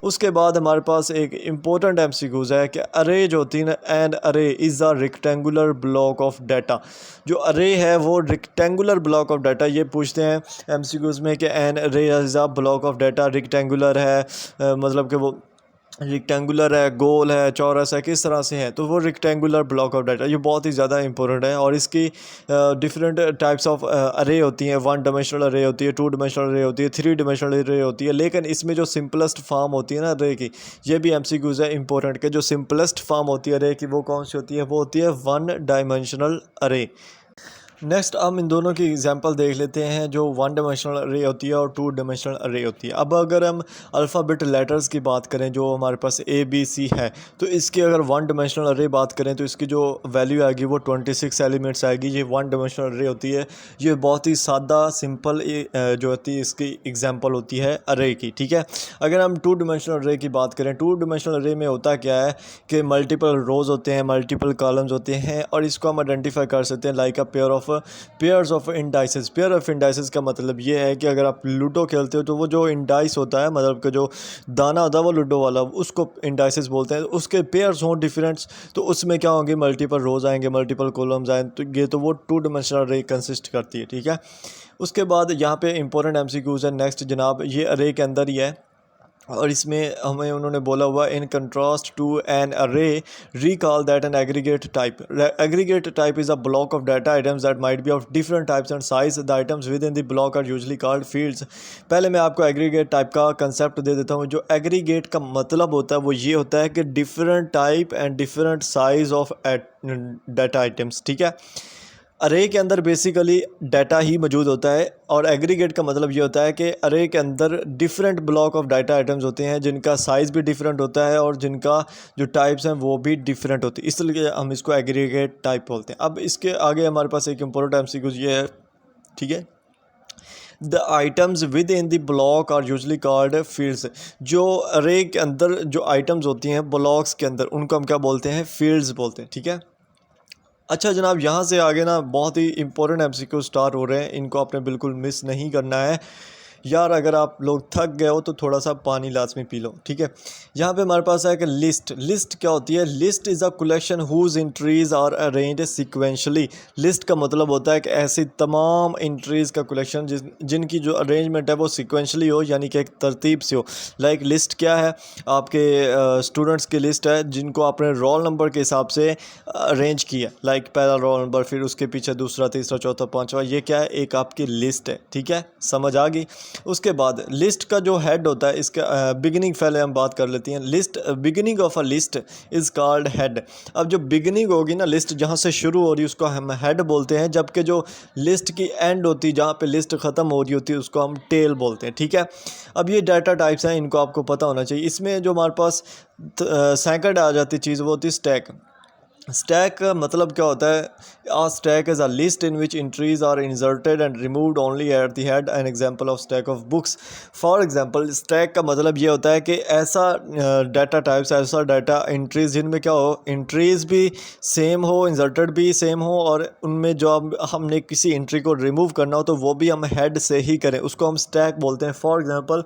उसके बाद हमारे पास एक इम्पोर्टेंट एमसीक्यूज है कि अरे जो होती है ना, एन अरे is a rectangular block of data. जो अरे है वो रेक्टेंगुलर ब्लॉक ऑफ डाटा, ये पूछते हैं एमसीक्यूज में कि एन अरे is a block of data rectangular है, मतलब कि वो रेक्टेंगुलर है, गोल है, चौरस है, किस तरह से है, तो वो रेक्टेंगुलर ब्लॉक ऑफ डाटा ये बहुत ही ज़्यादा इंपॉर्टेंट है। और इसकी डिफरेंट टाइप्स ऑफ अरे होती हैं, 1 डायमेंशनल अरे होती है, 2 डायमेंशनल अरे होती है, 3 डायमेंशनल अरे होती है। लेकिन इसमें जो सिंपलेस्ट फॉर्म होती है ना अरे की, ये भी एमसीक्यूज है इंपॉर्टेंट के जो सिंपलेस्ट फॉर्म होती है अरे की वो कौन सी होती है, वो होती है 1 डायमेंशनल अरे। नेक्स्ट हम इन दोनों की एग्जांपल देख लेते हैं, जो 1 डायमेंशनल अरे होती है और 2 डायमेंशनल अरे होती है। अब अगर हम अल्फ़ाबेट लेटर्स की बात करें जो हमारे पास ए बी सी है, तो इसकी अगर 1 डायमेंशनल अरे बात करें तो इसकी जो वैल्यू आएगी वो 26 एलिमेंट्स आएगी। ये 1 डायमेंशनल अरे होती है। ये बहुत ही सादा सिंपल जो होती है इसकी एग्जाम्पल होती है अरे की, ठीक है। अगर हम 2 डायमेंशनल अरे की बात करें, 2 डायमेंशनल अरे में होता क्या है कि मल्टीपल रोज़ होते हैं, मल्टीपल कॉलम्स होते हैं, और इसको हम आइडेंटिफाई कर सकते हैं like a pairs of indices. Pair of indices का मतलब ये है कि अगर आप लूडो खेलते हो तो वो जो इंडाइस होता है, मतलब कि जो दाना होता है वो लूडो वाला, उसको इंडाइसेस बोलते हैं। उसके पेयर्स हों डिफरेंट्स, तो उसमें क्या होंगे, मल्टीपल रोज आएंगे, मल्टीपल कॉलम्स आएंगे, तो ये तो वो 2 डायमेंशनल अरे कंसिस्ट करती है, ठीक है। उसके बाद यहाँ पे इंपॉर्टेंट एमसीक्यूज है नेक्स्ट जनाब, ये अरे के अंदर ही है, और इसमें हमें उन्होंने बोला हुआ in contrast to an array recall that an aggregate type. Aggregate type is a block of data items that might be of different types and size. The items within the block are usually called fields. पहले मैं आपको aggregate type का concept दे देता हूँ। जो aggregate का मतलब होता है वो ये होता है कि different type and different size of data items, ठीक है। अरे के अंदर बेसिकली डाटा ही मौजूद होता है, और एग्रीगेट का मतलब ये होता है कि अरे के अंदर different block of data items होते हैं जिनका साइज़ भी डिफरेंट होता है और जिनका जो टाइप्स हैं वो भी डिफरेंट होती है, इसलिए हम इसको एग्रीगेट टाइप बोलते हैं। अब इसके आगे हमारे पास एक इम्पोर्टेंट एमसीक्यू ये है, ठीक है। The items within the block are usually called fields. जो अरे के अंदर जो आइटम्स होती हैं ब्लॉक्स के अंदर, उनको हम क्या बोलते हैं, फील्ड्स बोलते हैं, ठीक है। अच्छा जनाब, यहाँ से आगे ना बहुत ही इंपॉर्टेंट एमसीक्यू स्टार्ट हो रहे हैं, इनको आपने बिल्कुल मिस नहीं करना है यार। अगर आप लोग थक गए हो तो थोड़ा सा पानी लाजमी पी लो, ठीक है। यहाँ पे हमारे पास है कि लिस्ट। लिस्ट क्या होती है, list is a collection whose entries are arranged sequentially. List का मतलब होता है कि ऐसी तमाम एंट्रीज़ का कलेक्शन जिनकी जो अरेंजमेंट है वो सीक्वेंशली हो, यानी कि एक तरतीब से हो। लाइक लिस्ट क्या है, आपके स्टूडेंट्स की लिस्ट है जिनको आपने रोल नंबर के हिसाब से अरेंज किया, लाइक पहला रोल नंबर, फिर उसके पीछे दूसरा, तीसरा, चौथा, पांचवा, ये क्या है, एक आपकी लिस्ट है, ठीक है, समझ आ गई। उसके बाद लिस्ट का जो हेड होता है, इसका बिगिनिंग पहले हम बात कर लेते हैं। List, beginning of a list is called head. अब जो बिगिनिंग होगी ना लिस्ट, जहाँ से शुरू हो रही है उसको हम हेड बोलते हैं, जबकि जो लिस्ट की एंड होती है, जहाँ पे लिस्ट ख़त्म हो रही होती है, उसको हम टेल बोलते हैं, ठीक है। अब ये डाटा टाइप्स हैं, इनको आपको पता होना चाहिए। इसमें जो हमारे पास सेकंड आ जाती चीज़ वो होती है स्टैक। स्टैक का मतलब क्या होता है, आ stack is a list in which entries are inserted and removed only at the head. An example of stack of books. For example, stack का मतलब ये होता है कि ऐसा डाटा टाइप्स, ऐसा डाटा एंट्रीज जिनमें क्या हो, एंट्रीज भी सेम हो, इंसर्टेड भी सेम हो, और उनमें जो हमने किसी एंट्री को रिमूव करना हो तो वो भी हम हेड से ही करें, उसको हम स्टैक बोलते हैं। फॉर एग्जांपल,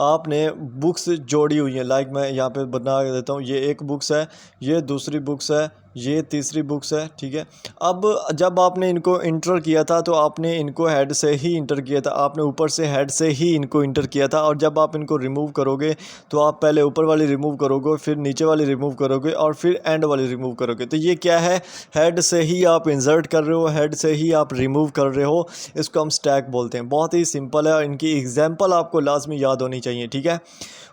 आपने बुक्स जोड़ी हुई हैं, लाइक मैं यहाँ पे बना देता हूँ, ये एक बुक्स है, ये दूसरी बुक्स है, ये तीसरी बुक्स है, ठीक है। अब जब आपने इनको इंटर किया था तो आपने इनको हेड से ही इंटर किया था, आपने ऊपर से हेड से ही इनको इंटर किया था, और जब आप इनको रिमूव करोगे तो आप पहले ऊपर वाली रिमूव करोगे, फिर नीचे वाली रिमूव करोगे, और फिर एंड वाली रिमूव करोगे। तो ये क्या है, हेड से ही आप इंसर्ट कर रहे हो, हेड से ही आप रिमूव कर रहे हो, इसको हम स्टैक बोलते हैं। बहुत ही सिंपल है और इनकी एग्जाम्पल आपको लाजमी याद होनी चाहिए, ठीक है।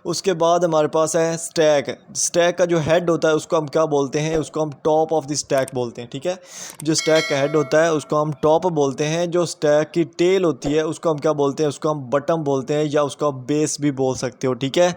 उसके बाद हमारे पास है स्टैक। स्टैक का जो हेड होता है उसको हम क्या बोलते हैं, उसको हम टॉप ऑफ द स्टैक बोलते हैं, ठीक है। जो स्टैक का हेड होता है उसको हम टॉप बोलते हैं। जो स्टैक की टेल होती है उसको हम क्या बोलते हैं, उसको हम बटम बोलते हैं, या उसको आप बेस भी बोल सकते हो, ठीक है।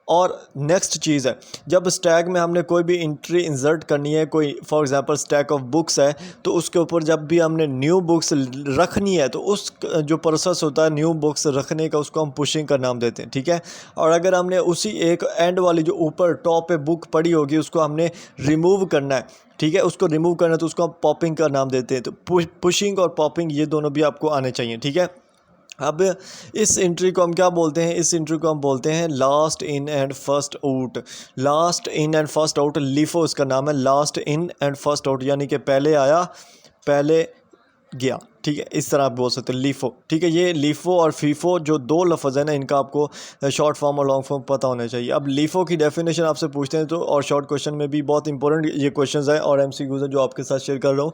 और नेक्स्ट चीज़ है, जब स्टैक में हमने कोई भी एंट्री इंसर्ट करनी है, कोई for example stack of books है, तो उसके ऊपर जब भी हमने न्यू बुक्स रखनी है तो उस जो प्रोसेस होता है न्यू बुक्स रखने का, उसको हम पुशिंग का नाम देते हैं, ठीक है। और अगर हमने उसी एक एंड वाली जो ऊपर टॉप पे बुक पड़ी होगी उसको हमने रिमूव करना है, ठीक है, उसको रिमूव करना है तो उसको हम पॉपिंग का नाम देते हैं। तो पुशिंग और पॉपिंग ये दोनों भी आपको आने चाहिए, ठीक है। अब इस एंट्री को हम क्या बोलते हैं, इस एंट्री को हम बोलते हैं last in and first out. Last in and first out, LIFO इसका नाम है, last in and first out, यानी कि पहले आया पहले गया, ठीक है, इस तरह आप बोल सकते हैं लीफो, ठीक है। ये लीफो और फीफो जो दो लफ्ज़ है ना, इनका आपको शॉर्ट फॉर्म और लॉन्ग फॉर्म पता होना चाहिए। अब लीफो की डेफिनेशन आपसे पूछते हैं तो, और शॉर्ट क्वेश्चन में भी बहुत इंपॉर्टेंट ये क्वेश्चंस हैं और एमसीक्यूज हैं जो आपके साथ शेयर कर रहा हूँ।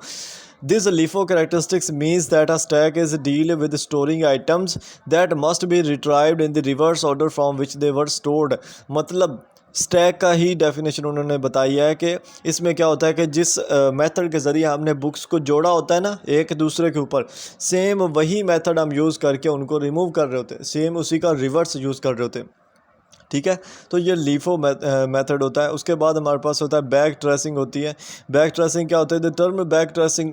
This LIFO characteristics means that a stack is deal with storing items that must be retrieved in the reverse order from which they were stored। मतलब स्टैक का ही डेफिनेशन उन्होंने बताई है कि इसमें क्या होता है कि जिस मेथड के ज़रिए हमने बुक्स को जोड़ा होता है ना एक दूसरे के ऊपर, सेम वही मेथड हम यूज़ करके उनको रिमूव कर रहे होते हैं, सेम उसी का रिवर्स यूज़ कर रहे होते हैं, ठीक है। तो ये लीफो मेथड होता है। उसके बाद हमारे पास होता है बैक ट्रेसिंग होती है। बैक ट्रेसिंग क्या होता है? The term back tracing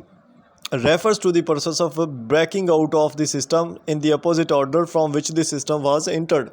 refers to the process of breaking out of the system in the opposite order from which the system was entered।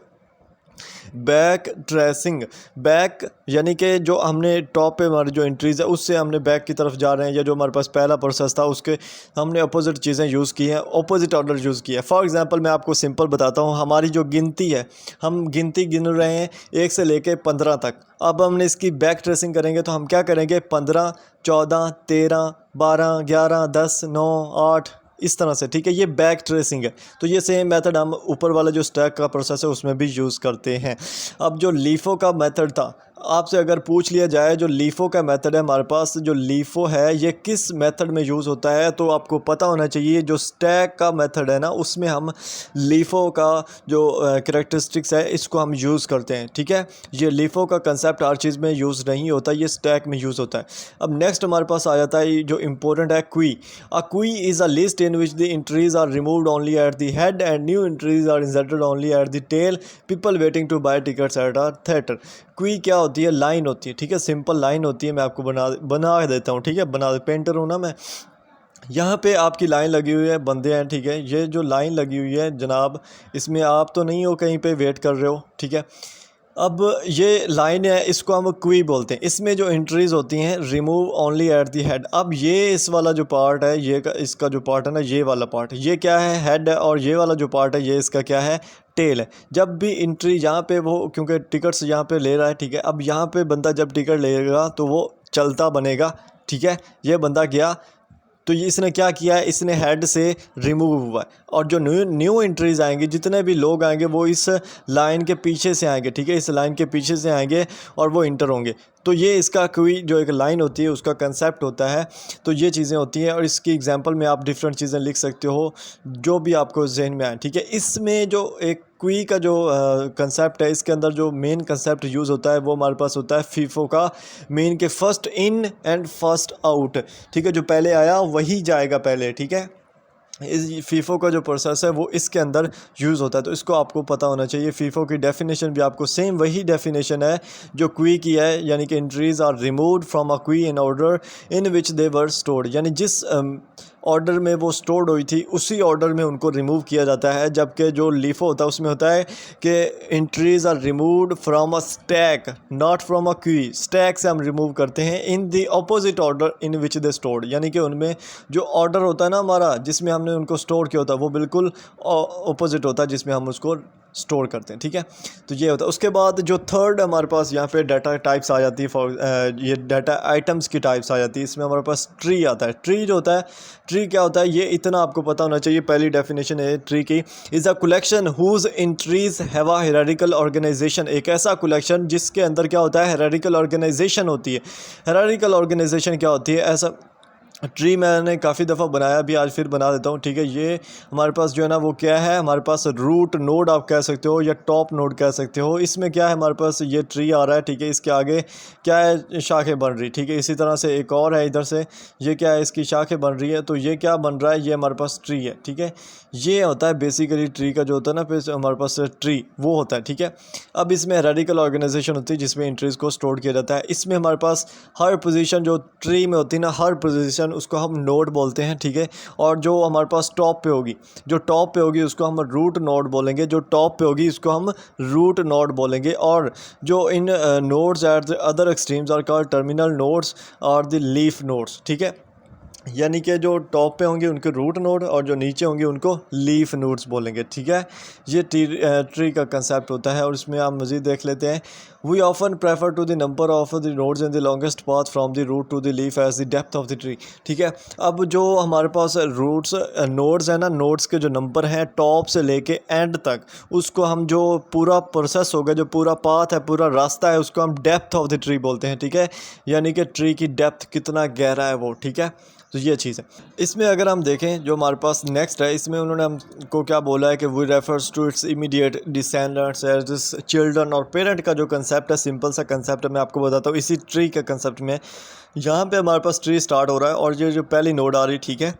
Back tracing, back यानी कि जो हमने top पे हमारी जो एंट्रीज़ है उससे हमने बैक की तरफ जा रहे हैं, या जो हमारे पास पहला प्रोसेस था उसके हमने अपोजिट चीज़ें यूज़ की हैं, अपोजिट ऑर्डर यूज़ किया है। फॉर एग्जांपल मैं आपको सिंपल बताता हूँ, हमारी जो गिनती है, हम गिनती गिन रहे हैं 1 से लेके 15 तक। अब हमने इसकी बैक ट्रेसिंग करेंगे तो हम क्या करेंगे, 15, 14, 13, 12, 11, 10, 9, 8 इस तरह से, ठीक है। ये बैक ट्रेसिंग है। तो ये सेम मेथड हम ऊपर वाला जो स्टैक का प्रोसेस है उसमें भी यूज़ करते हैं। अब जो लीफो का मेथड था, आपसे अगर पूछ लिया जाए जो लीफो का मेथड है हमारे पास, जो लीफो है ये किस मेथड में यूज़ होता है, तो आपको पता होना चाहिए जो स्टैक का मेथड है ना उसमें हम लीफो का जो कैरेक्टरिस्टिक्स है इसको हम यूज़ करते हैं, ठीक है। ये लीफो का कंसेप्ट हर चीज़ में यूज़ नहीं होता, ये स्टैक में यूज़ होता है। अब नेक्स्ट हमारे पास आ जाता है जो इंपॉर्टेंट है, queue. A queue is a list in which the entries are removed only at the head and new entries are inserted only at the tail, people waiting to buy tickets at a theatre. Queue क्या होती है? Line होती है, ठीक है, simple line होती है। मैं आपको बना देता हूँ, ठीक है, पेंटर हूँ ना मैं। यहाँ पे आपकी लाइन लगी हुई है, बंदे हैं, ठीक है। ये जो लाइन लगी हुई है जनाब, इसमें आप तो नहीं हो कहीं पे वेट कर रहे हो, ठीक है। अब ये लाइन है, इसको हम क्वी बोलते हैं। इसमें जो एंट्रीज़ होती हैं remove only at the head. अब ये इस वाला जो पार्ट है, ये इसका जो पार्ट है ना, ये वाला पार्ट, ये क्या है? हेड है। और ये वाला जो पार्ट है ये इसका क्या है? टेल है। जब भी एंट्री यहाँ पे वो, क्योंकि टिकट्स यहाँ पे ले रहा है, ठीक है। अब यहाँ पे बंदा जब टिकट लेगा तो वो चलता बनेगा, ठीक है। ये बंदा गया तो ये इसने क्या किया है, इसने हेड से रिमूव हुआ है। और जो न्यू एंट्रीज़ आएंगे, जितने भी लोग आएंगे वो इस लाइन के पीछे से आएंगे, ठीक है, इस लाइन के पीछे से आएंगे और वो इंटर होंगे। तो ये इसका कोई जो एक लाइन होती है उसका कंसेप्ट होता है। तो ये चीज़ें होती हैं और इसकी एग्जांपल में आप डिफरेंट चीज़ें लिख सकते हो जो भी आपको जहन में आए, ठीक है। इसमें जो एक क्वी का जो कंसेप्ट है, इसके अंदर जो मेन कंसेप्ट यूज़ होता है वो हमारे पास होता है फीफो का मेन के first in and first out, ठीक है। जो पहले आया वही जाएगा पहले, ठीक है। इस फीफो का जो प्रोसेस है वो इसके अंदर यूज़ होता है, तो इसको आपको पता होना चाहिए। फीफो की डेफिनेशन भी आपको सेम वही डेफिनेशन है जो क्वी की है, यानी कि entries are removed from a queue in order in which they were stored, यानी जिस ऑर्डर में वो स्टोर्ड हुई थी उसी ऑर्डर में उनको रिमूव किया जाता है। जबकि जो लीफो होता है उसमें होता है कि entries are removed from a stack not from a queue. Stack से हम रिमूव करते हैं in the opposite order in which they stored, यानी कि उनमें जो ऑर्डर होता है ना हमारा जिसमें हमने उनको स्टोर किया होता है वो बिल्कुल अपोजिट होता है जिसमें हम उसको स्टोर करते हैं, ठीक है। तो ये होता है। उसके बाद जो थर्ड हमारे पास यहाँ पे डाटा टाइप्स आ जाती है, फॉर ये डाटा आइटम्स की टाइप्स आ जाती है। इसमें हमारे पास ट्री आता है। ट्री जो होता है, ट्री क्या होता है ये इतना आपको पता होना चाहिए। पहली डेफिनेशन है ट्री की, is a collection whose entries have a hierarchical organisation. एक ऐसा कलेक्शन जिसके अंदर क्या होता है, हायरार्किकल ऑर्गेनाइजेशन होती है। हायरार्किकल ऑर्गेनाइजेशन क्या होती है? ऐसा ट्री मैंने काफ़ी दफ़ा बनाया, अभी आज फिर बना देता हूँ, ठीक है। ये हमारे पास जो है ना वो क्या है, हमारे पास रूट नोड आप कह सकते हो या टॉप नोड कह सकते हो। इसमें क्या है, हमारे पास ये ट्री आ रहा है, ठीक है। इसके आगे क्या है, शाखें बन रही, ठीक है। इसी तरह से एक और है इधर से, ये क्या है, इसकी शाखें बन रही है। तो ये क्या बन रहा है, ये हमारे पास ट्री है, ठीक है। ये होता है बेसिकली ट्री का जो होता है ना, फिर हमारे पास ट्री वो होता है, ठीक है। अब इसमें रेडिकल ऑर्गेनाइजेशन होती है जिसमें एंट्रीज को स्टोर किया जाता है। इसमें हमारे पास हर पोजीशन जो ट्री में होती है ना, हर पोजीशन उसको हम नोड बोलते हैं, ठीक है। और जो हमारे पास टॉप पे होगी, जो टॉप पे होगी उसको हम रूट नोड बोलेंगे, जो टॉप पे होगी उसको हम रूट नोड बोलेंगे। और जो in nodes at the other extremes are called terminal nodes और द लीफ नोड्स, ठीक है। यानी कि जो टॉप पे होंगे उनके रूट नोड और जो नीचे होंगे उनको लीफ नोड्स बोलेंगे, ठीक है। ये ट्री का कंसेप्ट होता है। और इसमें आप मज़ीद देख लेते हैं, we often prefer to the number of the nodes in the longest path from the root to the leaf as the depth of the tree, ठीक है। अब जो हमारे पास रूट्स नोड्स हैं ना, नोड्स के जो नंबर हैं टॉप से लेके एंड तक, उसको हम जो पूरा प्रोसेस होगा, जो पूरा पाथ है, पूरा रास्ता है, उसको हम डेप्थ ऑफ द ट्री बोलते हैं, ठीक है। यानी कि ट्री की डेप्थ कितना गहरा है वो, ठीक है। तो ये चीज़ है। इसमें अगर हम देखें जो हमारे पास नेक्स्ट है, इसमें उन्होंने हमको क्या बोला है कि we refers to its immediate descendants as children. और पेरेंट का जो कंसेप्ट है, सिंपल सा कंसेप्ट है, मैं आपको बताता हूँ इसी ट्री के कंसेप्ट में। यहाँ पे हमारे पास ट्री स्टार्ट हो रहा है और ये जो पहली नोड आ रही है, ठीक है।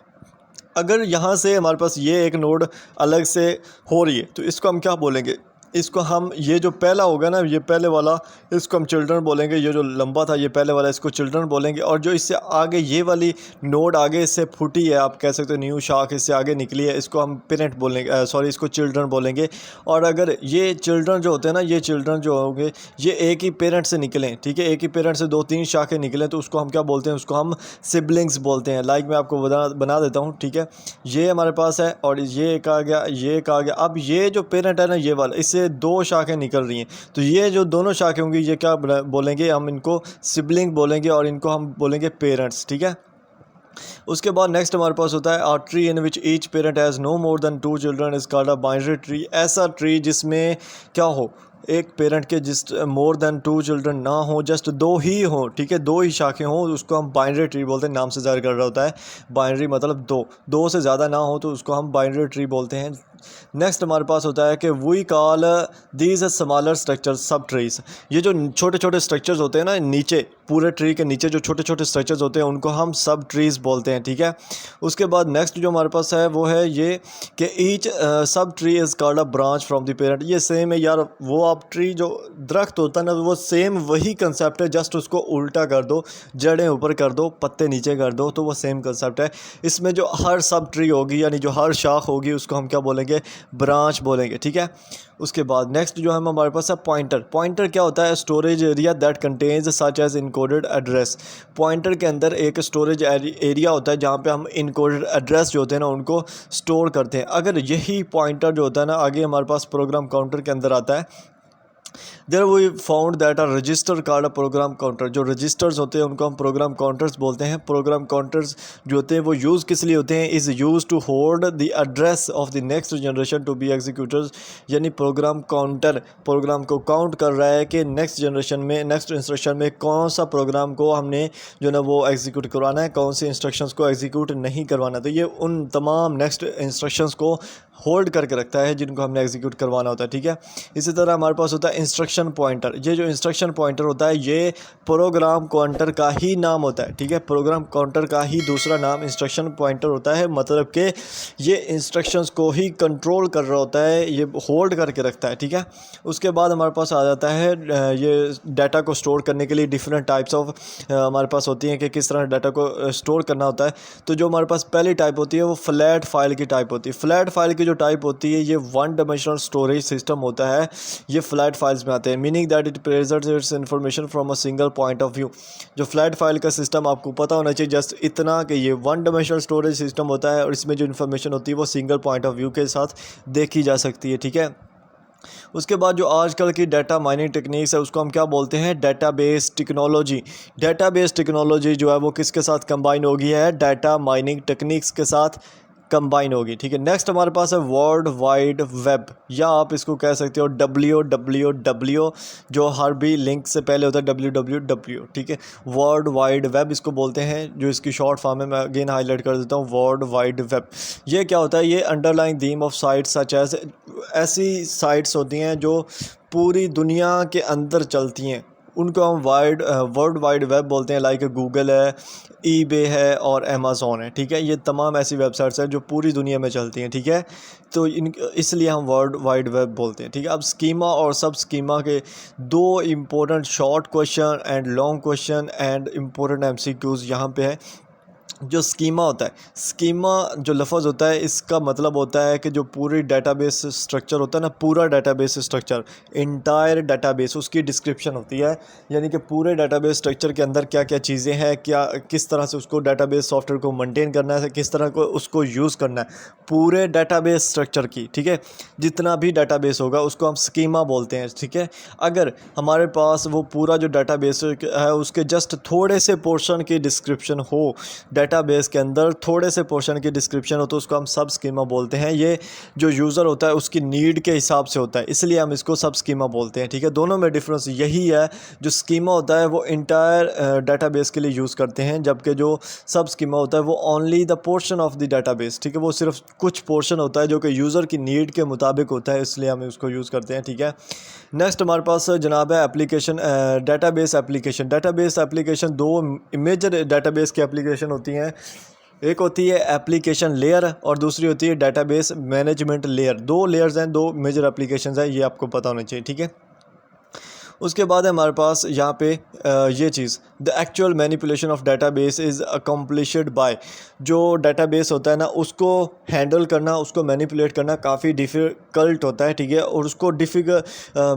अगर यहाँ से हमारे पास ये एक नोड अलग से हो रही है तो इसको हम क्या बोलेंगे, इसको हम, ये जो पहला होगा ना, ये पहले वाला, इसको हम चिल्ड्रन बोलेंगे। ये जो लंबा था ये पहले वाला, इसको चिल्ड्रन बोलेंगे। और जो इससे आगे ये वाली नोड आगे इससे फूटी है, आप कह सकते हो न्यू शाख इससे आगे निकली है, इसको हम पेरेंट बोलेंगे, सॉरी इसको चिल्ड्रन बोलेंगे। और अगर ये चिल्ड्रन जो होते हैं ना, ये चिल्ड्रन जो होंगे ये एक ही पेरेंट से निकलें, ठीक है, एक ही पेरेंट से 2-3 शाखें निकलें, तो उसको हम क्या बोलते हैं, उसको हम सिबलिंग्स बोलते हैं। लाइक मैं आपको बना देता हूँ, ठीक है। ये हमारे पास है और ये एक आ गया, ये एक आ गया। अब ये जो पेरेंट है ना, ये वाला, इससे 2 शाखें निकल रही हैं, तो ये जो दोनों शाखें होंगी ये क्या बोलेंगे, हम इनको सिबलिंग बोलेंगे और इनको हम बोलेंगे पेरेंट्स, ठीक है। उसके बाद नेक्स्ट हमारे पास होता है are tree in which each parent has no more than 2 children is called a binary tree. ऐसा ट्री जिसमें क्या हो, एक पेरेंट के जिस मोर देन 2 चिल्ड्रन ना हो, जस्ट 2 ही हो, ठीक है, 2 ही शाखें हों, उसको हम बाइनरी ट्री बोलते हैं। नाम से जाहिर कर रहा होता है, बाइनरी मतलब 2 से ज़्यादा ना हो तो उसको हम बाइनरी ट्री बोलते हैं। नेक्स्ट हमारे पास होता है कि we call these smaller structures subtrees. ये जो छोटे छोटे स्ट्रक्चर्स होते हैं ना नीचे, पूरे ट्री के नीचे जो छोटे छोटे स्ट्रक्चर्स होते हैं उनको हम सब ट्रीज़ बोलते हैं, ठीक है। उसके बाद नेक्स्ट जो हमारे पास है वो है ये कि each sub tree is called a branch from the parent. ये सेम है यार, वो आप ट्री जो दरख्त होता है ना, वो सेम वही कंसेप्ट है, जस्ट उसको उल्टा कर दो, जड़ें ऊपर कर दो, पत्ते नीचे कर दो, तो वो सेम कंसेप्ट है। इसमें जो हर सब ट्री होगी, यानी जो हर शाख होगी, उसको हम क्या बोलेंगे, ब्रांच बोलेंगे, ठीक है। उसके बाद नेक्स्ट जो है हमारे पास है पॉइंटर। पॉइंटर क्या होता है, storage area that contains such as encoded address. Pointer के अंदर एक स्टोरेज एरिया होता है जहाँ पे हम इनकोडेड एड्रेस जो होते हैं ना उनको स्टोर करते हैं। अगर यही पॉइंटर जो होता है ना आगे हमारे पास प्रोग्राम काउंटर के अंदर आता है, there we found that a register called a program counter. जो रजिस्टर्स होते हैं उनको हम प्रोग्राम काउंटर्स बोलते हैं। प्रोग्राम काउंटर्स जो होते हैं वो यूज़ किस लिए होते हैं, is use to hold the address of the next generation to be executors. यानी प्रोग्राम काउंटर प्रोग्राम को काउंट कर रहा है कि नेक्स्ट जनरेशन में, नेक्स्ट इंस्ट्रक्शन में कौन सा प्रोग्राम को हमने जो ना वो एग्जीक्यूट करवाना है, कौन से इंस्ट्रक्शंस को एग्जीक्यूट नहीं करवाना। तो ये उन तमाम नेक्स्ट इंस्ट्रक्शंस को होल्ड करके रखता है जिनको हमने एग्जीक्यूट करवाना होता है, ठीक है। इसी तरह हमारे पास होता है इंस्ट्रक्शन पॉइंटर। ये जो इंस्ट्रक्शन पॉइंटर होता है ये प्रोग्राम काउंटर का ही नाम होता है, ठीक है। प्रोग्राम काउंटर का ही दूसरा नाम इंस्ट्रक्शन पॉइंटर होता है, मतलब कि ये इंस्ट्रक्शंस को ही कंट्रोल कर रहा होता है, ये होल्ड करके रखता है, ठीक है। उसके बाद हमारे पास आ जाता है ये डाटा को स्टोर करने के लिए डिफरेंट टाइप्स ऑफ हमारे पास होती हैं कि किस तरह डाटा को स्टोर करना होता है। तो जो हमारे पास पहली टाइप होती है वो फ्लैट फाइल की टाइप होती है। फ्लैट फाइल की जो टाइप होती है ये 1 डायमेंशनल स्टोरेज सिस्टम होता है, ये फ्लैट फाइल्स में आते हैं। Meaning that it presents it's information from a single point of view. जो फ्लैट फाइल का सिस्टम आपको पता होना चाहिए जस्ट इतना कि ये 1 डायमेंशनल स्टोरेज सिस्टम होता है और इसमें जो इन्फॉर्मेशन होती है वो सिंगल पॉइंट ऑफ व्यू के साथ देखी जा सकती है, ठीक है। उसके बाद जो आजकल की डाटा माइनिंग टेक्निक्स है उसको हम क्या बोलते हैं, डेटाबेस टेक्नोलॉजी। डेटाबेस टेक्नोलॉजी जो है वो किसके साथ कंबाइन होगी है, डाटा माइनिंग टेक्निक्स के साथ कंबाइन होगी, ठीक है। नेक्स्ट हमारे पास है वर्ल्ड वाइड वेब, या आप इसको कह सकते हो WWW, जो हर भी लिंक से पहले होता है WWW, ठीक है। वर्ल्ड वाइड वेब इसको बोलते हैं, जो इसकी शॉर्ट फॉर्म है, मैं अगेन हाईलाइट कर देता हूँ, वर्ल्ड वाइड वेब। ये क्या होता है, ये underlying theme of sites such as, ऐसी साइट्स होती हैं जो पूरी दुनिया के अंदर चलती हैं, उनको हम वर्ल्ड वाइड वेब बोलते हैं। लाइक गूगल है, ईबे है और अमेज़ॉन है, ठीक है। ये तमाम ऐसी वेबसाइट्स हैं जो पूरी दुनिया में चलती हैं, ठीक है। तो इसलिए हम वर्ल्ड वाइड वेब बोलते हैं, ठीक है। अब स्कीमा और सब स्कीमा के 2 important short question and long question and important MCQs यहाँ पे है। जो स्कीमा होता है, स्कीमा जो लफ्ज़ होता है इसका मतलब होता है कि जो पूरी डेटाबेस स्ट्रक्चर होता है ना, पूरा डेटाबेस स्ट्रक्चर, इंटायर डेटाबेस, उसकी डिस्क्रिप्शन होती है। यानी कि पूरे डेटाबेस स्ट्रक्चर के अंदर क्या क्या चीज़ें हैं, क्या किस तरह से उसको डेटाबेस सॉफ्टवेयर को मेंटेन करना है, किस तरह को उसको यूज़ करना है, पूरे डेटाबेस स्ट्रक्चर की, ठीक है। जितना भी डेटाबेस होगा उसको हम स्कीमा बोलते हैं, ठीक है। अगर हमारे पास वो पूरा जो डेटाबेस है उसके जस्ट थोड़े से पोर्शन की डिस्क्रिप्शन हो, डेटाबेस के अंदर थोड़े से पोर्शन की डिस्क्रिप्शन हो, तो उसको हम सब स्कीमा बोलते हैं। ये जो यूज़र होता है उसकी नीड के हिसाब से होता है, इसलिए हम इसको सब स्कीमा बोलते हैं, ठीक है। दोनों में डिफरेंस यही है, जो स्कीमा होता है वो इंटायर डेटाबेस के लिए यूज़ करते हैं, जबकि जो सब स्कीमा होता है वो only the portion of the database, ठीक है। वो सिर्फ कुछ पोर्शन होता है जो कि यूज़र की नीड के मुताबिक होता है, इसलिए हम उसको यूज़ करते हैं, ठीक है। नेक्स्ट हमारे पास जनाब है application, database application. Database application दो मेजर डेटाबेस की एप्लीकेशन होती हैं। एक होती है एप्लीकेशन लेयर और दूसरी होती है डेटाबेस मैनेजमेंट लेयर। दो लेयर्स हैं, दो मेजर एप्लीकेशंस हैं, ये आपको पता होना चाहिए, ठीक है। उसके बाद है हमारे पास यहाँ पे ये चीज़, the actual manipulation of database is accomplished by, जो डाटाबेस होता है ना उसको हैंडल करना, उसको मैनिपुलेट करना काफ़ी डिफ़िकल्ट होता है, ठीक है। और उसको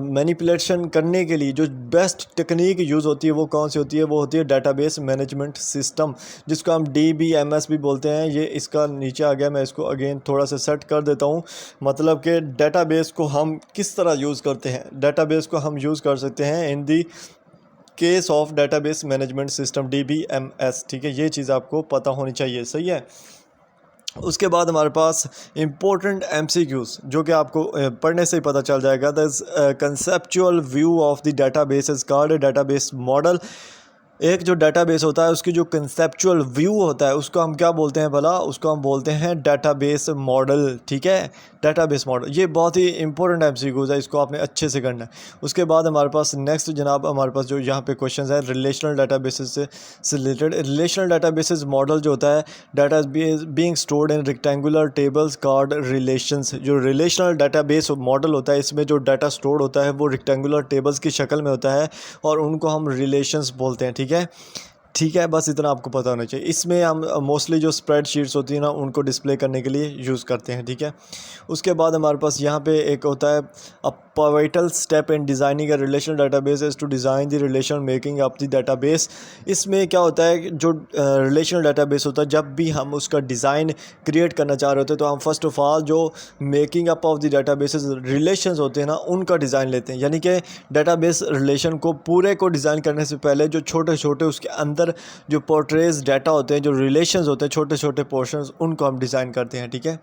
मैनिपुलेशन करने के लिए जो बेस्ट टेक्निक यूज़ होती है वो कौन सी होती है, वो होती है डाटाबेस मैनेजमेंट सिस्टम, जिसको हम DBMS भी बोलते हैं। ये इसका नीचे आ गया, मैं इसको अगेन थोड़ा सा सेट कर देता हूँ। मतलब कि डाटाबेस को हम किस तरह यूज़ करते हैं, डाटाबेस को हम यूज़ कर सकते हैं in the case of database management system DBMS, ठीक है। ये चीज़ आपको पता होनी चाहिए, सही है। उसके बाद हमारे पास इंपॉर्टेंट MCQs जो कि आपको पढ़ने से ही पता चल जाएगा। The conceptual view of the database is called database model. एक जो डेटाबेस होता है उसकी जो कंसेप्चुअल व्यू होता है उसको हम क्या बोलते हैं भला, उसको हम बोलते हैं डेटाबेस मॉडल, ठीक है। डेटाबेस मॉडल ये बहुत ही इंपॉर्टेंट MCQs है, इसको आपने अच्छे से करना है। उसके बाद हमारे पास नेक्स्ट जनाब हमारे पास जो यहाँ पे क्वेश्चन है रिलेशनल डेटाबेसेस से रिलेटेड। रिलेशनल डेटाबेसेस मॉडल जो होता है, data being stored in rectangular tables called relations. जो रिलेशनल डेटाबेस मॉडल होता है इसमें जो डाटा स्टोर्ड होता है वो रेक्टेंगुलर टेबल्स की शक्ल में होता है और उनको हम रिलेशंस बोलते हैं, ठीक है। बस इतना आपको पता होना चाहिए। इसमें हम मोस्टली जो स्प्रेडशीट्स होती है ना उनको डिस्प्ले करने के लिए यूज़ करते हैं, ठीक है। उसके बाद हमारे पास यहाँ पे एक होता है a pivotal step in designing a relational database is to design the relation making of the database. इसमें क्या होता है, जो रिलेशनल डेटाबेस होता है जब भी हम उसका डिज़ाइन क्रिएट करना चाह रहे होते हैं तो हम फर्स्ट ऑफ ऑल जो making up of the databases relations होते हैं ना उनका डिज़ाइन लेते हैं। यानी कि डेटाबेस रिलेशन को पूरे को डिज़ाइन करने से पहले जो छोटे छोटे उसके अंदर जो पोर्ट्रेज डाटा होते हैं, जो रिलेशंस होते हैं, छोटे छोटे पोर्शंस, उनको हम डिज़ाइन करते हैं, ठीक है।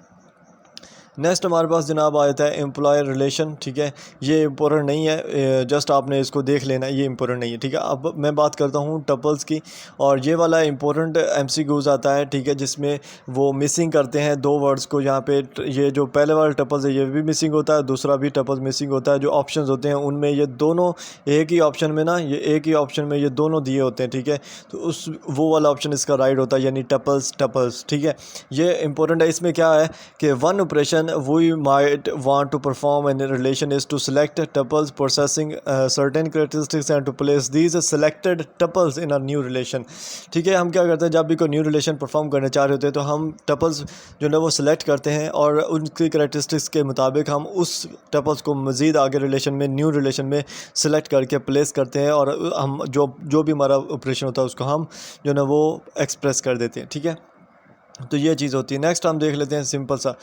नेक्स्ट हमारे पास जनाब आ जाता है एम्प्लॉयर रिलेशन, ठीक है। ये इंपॉर्टेंट नहीं है, जस्ट आपने इसको देख लेना, ये इंपॉर्टेंट नहीं है, ठीक है। अब मैं बात करता हूँ टपल्स की, और ये वाला इंपॉर्टेंट MCQs आता है, ठीक है, जिसमें वो मिसिंग करते हैं दो वर्ड्स को। यहाँ पे ये जो पहले वाला टपल्स है ये भी मिसिंग होता है, दूसरा भी टपल्स मिसिंग होता है। जो ऑप्शंस होते हैं उनमें ये दोनों एक ही ऑप्शन में ना, ये एक ही ऑप्शन में ये दोनों दिए होते हैं, ठीक है। तो उस वो वाला ऑप्शन इसका राइट होता है, यानी टपल्स, ठीक है। ये इंपॉर्टेंट है। इसमें क्या है कि one operation we might want to perform in a relation is to select tuples possessing certain characteristics and to place these selected tuples in a new relation, ठीक है। हम क्या करते हैं, जब भी कोई न्यू रिलेशन परफॉर्म करना चाह रहे होते हैं तो हम टपल्स जो है वो सिलेक्ट करते हैं और उनकी करैक्टरिस्टिक्स के मुताबिक हम उस टपल्स को मज़ीद आगे रिलेशन में, न्यू रिलेशन में सिलेक्ट करके प्लेस करते हैं और हम जो भी हमारा ऑपरेशन होता है उसको हम जो है वो एक्सप्रेस कर देते हैं, ठीक है। तो ये चीज़ होती है। नेक्स्ट हम देख लेते हैं सिंपल सा,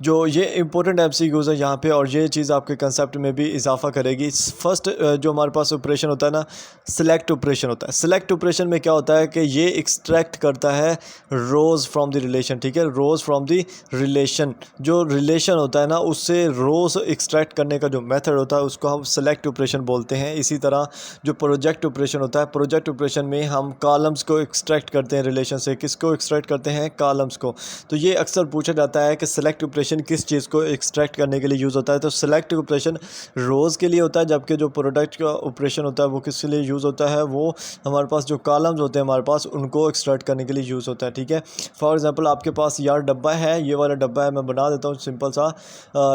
जो ये इंपॉर्टेंट MCQs है यहाँ पे, और ये चीज़ आपके कंसेप्ट में भी इजाफा करेगी। फर्स्ट जो हमारे पास ऑपरेशन होता है ना, सिलेक्ट ऑपरेशन होता है। सिलेक्ट ऑपरेशन में क्या होता है कि ये एक्सट्रैक्ट करता है रोज़ फ्रॉम द रिलेशन, ठीक है। रोज़ फ्रॉम द रिलेशन, जो रिलेशन होता है ना उससे रोज़ एक्सट्रैक्ट करने का जो मेथड होता है उसको हम सिलेक्ट ऑपरेशन बोलते हैं। इसी तरह जो प्रोजेक्ट ऑपरेशन होता है, प्रोजेक्ट ऑपरेशन में हम कॉलम्स को एक्सट्रैक्ट करते हैं रिलेशन से। किसको एक्सट्रैक्ट करते हैं, कॉलम्स को। तो ये अक्सर पूछा जाता है कि सिलेक्ट ऑपरेशन किस चीज़ को एक्सट्रैक्ट करने के लिए यूज़ होता है। तो सिलेक्ट ऑपरेशन रोज़ के लिए होता है, जबकि जो प्रोडक्ट का ऑपरेशन होता है वो किसके लिए यूज़ होता है, वो हमारे पास जो कॉलम्स होते हैं हमारे पास उनको एक्सट्रैक्ट करने के लिए यूज़ होता है, ठीक है। फॉर एग्जांपल आपके पास यार डब्बा है, ये वाला डब्बा है, मैं बना देता हूँ सिंपल सा।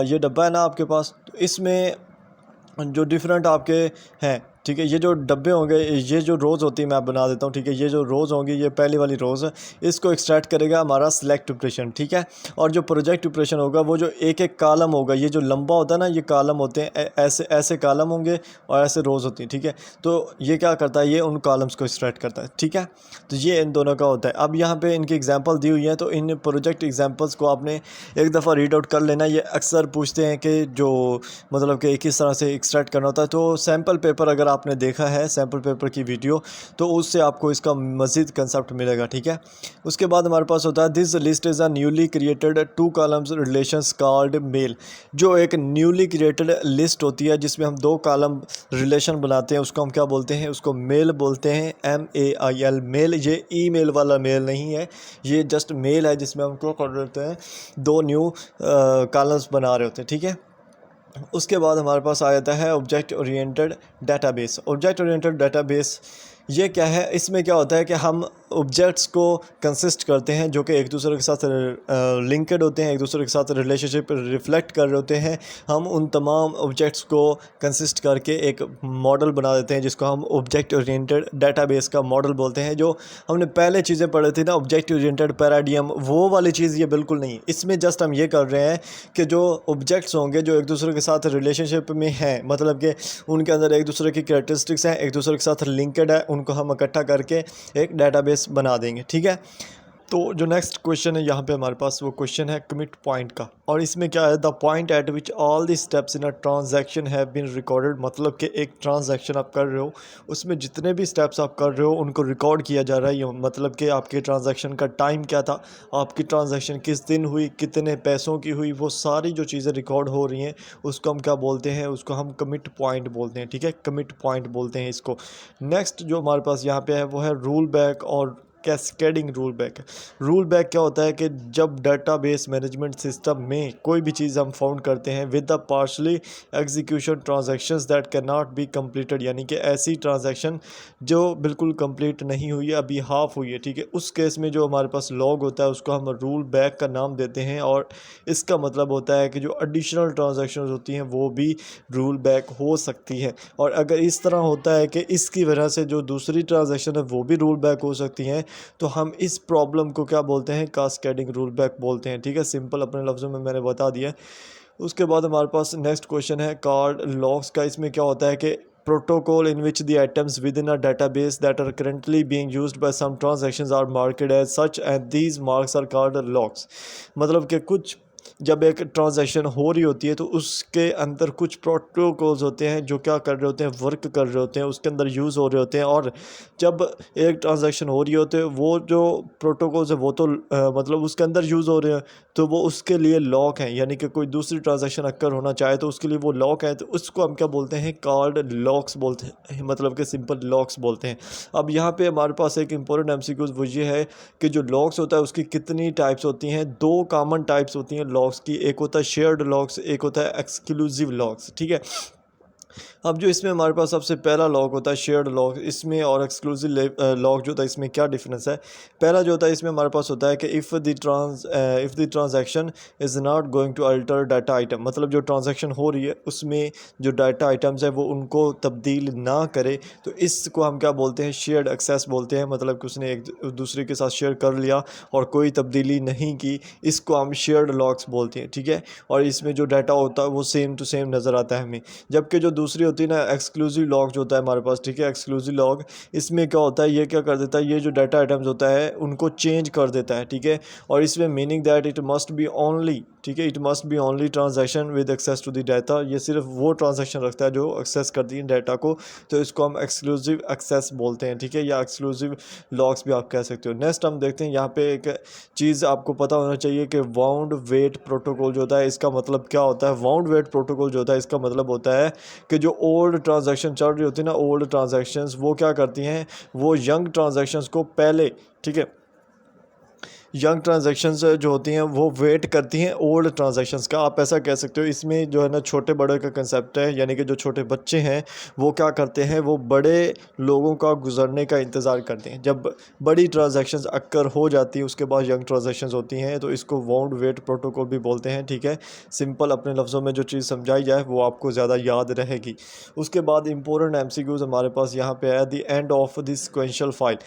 ये डब्बा है ना आपके पास, तो इसमें जो डिफरेंट आपके हैं, ठीक है। ये जो डब्बे होंगे, ये जो रोज़ होती है मैं बना देता हूँ, ठीक है। ये जो रोज़ होंगी, ये पहली वाली रोज़ है, इसको एक्सट्रैक्ट करेगा हमारा सिलेक्ट ऑपरेशन, ठीक है। और जो प्रोजेक्ट ऑपरेशन होगा वो जो एक एक कालम होगा, ये जो लंबा होता है ना, ये कालम होते हैं, ऐसे ऐसे कालम होंगे और ऐसे रोज़ होती हैं, ठीक है। तो ये क्या करता है, ये उन कॉलम्स को एक्सट्रैक्ट करता है, ठीक है। तो ये इन दोनों का होता है। अब यहाँ पे इनकी एग्जांपल दी हुई है, तो इन प्रोजेक्ट एग्जांपल्स को आपने एक दफ़ा रीड आउट कर लेना। ये अक्सर पूछते हैं कि जो मतलब कि किस तरह से एक्सट्रैक्ट करना होता है। तो सैम्पल पेपर अगर आपने देखा है, सैम्पल पेपर की वीडियो, तो उससे आपको इसका मज़ीद कंसेप्ट मिलेगा, ठीक है। उसके बाद हमारे पास होता है this list is a newly created 2 columns relations called male. जो एक न्यूली क्रिएटेड लिस्ट होती है जिसमें हम 2 कॉलम रिलेशन बनाते हैं, उसको हम क्या बोलते हैं, उसको मेल बोलते हैं, MAIL मेल। ये ईमेल वाला मेल नहीं है, ये जस्ट मेल है जिसमें हम क्या कर रहे होते हैं, 2 न्यू कॉलम्स बना रहे होते हैं, ठीक है। उसके बाद हमारे पास आ जाता है object oriented database. Object oriented database ये क्या है, इसमें क्या होता है कि हम ऑब्जेक्ट्स को कंसिस्ट करते हैं जो कि एक दूसरे के साथ लिंक्ड होते हैं, एक दूसरे के साथ रिलेशनशिप रिफ्लेक्ट कर रहे होते हैं। हम उन तमाम ऑब्जेक्ट्स को कंसिस्ट करके एक मॉडल बना देते हैं जिसको हम ऑब्जेक्ट ओरिएंटेड डाटाबेस का मॉडल बोलते हैं। जो हमने पहले चीज़ें पढ़ी थी ना, ऑब्जेक्ट ओरिएंटेड पैराडियम, वो वाली चीज़ ये बिल्कुल नहीं। इसमें जस्ट हम ये कर रहे हैं कि जो ऑब्जेक्ट्स होंगे जो एक दूसरे के साथ रिलेशनशिप में हैं, मतलब कि उनके अंदर एक दूसरे की कैरेक्टरिस्टिक्स हैं, एक दूसरे के साथ लिंक्ड है, उनको हम इकट्ठा करके एक डाटाबेस बना देंगे, ठीक है। तो जो नेक्स्ट क्वेश्चन है यहाँ पे हमारे पास, वो क्वेश्चन है कमिट पॉइंट का। और इसमें क्या है, the point at which all the steps in a transaction have been recorded. मतलब कि एक ट्रांजैक्शन आप कर रहे हो, उसमें जितने भी स्टेप्स आप कर रहे हो उनको रिकॉर्ड किया जा रहा है। ये मतलब कि आपके ट्रांजैक्शन का टाइम क्या था, आपकी ट्रांजैक्शन किस दिन हुई, कितने पैसों की हुई, वो सारी जो चीज़ें रिकॉर्ड हो रही हैं उसको हम क्या बोलते हैं, उसको हम कमिट पॉइंट बोलते हैं, ठीक है। कमिट पॉइंट बोलते हैं इसको। नेक्स्ट जो हमारे पास यहाँ पे है वो है रूल बैक और cascading rule back. Rule back क्या होता है कि जब डेटाबेस मैनेजमेंट सिस्टम में कोई भी चीज़ हम फाउंड करते हैं with the partially execution transactions that can not be completed, यानी कि ऐसी ट्रांजैक्शन जो बिल्कुल कंप्लीट नहीं हुई है, अभी हाफ हुई है, ठीक है। उस केस में जो हमारे पास लॉग होता है उसको हम रूल बैक का नाम देते हैं। और इसका मतलब होता है कि जो एडिशनल ट्रांजैक्शन होती हैं वो भी रूल बैक हो सकती है। और अगर इस तरह होता है कि इसकी वजह से जो दूसरी ट्रांजैक्शन है वो भी रूल बैक हो सकती हैं, तो हम इस प्रॉब्लम को क्या बोलते हैं, कास्केडिंग रूल बैक बोलते हैं, ठीक है। सिंपल अपने लफ्ज़ों में मैंने बता दिया। उसके बाद हमारे पास नेक्स्ट क्वेश्चन है कार्ड लॉक्स का। इसमें क्या होता है कि protocol in which the items within a database that are currently being used by some transactions are marked as such and these marks are called locks। मतलब कि कुछ जब एक ट्रांजैक्शन हो रही होती है तो उसके अंदर कुछ प्रोटोकॉल्स होते हैं जो क्या कर रहे होते हैं, वर्क कर रहे होते हैं, उसके अंदर यूज़ हो रहे होते हैं। और जब एक ट्रांजैक्शन हो रही होती है वो जो प्रोटोकॉल्स है वो तो मतलब उसके अंदर यूज़ हो रहे हैं, तो वो उसके लिए लॉक हैं। यानी कि कोई दूसरी ट्रांजैक्शन अक्कर होना चाहे तो उसके लिए वो लॉक है, तो उसको हम क्या बोलते हैं, कॉल्ड लॉक्स बोलते हैं, मतलब कि सिंपल लॉक्स बोलते हैं। अब यहाँ पे हमारे पास एक इंपॉर्टेंट एमसीक्यूज वो ये है कि जो लॉक्स होता है उसकी कितनी टाइप्स होती हैं। 2 कॉमन टाइप्स होती हैं लॉक्स की, एक होता है शेयर्ड लॉक्स, एक होता है एक्सक्लूसिव लॉक्स, ठीक है। अब जो इसमें हमारे पास सबसे पहला लॉक होता है शेयर्ड लॉक, इसमें और एक्सक्लूसिव लॉक जो होता है इसमें क्या डिफरेंस है। पहला जो होता है इसमें हमारे पास होता है कि if the transaction is not going to alter data item, मतलब जो ट्रांजैक्शन हो रही है उसमें जो डाटा आइटम्स है वो उनको तब्दील ना करे, तो इसको हम क्या बोलते हैं, शेयर्ड एक्सेस बोलते हैं। मतलब कि उसने एक दूसरे के साथ शेयर कर लिया और कोई तब्दीली नहीं की, इसको हम शेयर्ड लॉक्स बोलते हैं, ठीक है। और इसमें जो डाटा होता है वो सेम टू सेम नज़र आता है हमें। जबकि जो दूसरी होती है ना, एक्सक्लूसिव लॉक जो होता है हमारे पास, ठीक है। एक्सक्लूसिव लॉक इसमें क्या होता है, ये क्या कर देता है, ये जो डाटा आइटम्स होता है उनको चेंज कर देता है, ठीक है। और इसमें meaning that it must be only, ठीक है, it must be only transaction with access to the data. ये सिर्फ वो ट्रांजैक्शन रखता है जो एक्सेस करती है डाटा को, तो इसको हम एक्सक्लूसिव एक्सेस बोलते हैं, ठीक है, या एक्सक्लूसिव लॉक्स भी आप कह सकते हो। नेक्स्ट हम देखते हैं यहाँ पे एक चीज़ आपको पता होना चाहिए कि वाउंड वेट प्रोटोकॉल जो होता है इसका मतलब क्या होता है। वाउंड वेट प्रोटोकॉल जो होता है इसका मतलब होता है कि जो ओल्ड ट्रांजैक्शन चल रही होती है ना, ओल्ड ट्रांजैक्शंस वो क्या करती हैं, वो यंग ट्रांजैक्शंस को पहले, ठीक है, यंग ट्रांजैक्शंस जो होती हैं वो वेट करती हैं ओल्ड ट्रांजैक्शंस का, आप ऐसा कह सकते हो। इसमें जो है ना छोटे बड़े का कंसेप्ट है, यानी कि जो छोटे बच्चे हैं वो क्या करते हैं, वो बड़े लोगों का गुजरने का इंतज़ार करते हैं। जब बड़ी ट्रांजैक्शंस अक्कर हो जाती है उसके बाद यंग ट्रांजैक्शंस होती हैं, तो इसको वाउंड वेट प्रोटोकॉल भी बोलते हैं। ठीक है, सिंपल अपने लफ्ज़ों में जो चीज़ समझाई जाए वो आपको ज़्यादा याद रहेगी। उसके बाद इंपॉर्टेंट एमसीक्यूज़ हमारे पास यहाँ पे है, the end of the sequential file.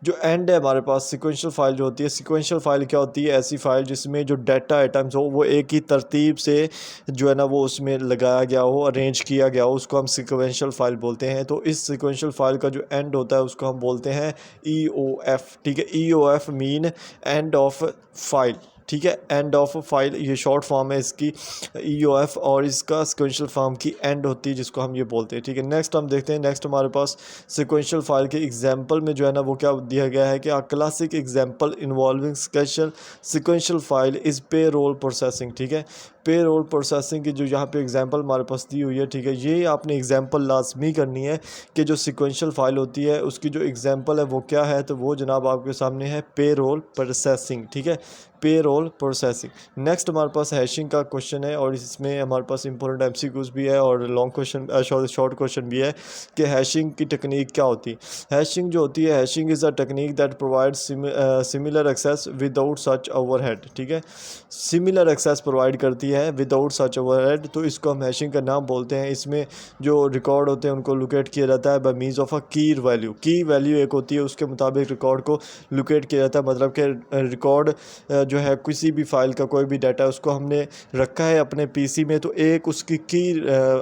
जो एंड है हमारे पास सिक्वेंशियल फाइल जो होती है, सिक्वेंशियल फाइल क्या होती है, ऐसी फाइल जिसमें जो डाटा आइटम्स हो वो एक ही तरतीब से जो है ना वो उसमें लगाया गया हो, अरेंज किया गया हो, उसको हम सिक्वेंशियल फाइल बोलते हैं। तो इस सिक्वेंशियल फाइल का जो एंड होता है उसको हम बोलते हैं EOF। ठीक है, EOF mean end of file. ठीक है, एंड ऑफ फाइल ये शॉर्ट फॉर्म है इसकी EOF, और इसका सिक्वेंशियल फॉर्म की एंड होती है जिसको हम ये बोलते हैं। ठीक है, नेक्स्ट हम देखते हैं। नेक्स्ट हमारे पास सिक्वेंशियल फाइल के एग्जांपल में जो है ना वो क्या दिया गया है कि a classic example involving special sequential file is पे रोल प्रोसेसिंग। ठीक है, पे रोल प्रोसेसिंग की जो यहाँ पे एग्जांपल हमारे पास दी हुई है, ठीक है, ये आपने एग्जांपल लाजमी करनी है कि जो सिक्वेंशियल फाइल होती है उसकी जो एग्जांपल है वो क्या है, तो वो जनाब आपके सामने है पे रोल प्रोसेसिंग। ठीक है, पे रोल प्रोसेसिंग। नेक्स्ट हमारे पास हैशिंग का क्वेश्चन है, और इसमें हमारे पास इंपॉर्टेंट एमसीक्यूज भी है और लॉन्ग क्वेश्चन शॉर्ट क्वेश्चन भी है कि हैशिंग की टेक्निक क्या होती है। हैशिंग जो होती है, hashing is a technique that provide similar access without such overhead. ठीक है, सिमिलर एक्सेस प्रोवाइड करती है विदाउट सच ओवरहेड, तो इसको हम हैशिंग का नाम बोलते हैं। इसमें जो रिकॉर्ड होते हैं उनको लोकेट किया जाता है बाय मीन्स ऑफ अ की वैल्यू। की वैल्यू एक होती है, उसके मुताबिक रिकॉर्ड को लोकेट किया जाता है। मतलब कि रिकॉर्ड जो है किसी भी फाइल का कोई भी डाटा उसको हमने रखा है अपने पीसी में, तो एक उसकी की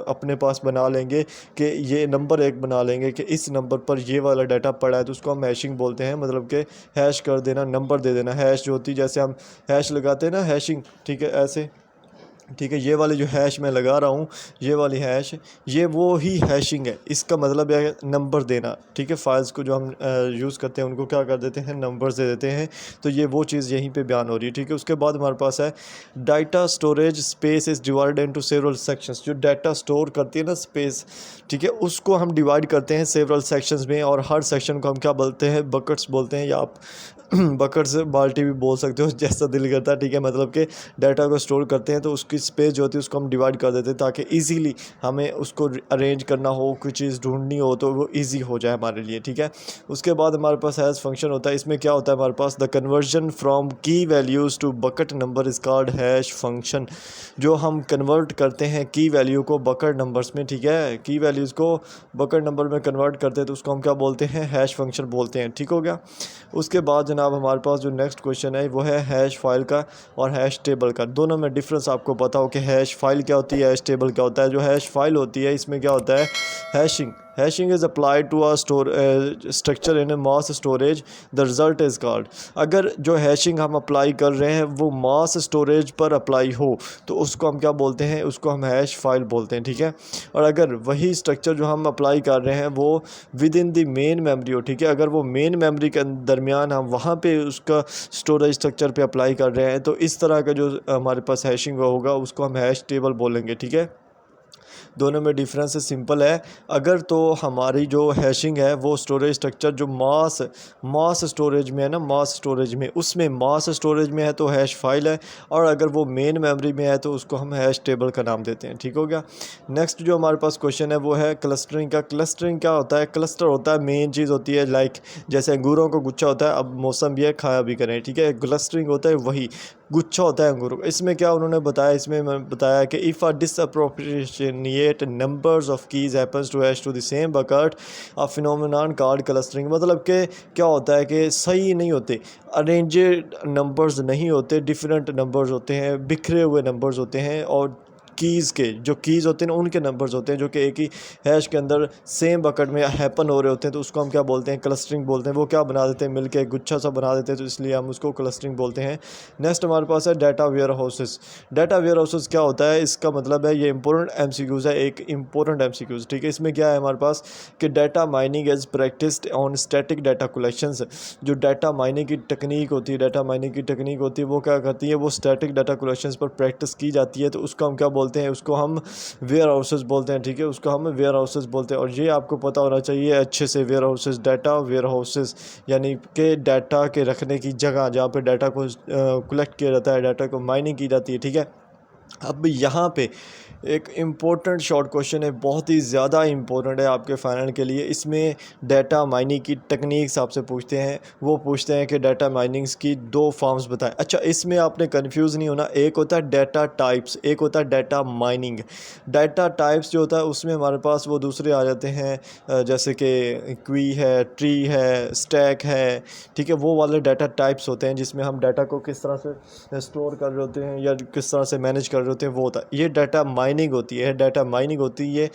अपने पास बना लेंगे कि ये नंबर एक बना लेंगे कि इस नंबर पर ये वाला डाटा पड़ा है, तो उसको हम हैशिंग बोलते हैं। मतलब कि हैश कर देना, नंबर दे देना। हैश जो होती है, जैसे हम हैश लगाते हैं ना, हैशिंग, ठीक है, ऐसे। ठीक है, ये वाली जो हैश मैं लगा रहा हूँ, ये वाली हैश, ये वो ही हैशिंग है। इसका मतलब है नंबर देना। ठीक है, फाइल्स को जो हम यूज़ करते हैं उनको क्या कर देते हैं, नंबर्स दे देते हैं। तो ये वो चीज़ यहीं पे बयान हो रही है। ठीक है, उसके बाद हमारे पास है data storage space is divided into several sections. जो डाटा स्टोर करती है ना स्पेस, ठीक है, उसको हम डिवाइड करते हैं सेवरल सेक्शंस में, और हर सेक्शन को हम क्या बोलते हैं, बकेट्स बोलते हैं, या आप बकेट्स बाल्टी भी बोल सकते हो, जैसा दिल करता है। ठीक है, मतलब कि डाटा को स्टोर करते हैं तो उसकी स्पेस जो होती है उसको हम डिवाइड कर देते हैं ताकि इजीली हमें उसको अरेंज करना हो, कोई चीज़ ढूंढनी हो तो वो इजी हो जाए हमारे लिए। ठीक है, उसके बाद हमारे पास हैज़ फंक्शन होता है। इसमें क्या होता है हमारे पास, the conversion from key values to bucket number is called hash function. जो हम कन्वर्ट करते हैं की वैल्यू को बकेट नंबर्स में, ठीक है, की वैल्यूज़ को बकेट नंबर में कन्वर्ट करते हैं तो उसको हम क्या बोलते हैं, हैश फंक्शन बोलते हैं। ठीक हो गया। उसके बाद जनाब हमारे पास जो नेक्स्ट क्वेश्चन है वो है हैश फाइल का और हैश टेबल का। दोनों में डिफरेंस आपको पता हो कि हैश फाइल क्या होती है, हैश टेबल क्या होता है। जो हैश फाइल होती है इसमें क्या होता है, hashing is applied to a structure in a mass storage, the result is called. अगर जो हैशिंग हम अप्लाई कर रहे हैं वो मास स्टोरेज पर अप्लाई हो तो उसको हम क्या बोलते हैं, उसको हम हैश फाइल बोलते हैं। ठीक है, और अगर वही स्ट्रक्चर जो हम अप्लाई कर रहे हैं वो with in the main memory हो, ठीक है, अगर वो मेन मेमोरी के दरमियान हम वहाँ पे उसका स्टोरेज स्ट्रक्चर पे अप्लाई कर रहे हैं तो इस तरह का जो हमारे पास हैशिंग होगा उसको हम हैश टेबल बोलेंगे। ठीक है, दोनों में डिफरेंस सिंपल है। अगर तो हमारी जो हैशिंग है वो स्टोरेज स्ट्रक्चर जो मास स्टोरेज में है ना, मास स्टोरेज में, उसमें मास स्टोरेज में है तो हैश फाइल है, और अगर वो मेन मेमोरी में है तो उसको हम हैश टेबल का नाम देते हैं। ठीक हो गया। नेक्स्ट जो हमारे पास क्वेश्चन है वो है क्लस्टरिंग का। क्लस्टरिंग क्या होता है, क्लस्टर होता है मेन चीज़ होती है, लाइक जैसे अंगूरों को गुच्छा होता है, अब मौसम भी है खाया भी करें। ठीक है, क्लस्टरिंग होता है वही गुच्छा होता है अंगूरों का। इसमें क्या उन्होंने बताया, इसमें मैं बताया कि if a disappropriate numbers of keys happens to hash to the same bucket a phenomenon called clustering. मतलब कि क्या होता है कि सही नहीं होते, अरेंजेड नंबर्स नहीं होते, डिफरेंट नंबर्स होते हैं, बिखरे हुए नंबर्स होते हैं, और कीज़ के जो कीज़ होते हैं ना उनके नंबर्स होते हैं जो कि एक ही हैश के अंदर सेम बकेट में हैपन हो रहे होते हैं, तो उसको हम क्या बोलते हैं, क्लस्टरिंग बोलते हैं। वो क्या बना देते हैं, मिलके एक गुच्छा सा बना देते हैं, तो इसलिए हम उसको क्लस्टरिंग बोलते हैं। नेक्स्ट हमारे पास है data warehouses. Data warehouses क्या होता है, इसका मतलब है, ये इंपॉर्टेंट एमसीक्यूज़ है, एक इंपॉर्टेंट एमसीक्यूज़। ठीक है, इसमें क्या है हमारे पास कि data mining as practised on static data collections. जो डाटा माइनिंग की टेक्निक होती है, डाटा माइनिंग की टेक्निक होती है वो क्या करती है, वो स्टैटिक डाटा कलेक्शंस पर प्रैक्टिस की जाती है, तो उसको हम क्या बोलते बोलते हैं, उसको हम वेयर हाउसेस बोलते हैं, ठीक है, उसको हम वेयर हाउसेस बोलते हैं। और ये आपको पता होना चाहिए अच्छे से, warehouses, data warehouses यानी कि डाटा के रखने की जगह जहाँ पे डाटा को कलेक्ट किया जाता है, डाटा को माइनिंग की जाती है, ठीक है। अब यहाँ पे एक इम्पोर्टेंट शॉर्ट क्वेश्चन है, बहुत ही ज़्यादा इम्पोर्टेंट है आपके फाइनल के लिए। इसमें डाटा माइनिंग की टेक्निक्स आपसे पूछते हैं, वो पूछते हैं कि डाटा माइनिंग्स की दो फॉर्म्स बताएं। अच्छा, इसमें आपने कंफ्यूज नहीं होना, एक होता है डाटा टाइप्स, एक होता है डाटा माइनिंग। डाटा टाइप्स जो होता है उसमें हमारे पास वो दूसरे आ जाते हैं, जैसे कि क्वी है, ट्री है, स्टैक है, ठीक है, वो वाले डाटा टाइप्स होते हैं जिसमें हम डाटा को किस तरह से स्टोर कर रहे होते हैं या किस तरह से मैनेज कर रहे होते हैं, वो होता है। ये डाटा माइनिंग होती है, डाटा माइनिंग होती है।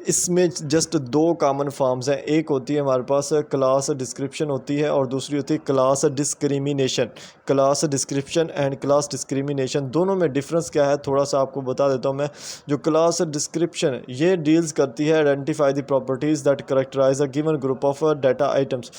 इसमें जस्ट दो कॉमन फॉर्म्स हैं, एक होती है हमारे पास क्लास डिस्क्रिप्शन होती है और दूसरी होती है class discrimination. Class description and class discrimination दोनों में डिफरेंस क्या है थोड़ा सा आपको बता देता हूँ मैं। जो क्लास डिस्क्रिप्शन ये डील्स करती है identify the properties that characterise a given group of data items.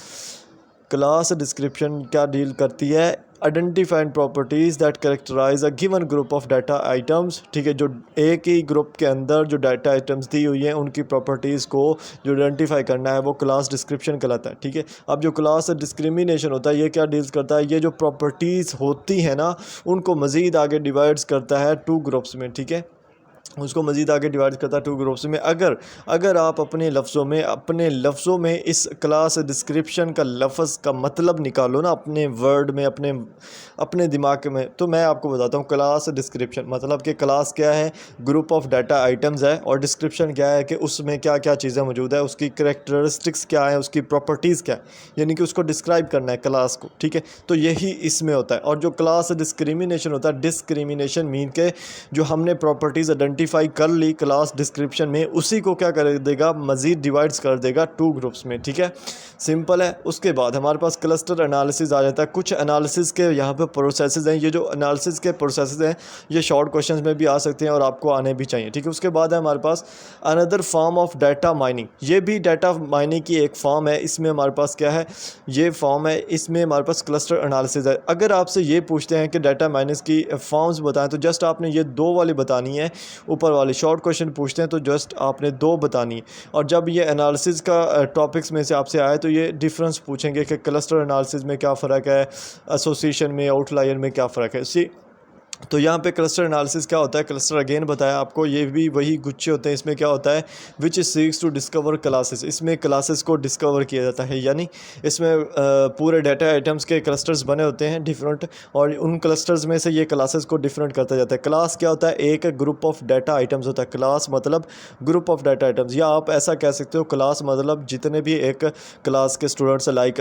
Class description क्या डील करती है, identified properties that characterise a given group of data items, ठीक है, जो एक ही ग्रुप के अंदर जो डाटा आइटम्स दी हुई हैं उनकी प्रॉपर्टीज़ को जो आइडेंटिफाई करना है वो क्लास डिस्क्रिप्शन कहलाता है, ठीक है। अब जो क्लास डिस्क्रिमिनेशन होता है ये क्या डील्स करता है, ये जो प्रॉपर्टीज़ होती हैं ना उनको मज़ीद आगे डिवाइड्स करता है टू ग्रुप्स में, ठीक है, उसको मज़ीद आगे डिवाइड करता है टू ग्रुप्स में। अगर आप अपने लफ्ज़ों में इस क्लास डिस्क्रिप्शन का लफ्ज़ का मतलब निकालो ना अपने वर्ड में, अपने दिमाग में, तो मैं आपको बताता हूँ क्लास डिस्क्रिप्शन मतलब कि क्लास क्या है, ग्रुप ऑफ डाटा आइटम्स है, और डिस्क्रिप्शन क्या है कि उसमें क्या क्या चीज़ें मौजूद है, उसकी करैक्टरिस्टिक्स क्या है, उसकी प्रॉपर्टीज़ क्या है, यानी कि उसको डिस्क्राइब करना है क्लास को, ठीक है। तो यही इसमें होता है। और जो क्लास डिस्क्रिमिनेशन होता है, डिस्क्रिमिनेशन मीन के जो हमने प्रॉपर्टीज़ आइडेंटिफाई कर ली क्लास डिस्क्रिप्शन में, उसी को क्या कर देगा, मज़ीद डिवाइड्स कर देगा टू ग्रुप्स में, ठीक है, सिंपल है। उसके बाद हमारे पास क्लस्टर एनालिसिस आ जाता है। कुछ एनालिसिस के यहाँ पे प्रोसेसेस हैं, ये जो एनालिसिस के प्रोसेसेस हैं ये शॉर्ट क्वेश्चंस में भी आ सकते हैं और आपको आने भी चाहिए, ठीक है। उसके बाद है हमारे पास another form of data mining, ये भी डाटा माइनिंग की एक फॉर्म है। इसमें हमारे पास क्या है, ये फॉर्म है, इसमें हमारे पास क्लस्टर एनालिसिस है। अगर आपसे ये पूछते हैं कि डाटा माइनिंग की फॉर्म्स बताएं तो जस्ट आपने ये दो वाली बतानी है, ऊपर वाली शॉर्ट क्वेश्चन पूछते हैं तो जस्ट आपने दो बतानी है। और जब ये एनालिसिस का टॉपिक्स में से आपसे आए तो ये डिफरेंस पूछेंगे कि क्लस्टर एनालिसिस में क्या फ़र्क है, एसोसिएशन में, आउटलायर में क्या फ़र्क है। सी तो यहाँ पे क्लस्टर एनालिसिस क्या होता है, क्लस्टर अगेन बताया आपको, ये भी वही गुच्छे होते हैं। इसमें क्या होता है, विच सीक्स टू डिस्कवर क्लासेस, इसमें क्लासेस को डिस्कवर किया जाता है, यानी इसमें पूरे डाटा आइटम्स के क्लस्टर्स बने होते हैं डिफरेंट, और उन क्लस्टर्स में से ये क्लासेस को डिफरेंट करता जाता है। क्लास क्या होता है, एक ग्रुप ऑफ डाटा आइटम्स होता है, क्लास मतलब ग्रुप ऑफ डाटा आइटम्स, या आप ऐसा कह सकते हो क्लास मतलब जितने भी एक क्लास के स्टूडेंट्स लाइक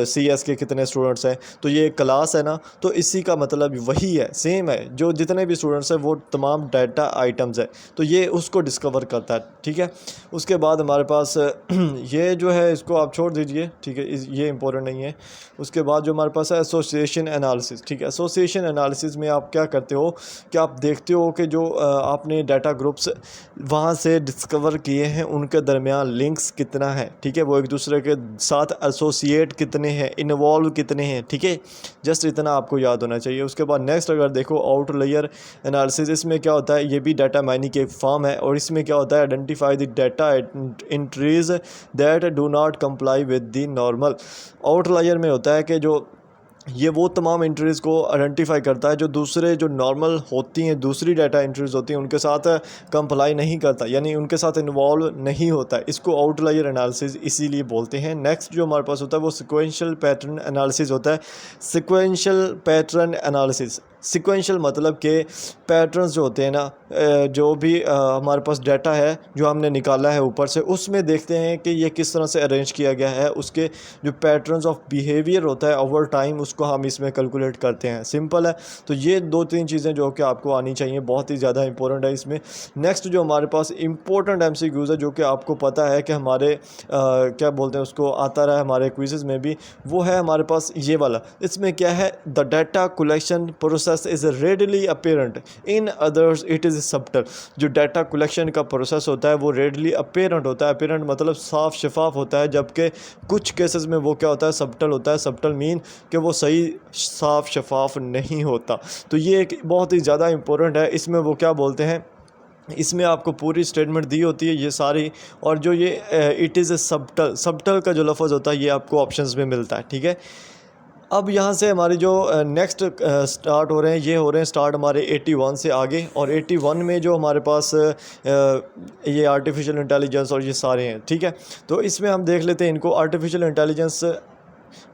CS के कितने स्टूडेंट्स हैं, तो ये क्लास है ना, तो इसी का मतलब वही है, सेम है, जो जितने भी स्टूडेंट्स हैं वो तमाम डाटा आइटम्स है, तो ये उसको डिस्कवर करता है, ठीक है। उसके बाद हमारे पास ये जो है इसको आप छोड़ दीजिए, ठीक है, ये इंपॉर्टेंट नहीं है। उसके बाद जो हमारे पास है एसोसिएशन एनालिसिस, ठीक है। एसोसिएशन एनालिसिस में आप क्या करते हो कि आप देखते हो कि जो आपने डाटा ग्रुप्स वहाँ से डिस्कवर किए हैं उनके दरमियान लिंक्स कितना है, ठीक है, वो एक दूसरे के साथ एसोसिएट कितने हैं, इन्वॉल्व कितने हैं, ठीक है, जस्ट इतना आपको याद होना चाहिए। उसके बाद नेक्स्ट अगर देखो आउटलायर एनालिसिस, इसमें क्या होता है, ये भी डाटा माइनिंग की एक फॉर्म है, और इसमें क्या होता है, identify the data entries that do not comply with the normal. Outlier में होता है कि जो ये वो तमाम एंट्रीज़ को आइडेंटिफाई करता है जो दूसरे जो नॉर्मल होती हैं, दूसरी डाटा एंट्रीज़ होती हैं उनके साथ कंप्लाई नहीं करता, यानी उनके साथ इन्वॉल्व नहीं होता है, इसको आउटलायर एनालिसिस इसीलिए बोलते हैं। नेक्स्ट जो हमारे पास होता है वो सिक्वेंशियल पैटर्न एनालिसिस होता है। सिक्वेंशियल पैटर्न एनालिसिस, सिक्वेंशियल मतलब कि पैटर्न्स जो होते हैं ना, जो भी हमारे पास डाटा है जो हमने निकाला है ऊपर से, उसमें देखते हैं कि ये किस तरह से अरेंज किया गया है, उसके जो पैटर्न्स ऑफ बिहेवियर होता है ओवर टाइम उसको हम इसमें कैलकुलेट करते हैं, सिंपल है। तो ये दो तीन चीज़ें जो कि आपको आनी चाहिए, बहुत ही ज़्यादा इंपॉर्टेंट है इसमें। नेक्स्ट जो हमारे पास इंपॉर्टेंट MCQs है जो कि आपको पता है कि हमारे क्या बोलते हैं उसको आता रहा है हमारे क्विज़ेस में भी, वो है हमारे पास ये वाला। इसमें क्या है, the data collection process is readily apparent, in others it is subtle. जो डाटा कलेक्शन का प्रोसेस होता है वो रेडली अपेरेंट होता है, अपेरेंट मतलब साफ शफाफ होता है, जबकि कुछ केसेस में वो क्या होता है, सबटल होता है। सबटल मीन कि वो सही साफ शफाफ नहीं होता। तो ये एक बहुत ही ज़्यादा इंपॉर्टेंट है। इसमें वो क्या बोलते हैं, इसमें आपको पूरी स्टेटमेंट दी होती है ये सारी, और जो ये इट इज़ ए सबटल का जो लफ्ज़ होता है ये आपको ऑप्शंस में मिलता है, ठीक है। अब यहाँ से हमारी जो नेक्स्ट स्टार्ट हो रहे हैं, ये हो रहे हैं स्टार्ट हमारे 81 से आगे, और 81 में जो हमारे पास ये आर्टिफिशियल इंटेलिजेंस और ये सारे हैं, ठीक है। तो इसमें हम देख लेते हैं इनको, आर्टिफिशियल इंटेलिजेंस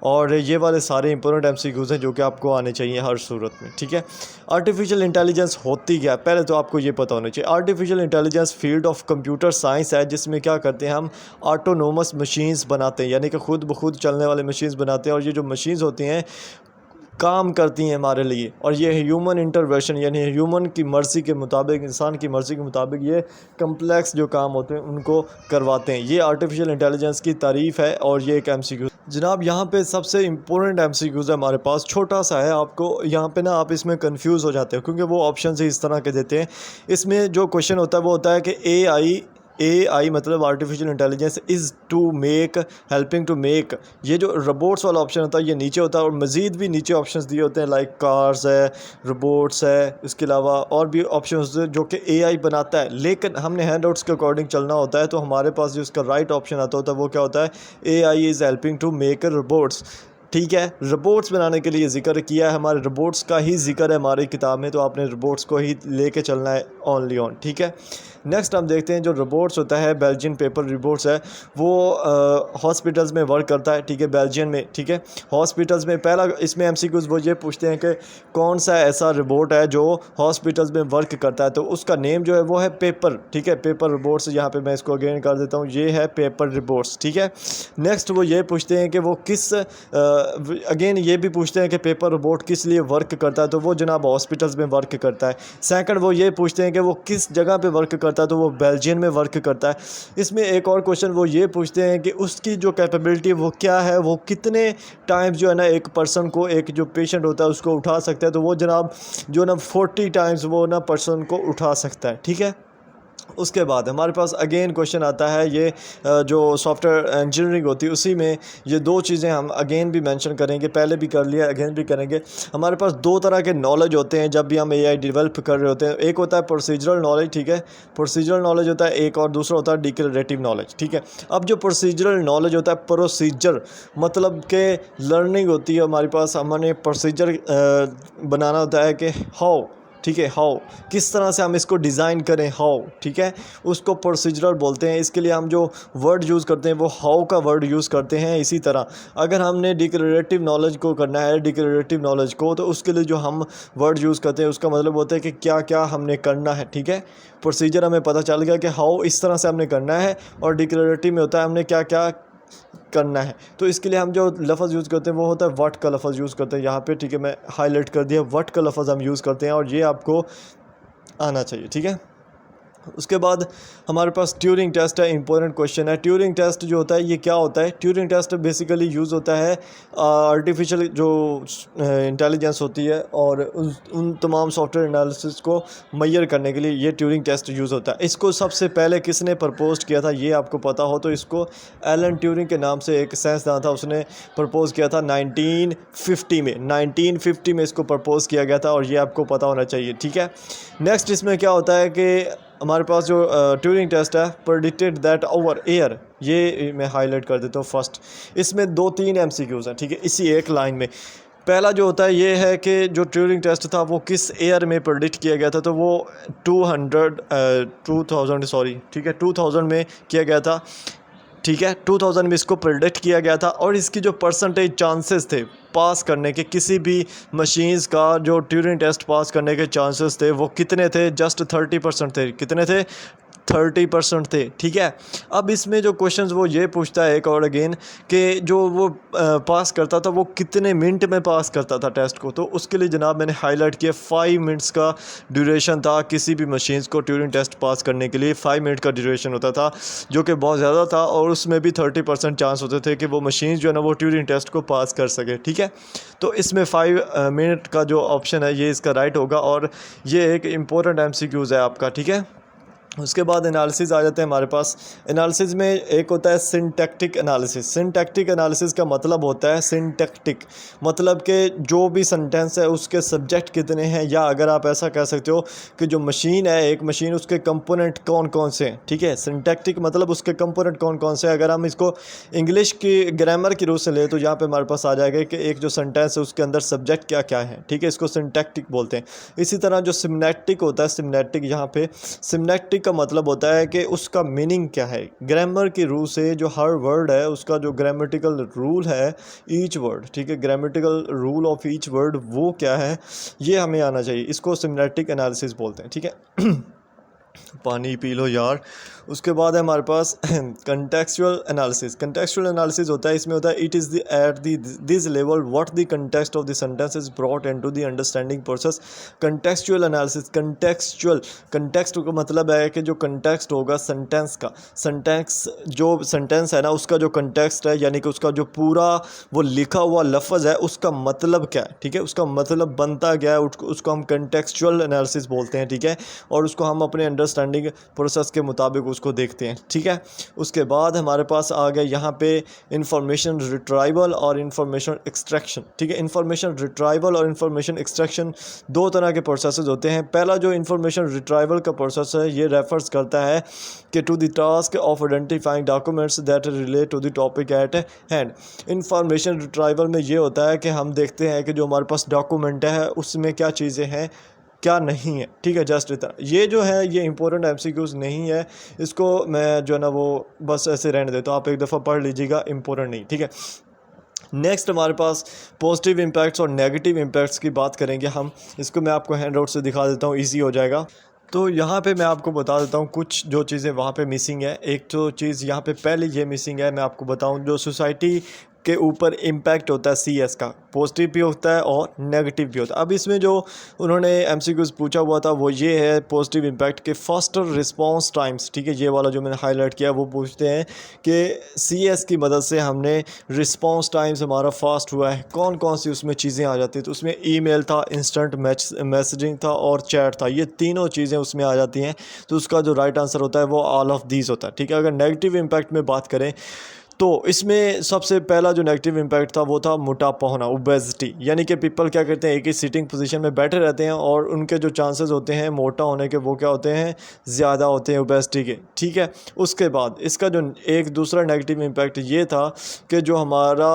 और ये वाले सारे इंपॉर्टेंट एमसीक्यूज़ हैं जो कि आपको आने चाहिए हर सूरत में, ठीक है। आर्टिफिशियल इंटेलिजेंस होती क्या है, पहले तो आपको ये पता होना चाहिए। Artificial intelligence field of computer science है जिसमें क्या करते हैं हम ऑटोनोमस मशीन्स बनाते हैं, यानी कि खुद ब खुद चलने वाले मशीन्स बनाते हैं, और ये जो मशीन्स होती हैं काम करती हैं हमारे लिए, और ये ह्यूमन इंटरवेंशन यानी ह्यूमन की मर्ज़ी के मुताबिक, इंसान की मर्ज़ी के मुताबिक ये कम्प्लेक्स जो काम होते हैं उनको करवाते हैं। ये आर्टिफिशियल इंटेलिजेंस की तारीफ़ है, और ये एक एमसीक्यू जनाब यहाँ पे सबसे इम्पोर्टेंट एमसीक्यूज़ है हमारे पास, छोटा सा है। आपको यहाँ पे ना आप इसमें कंफ्यूज हो जाते हो क्योंकि वो ऑप्शन ही इस तरह के देते हैं। इसमें जो क्वेश्चन होता है वो होता है कि AI मतलब artificial intelligence is to make, helping to make, ये जो रोबोट्स वाला ऑप्शन होता है ये नीचे होता है, और मज़ीद भी नीचे ऑप्शंस दिए होते हैं लाइक कार्स है, रोबोट्स है, इसके अलावा और भी ऑप्शंस जो कि AI बनाता है, लेकिन हमने हैंडआउट्स के अकॉर्डिंग चलना होता है। तो हमारे पास जो इसका राइट ऑप्शन आता होता है वो क्या होता है, AI is helping to make robots, ठीक है। रोबोट्स बनाने के लिए ज़िक्र किया है, हमारे रोबोट्स का ही ज़िक्र है हमारी किताब में, तो आपने रोबोट्स को ही लेके चलना है ओनली ऑन, ठीक है। नेक्स्ट हम देखते हैं जो रोबोट्स होता है, बेल्जियन पेपर रोबोट्स है, वो हॉस्पिटल्स में वर्क करता है, ठीक है, बेल्जियन में, ठीक है। हॉस्पिटल्स में पहला इसमें एमसीक्यूज़ वो ये पूछते हैं कि कौन सा ऐसा रोबोट है जो हॉस्पिटल्स में वर्क करता है, तो उसका नेम जो है वो है पेपर, ठीक है, पेपर रोबोट्स। यहाँ पे मैं इसको अगेन कर देता हूँ, ये है पेपर रोबोट्स, ठीक है। नेक्स्ट वो ये पूछते हैं कि वो किस अगेन ये भी पूछते हैं कि पेपर रोबोट किस लिए वर्क करता है, तो वो जनाब हॉस्पिटल्स में वर्क करता है। सेकंड वो ये पूछते हैं कि वो किस जगह पे वर्क करता है, तो वो बेल्जियन में वर्क करता है। इसमें एक और क्वेश्चन वो ये पूछते हैं कि उसकी जो कैपेबिलिटी वो क्या है, वो कितने टाइम्स जो है ना एक पर्सन को, एक जो पेशेंट होता है उसको उठा सकता है, तो वो जनाब जो ना 40 टाइम्स वो ना पर्सन को उठा सकता है, ठीक है। उसके बाद हमारे पास अगेन क्वेश्चन आता है, ये जो सॉफ्टवेयर इंजीनियरिंग होती है उसी में ये दो चीज़ें हम अगेन भी मेंशन करेंगे, पहले भी कर लिया अगेन भी करेंगे। हमारे पास दो तरह के नॉलेज होते हैं जब भी हम AI डेवलप कर रहे होते हैं, एक होता है प्रोसीजरल नॉलेज, ठीक है, प्रोसीजरल नॉलेज होता है एक, और दूसरा होता है डिक्लेरेटिव नॉलेज, ठीक है। अब जो प्रोसीजरल नॉलेज होता है, प्रोसीजर मतलब के लर्निंग होती है हमारे पास, हमने प्रोसीजर बनाना होता है कि हाउ, ठीक है, हाउ किस तरह से हम इसको डिज़ाइन करें, हाउ, ठीक है, उसको प्रोसीजरल बोलते हैं। इसके लिए हम जो वर्ड यूज़ करते हैं वो हाउ का वर्ड यूज़ करते हैं। इसी तरह अगर हमने डिक्लेरेटिव नॉलेज को करना है, डिक्लेरेटिव नॉलेज को, तो उसके लिए जो हम वर्ड यूज़ करते हैं उसका मतलब होता है कि क्या क्या हमने करना है, ठीक है। प्रोसीजर हमें पता चल गया कि हाउ इस तरह से हमने करना है, और डिक्लेरेटिव में होता है हमने क्या क्या करना है। तो इसके लिए हम जो लफ्ज़ यूज़ करते हैं वो होता है व्हाट का लफ्ज़ यूज़ करते हैं यहाँ पे, ठीक है, मैं हाईलाइट कर दिया, व्हाट का लफ्ज़ हम यूज़ करते हैं, और ये आपको आना चाहिए, ठीक है। उसके बाद हमारे पास ट्यूरिंग टेस्ट है, इंपॉर्टेंट क्वेश्चन है। ट्यूरिंग टेस्ट जो होता है ये क्या होता है, ट्यूरिंग टेस्ट बेसिकली यूज़ होता है आर्टिफिशियल जो इंटेलिजेंस होती है और उन तमाम सॉफ्टवेयर एनालिसिस को मैयर करने के लिए ये ट्यूरिंग टेस्ट यूज़ होता है। इसको सबसे पहले किसने प्रपोज किया था ये आपको पता हो तो इसको एलन ट्यूरिंग के नाम से एक साइंसदान था, उसने प्रपोज़ किया था 1950 में इसको प्रपोज़ किया गया था, और ये आपको पता होना चाहिए, ठीक है। नेक्स्ट इसमें क्या होता है कि हमारे पास जो ट्यूरिंग टेस्ट है, प्रेडिक्टेड दैट ओवर एयर, ये मैं हाईलाइट कर देता हूँ फर्स्ट। इसमें 2-3 MCQs हैं, ठीक है, इसी एक लाइन में। पहला जो होता है ये है कि जो ट्यूरिंग टेस्ट था वो किस ईयर में प्रेडिक्ट किया गया था, तो वो 2000 में किया गया था, ठीक है। 2000 में इसको प्रेडिक्ट किया गया था, और इसकी जो परसेंटेज चांसेस थे पास करने के, किसी भी मशीन्स का जो ट्यूरिंग टेस्ट पास करने के चांसेस थे वो कितने थे, जस्ट 30% थे। कितने थे, 30% थे, ठीक है। अब इसमें जो क्वेश्चंस वो ये पूछता है एक और अगेन कि जो वो पास करता था वो कितने मिनट में पास करता था टेस्ट को, तो उसके लिए जनाब मैंने हाईलाइट किया 5 मिनट्स का ड्यूरेशन था किसी भी मशीन्स को ट्यूरिंग टेस्ट पास करने के लिए 5 मिनट का ड्यूरेशन होता था, जो कि बहुत ज़्यादा था, और उसमें भी 30% चांस होते थे कि वो मशीन्स जो है ना वो ट्यूरिंग टेस्ट को पास कर सके, ठीक है। तो इसमें 5 मिनट का जो ऑप्शन है ये इसका राइट होगा, और ये एक इम्पोर्टेंट MCQs है आपका, ठीक है। उसके बाद एनालिसिस आ जाते हैं हमारे पास। एनालिसिस में एक होता है सिंटैक्टिक एनालिसिस। सिंटैक्टिक एनालिसिस का मतलब होता है सिंटैक्टिक, मतलब कि जो भी सेंटेंस है उसके सब्जेक्ट कितने हैं, या अगर आप ऐसा कह सकते हो कि जो मशीन है, एक मशीन, उसके कंपोनेंट कौन कौन से हैं। ठीक है, सिंटैक्टिक मतलब उसके कंपोनेंट कौन कौन से हैं। अगर हम इसको इंग्लिश की ग्रामर की रूप से ले तो यहाँ पे हमारे पास आ जाएगा कि एक जो सेंटेंस है उसके अंदर सब्जेक्ट क्या क्या है। ठीक है, इसको सिंटैक्टिक बोलते हैं। इसी तरह जो सिमनेटिक होता है, सिमनेटिक, यहाँ पे सिमनेटिक का मतलब होता है कि उसका मीनिंग क्या है। ग्रामर की रूल से जो हर वर्ड है उसका जो ग्रामेटिकल रूल है, ईच वर्ड, ठीक है, grammatical rule of each word वो क्या है, ये हमें आना चाहिए। इसको सिमनेटिक एनालिसिस बोलते हैं। ठीक है पानी पी लो यार। उसके बाद है हमारे पास कंटेक्चुअल एनालिसिस। कंटेक्चुअल एनालिसिस होता है, इसमें होता है it is the at this level what the context of the sentence is brought into the understanding process. Contextual analysis, contextual, context का मतलब है कि जो कंटेक्स्ट होगा सेंटेंस का, सेंटेंस जो सेंटेंस है ना उसका जो कंटेक्स्ट है, यानी कि उसका जो पूरा वो लिखा हुआ लफ्ज़ है उसका मतलब क्या है। ठीक है, उसका मतलब बनता क्या है, उसको हम कंटेक्चुअल एनालिसिस बोलते हैं। ठीक है, और उसको हम अपने अंडरस्टैंडिंग प्रोसेस के मुताबिक उसको देखते हैं। ठीक है, उसके बाद हमारे पास आ गया यहाँ पे इंफॉर्मेशन रिट्राइवल और इंफॉर्मेशन एक्सट्रैक्शन। ठीक है, इंफॉर्मेशन रिट्राइवल और इंफॉर्मेशन एक्सट्रैक्शन दो तरह के प्रोसेसेस होते हैं। पहला जो इंफॉर्मेशन रिट्राइवल का प्रोसेस है ये रेफर्स करता है कि to the task of identifying documents that relate to the topic at hand. Information retrieval में ये होता है कि हम देखते हैं कि जो हमारे पास डॉक्यूमेंट है उसमें क्या चीज़ें हैं क्या नहीं है। ठीक है, जस्ट इतना। ये जो है ये इंपॉर्टेंट एमसीक्यूज़ नहीं है, इसको मैं जो है ना वो बस ऐसे रहने देता हूँ, आप एक दफ़ा पढ़ लीजिएगा, इंपॉर्टेंट नहीं। ठीक है, नेक्स्ट हमारे पास पॉजिटिव इम्पैक्ट्स और नेगेटिव इम्पैक्ट्स की बात करेंगे हम। इसको मैं आपको हैंड आउट से दिखा देता हूँ, ईजी हो जाएगा। तो यहाँ पे मैं आपको बता देता हूँ कुछ जो चीज़ें वहाँ पे मिसिंग है। एक तो चीज़ यहाँ पे पहले ये मिसिंग है, मैं आपको बताऊँ, जो सोसाइटी के ऊपर इम्पैक्ट होता है सीएस का, पॉजिटिव भी होता है और नेगेटिव भी होता है। अब इसमें जो उन्होंने एमसीक्यूज़ पूछा हुआ था वो ये है पॉजिटिव इम्पैक्ट के फास्टर रिस्पांस टाइम्स। ठीक है, ये वाला जो मैंने हाईलाइट किया वो पूछते हैं कि सीएस की मदद से हमने रिस्पांस टाइम्स हमारा फास्ट हुआ है, कौन कौन सी उसमें चीज़ें आ जाती हैं। तो उसमें ईमेल था, इंस्टेंट मैसेजिंग था और चैट था, ये तीनों चीज़ें उसमें आ जाती हैं। तो उसका जो राइट आंसर होता है वो ऑल ऑफ दीज होता है। ठीक है, अगर नेगेटिव इम्पैक्ट में बात करें तो इसमें सबसे पहला जो नेगेटिव इम्पैक्ट था वो था मोटापा होना, ओबेसिटी, यानी कि पीपल क्या करते हैं एक ही सीटिंग पोजीशन में बैठे रहते हैं और उनके जो चांसेस होते हैं मोटा होने के वो क्या होते हैं, ज़्यादा होते हैं ओबेसिटी के। ठीक है, उसके बाद इसका जो एक दूसरा नेगेटिव इम्पैक्ट ये था कि जो हमारा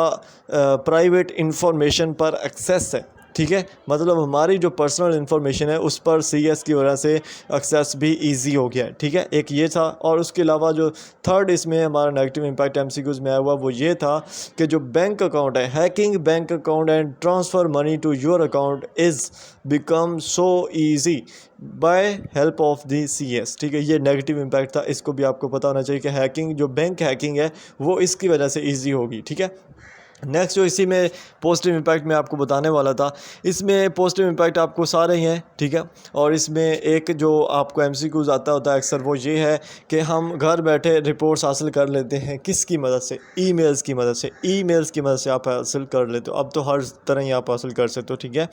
प्राइवेट इंफॉर्मेशन पर एक्सेस है, ठीक है, मतलब हमारी जो पर्सनल इन्फॉर्मेशन है उस पर सीएस की वजह से एक्सेस भी इजी हो गया है। ठीक है, एक ये था। और उसके अलावा जो थर्ड इसमें हमारा नेगेटिव इम्पैक्ट एमसीक्यूज़ में आया हुआ वो ये था कि जो बैंक अकाउंट है, hacking bank account and transfer money to your account is become so easy by help of the CS. ठीक है, ये नेगेटिव इम्पैक्ट था, इसको भी आपको पता होना चाहिए कि हैकिंग जो बैंक हैकिंग है वो इसकी वजह से ईजी होगी। ठीक है, नेक्स्ट जो इसी में पॉजिटिव इम्पैक्ट मैं आपको बताने वाला था, इसमें पॉजिटिव इम्पैक्ट आपको सारे ही हैं। ठीक है, और इसमें एक जो आपको एमसीक्यूज़ आता होता है अक्सर वो ये है कि हम घर बैठे रिपोर्ट्स हासिल कर लेते हैं, किसकी मदद से, ईमेल्स की मदद से। ईमेल्स की मदद से आप हासिल कर लेते हो, अब तो हर तरह ही आप हासिल कर सकते हो। ठीक है,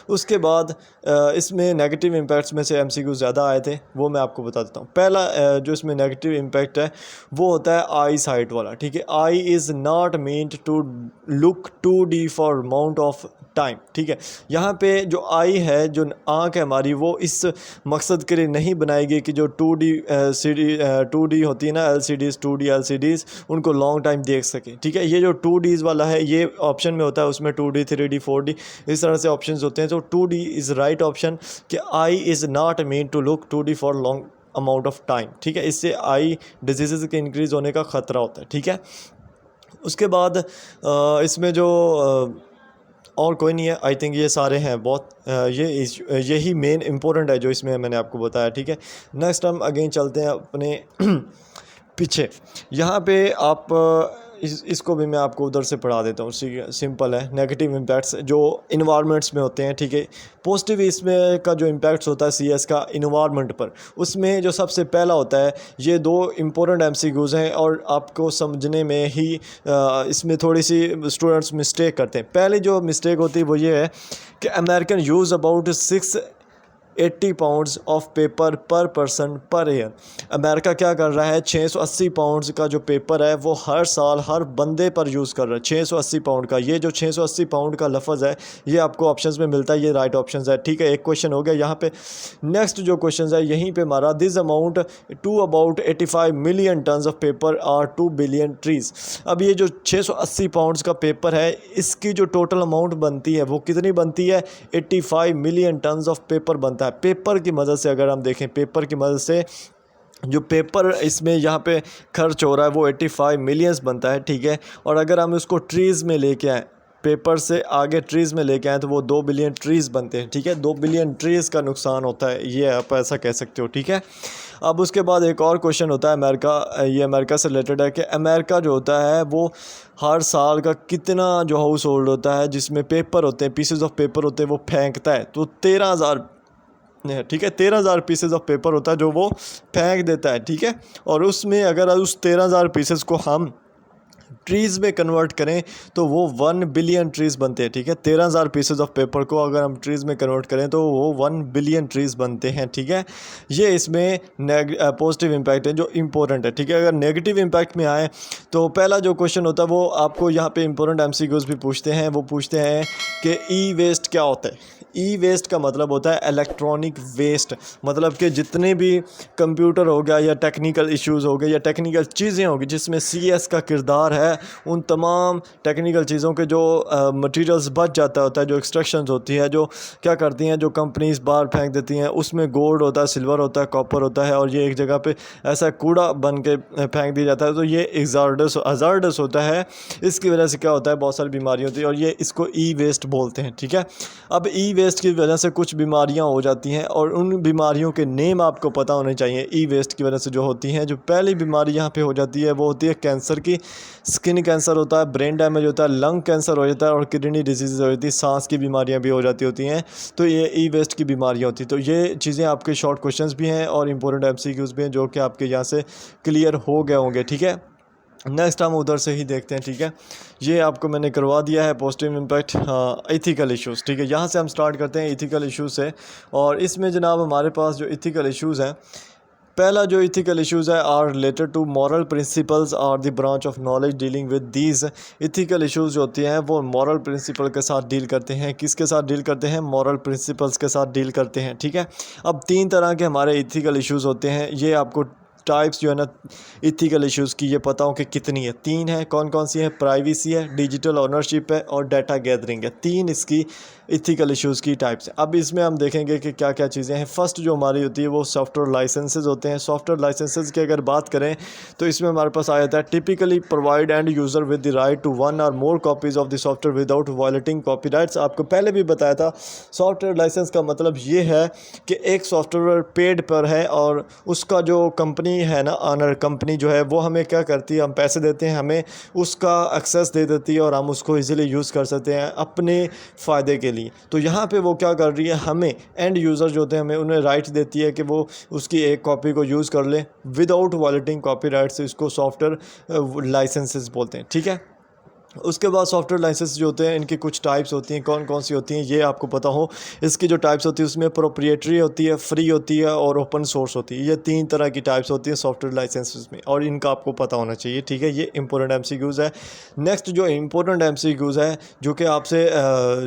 उसके बाद इसमें नेगेटिव इम्पैक्ट्स में से एमसीक्यूज़ ज़्यादा आए थे, वो मैं आपको बता देता हूँ। पहला जो इसमें नेगेटिव इम्पैक्ट है वो होता है आई साइट वाला। ठीक है, eye is not meant to look 2D for amount of time. ठीक है, यहाँ पे जो आई है, जो आँख है हमारी, वो इस मकसद के लिए नहीं बनाएगी कि जो 2D होती है ना, LCDs 2D LCDs, उनको लॉन्ग टाइम देख सके। ठीक है, ये जो 2Ds वाला है ये ऑप्शन में होता है, उसमें 2D 3D 4D इस तरह से ऑप्शंस होते हैं। तो 2D इज़ राइट ऑप्शन कि eye is not mean to look 2D for long amount of time. ठीक है, इससे आई डिजीज़ के इंक्रीज़ होने का ख़तरा होता है। ठीक है, उसके बाद इसमें जो और कोई नहीं है, आई थिंक ये सारे हैं बहुत, यही मेन इंपॉर्टेंट है जो इसमें मैंने आपको बताया। ठीक है, नेक्स्ट हम अगेन चलते हैं अपने पीछे। यहाँ पे आप इसको भी मैं आपको उधर से पढ़ा देता हूँ, सिंपल है। नेगेटिव इम्पैक्ट्स जो इन्वायरमेंट्स में होते हैं। ठीक है, पॉजिटिव इसमें का जो इम्पैक्ट्स होता है सीएस का इन्वायरमेंट पर, उसमें जो सबसे पहला होता है, ये दो इम्पोर्टेंट एमसीक्यूज़ हैं और आपको समझने में ही इसमें थोड़ी सी स्टूडेंट्स मिस्टेक करते हैं। पहले जो मिस्टेक होती है वो ये है कि American use about 80 pounds of paper पर पर्सन पर ईयर। अमेरिका क्या कर रहा है, 680 पाउंड्स का जो पेपर है वो हर साल हर बंदे पर यूज़ कर रहा है। 680 पाउंड का, ये जो 680 पाउंड का लफ्ज़ है ये आपको ऑप्शंस में मिलता है, ये राइट ऑप्शंस है। ठीक है, एक क्वेश्चन हो गया यहाँ पे। नेक्स्ट जो क्वेश्चन है यहीं पे हमारा, this amount to about 85 million tons of paper are 2 billion trees. अब ये जो 680 पाउंड्स का पेपर है इसकी जो टोटल अमाउंट बनती है वो कितनी बनती है, 85 मिलियन टन्स ऑफ पेपर बनता है। पेपर की मदद से अगर हम देखें, पेपर की मदद से जो पेपर इसमें यहाँ पे खर्च हो रहा है वो 85 मिलियंस बनता है। ठीक है, और अगर हम उसको ट्रीज़ में लेके आएँ, पेपर से आगे ट्रीज़ में लेके आएँ तो वो 2 बिलियन ट्रीज़ बनते हैं। ठीक है, 2 बिलियन ट्रीज़ का नुकसान होता है, ये आप ऐसा कह सकते हो। ठीक है, अब उसके बाद एक और क्वेश्चन होता है अमेरिका, ये अमेरिका से रिलेटेड है कि अमेरिका जो होता है वो हर साल का कितना जो हाउस होल्ड होता है जिसमें पेपर होते हैं, पीसेज ऑफ पेपर होते हैं, वो फेंकता है। तो 13,000, ठीक है, 13,000 पीसेज ऑफ पेपर होता है जो वो फेंक देता है। ठीक है, और उसमें अगर उस 13,000 पीसेस को हम ट्रीज़ में कन्वर्ट करें तो वो 1 बिलियन ट्रीज़ बनते हैं। ठीक है, 13,000 पीसेज ऑफ पेपर को अगर हम ट्रीज़ में कन्वर्ट करें तो वो 1 बिलियन ट्रीज़ बनते हैं। ठीक है, ये इसमें पॉजिटिव इम्पैक्ट है जो इम्पोर्टेंट है। ठीक है, अगर नेगेटिव इम्पैक्ट में आए तो पहला जो क्वेश्चन होता है वो आपको यहाँ पे इम्पोर्टेंट MCQs भी पूछते हैं। वो पूछते हैं कि ई वेस्ट क्या होता है। ई वेस्ट का मतलब होता है इलेक्ट्रॉनिक वेस्ट, मतलब कि जितने भी कंप्यूटर हो गया या टेक्निकल इश्यूज़ हो गए या टेक्निकल चीज़ें होगी जिसमें CS का किरदार है, उन तमाम टेक्निकल चीज़ों के जो मटेरियल्स बच जाता होता है, जो एक्सट्रैक्शंस होती है, जो क्या करती हैं, जो कंपनीज बाहर फेंक देती हैं, उसमें गोल्ड होता है, सिल्वर होता है, कॉपर होता है, और ये एक जगह पे ऐसा कूड़ा बन के फेंक दिया जाता है। तो ये हज़ार्डस होता है। इसकी वजह से क्या होता है, बहुत सारी बीमारियाँ होती है और ये इसको ई वेस्ट बोलते हैं। ठीक है, अब ई वेस्ट की वजह से कुछ बीमारियां हो जाती हैं और उन बीमारियों के नेम आपको पता होने चाहिए। ई वेस्ट की वजह से जो होती हैं, जो पहली बीमारी यहाँ पे हो जाती है वो होती है कैंसर की। स्किन कैंसर होता है, ब्रेन डैमेज होता है, लंग कैंसर हो जाता है और किडनी डिजीज़ हो जाती है, सांस की बीमारियाँ भी हो जाती होती हैं। तो ये ई वेस्ट की बीमारियाँ होती हैं। तो ये चीज़ें आपके शॉर्ट क्वेश्चन भी हैं और इंपॉर्टेंट MCQs भी हैं जो कि आपके यहाँ से क्लियर हो गए होंगे। ठीक है, नेक्स्ट हम उधर से ही देखते हैं। ठीक है, ये आपको मैंने करवा दिया है पॉजिटिव इम्पैक्ट, एथिकल इश्यूज़। ठीक है, यहाँ से हम स्टार्ट करते हैं एथिकल इश्यूज़ से। और इसमें जनाब हमारे पास जो एथिकल इश्यूज़ हैं, पहला जो एथिकल इश्यूज़ है are related to moral principles are the branch of knowledge dealing with these. Ethical issues जो होती हैं वो मॉरल प्रिंसिपल के साथ डील करते हैं। किसके साथ डील करते हैं, मॉरल प्रिंसिपल्स के साथ डील करते हैं। ठीक है, अब 3 तरह के हमारे एथिकल इश्यूज़ होते हैं। ये आपको टाइप्स जो है ना इथिकल इश्यूज़ की ये पता हो कि कितनी है, 3 है। कौन कौन सी है, प्राइवेसी है, डिजिटल ओनरशिप है और डाटा गैदरिंग है। 3 इसकी इथिकल इश्यूज़ की टाइप्स है। अब इसमें हम देखेंगे कि क्या क्या चीज़ें हैं। फर्स्ट जो हमारी होती है वो सॉफ्टवेयर लाइसेंसेज होते हैं। सॉफ्टवेयर लाइसेंसेज की अगर बात करें तो इसमें हमारे पास आ जाता है typically provide end user with the right to 1 और more copies of the software without violating copyrights. आपको पहले भी बताया था, सॉफ्टवेयर लाइसेंस का मतलब ये है कि एक सॉफ्टवेयर पेड पर है और उसका जो कंपनी है ना, ऑनर कंपनी जो है वो हमें क्या करती है, हम पैसे देते हैं, हमें उसका एक्सेस दे देती है और हम उसको इजीली यूज़ कर सकते हैं अपने फ़ायदे के लिए। तो यहाँ पे वो क्या कर रही है, हमें एंड यूज़र जो होते हैं हमें उन्हें राइट देती है कि वो उसकी एक कॉपी को यूज़ कर लें विदाउट वायलेटिंग कॉपीराइट से। इसको सॉफ्टवेयर लाइसेंसेस बोलते हैं। ठीक है, उसके बाद सॉफ्टवेयर लाइसेंस जो होते हैं इनकी कुछ टाइप्स होती हैं। कौन कौन सी होती हैं ये आपको पता हो। इसकी जो टाइप्स होती है उसमें प्रोप्रिएटरी होती है, फ्री होती है और ओपन सोर्स होती है। ये 3 तरह की टाइप्स होती हैं सॉफ्टवेयर लाइसेंसेस में और इनका आपको पता होना चाहिए। ठीक है, ये इंपॉर्टेंट MCQs है। नेक्स्ट जो इंपॉर्टेंट MCQs है जो कि आपसे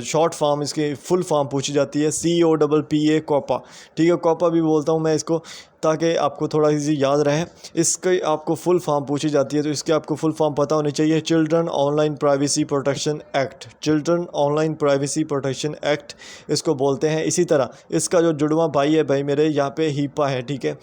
शॉर्ट फॉर्म, इसकी फुल फॉर्म पूछी जाती है, COPPA कॉपा। ठीक है, कॉपा भी बोलता हूँ मैं इसको ताकि आपको थोड़ा इजी याद रहे। इसके आपको फुल फॉर्म पूछी जाती है तो इसके आपको फुल फॉर्म पता होनी चाहिए। Children online privacy protection act, children online privacy protection act इसको बोलते हैं। इसी तरह इसका जो जुड़वा भाई है, भाई मेरे यहाँ पे हीपा है। ठीक है,